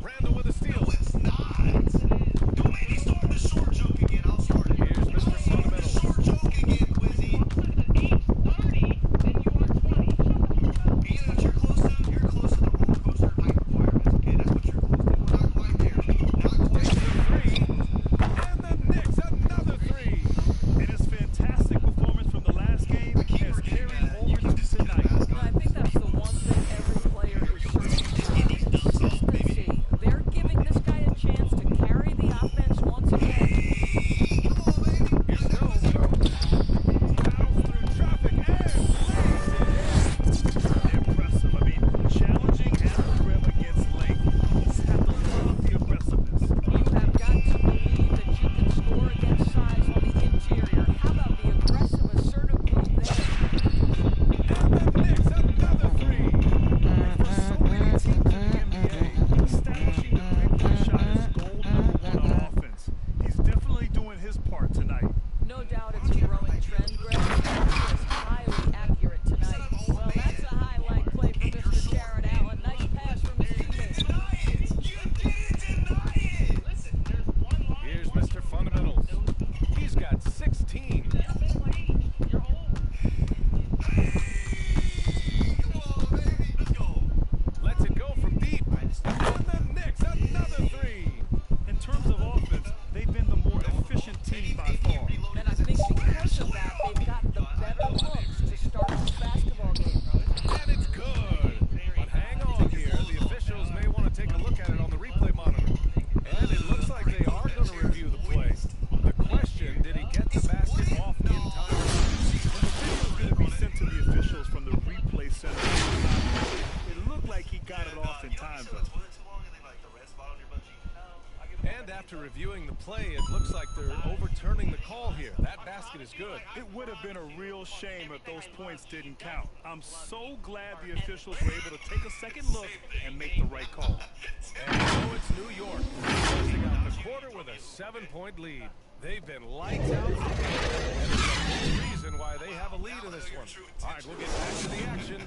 Randall with a steal. No, it's not. Don't make me start the short joke again. I'll start it. Here's Mr. Fundamentals. Short joke again, Quizzy. You're close to the roller coaster height requirements. Okay, that's what you're close to. We're not quite there. Not quite there. 3. And the Knicks, another 3. And his fantastic performance from the last game has carried over to tonight. Well, I think that's the one thing every player is searching for, is consistency. They're giving this guy a chance to carry after reviewing the play, it looks like they're overturning the call here. That basket is good. It would have been a real shame if those points didn't count. I'm so glad the officials were able to take a second look and make the right call. And so it's New York, closing out the quarter with a 7-point lead. They've been lights out, and there's a reason why they have a lead in this one. All right, we'll get back to the action.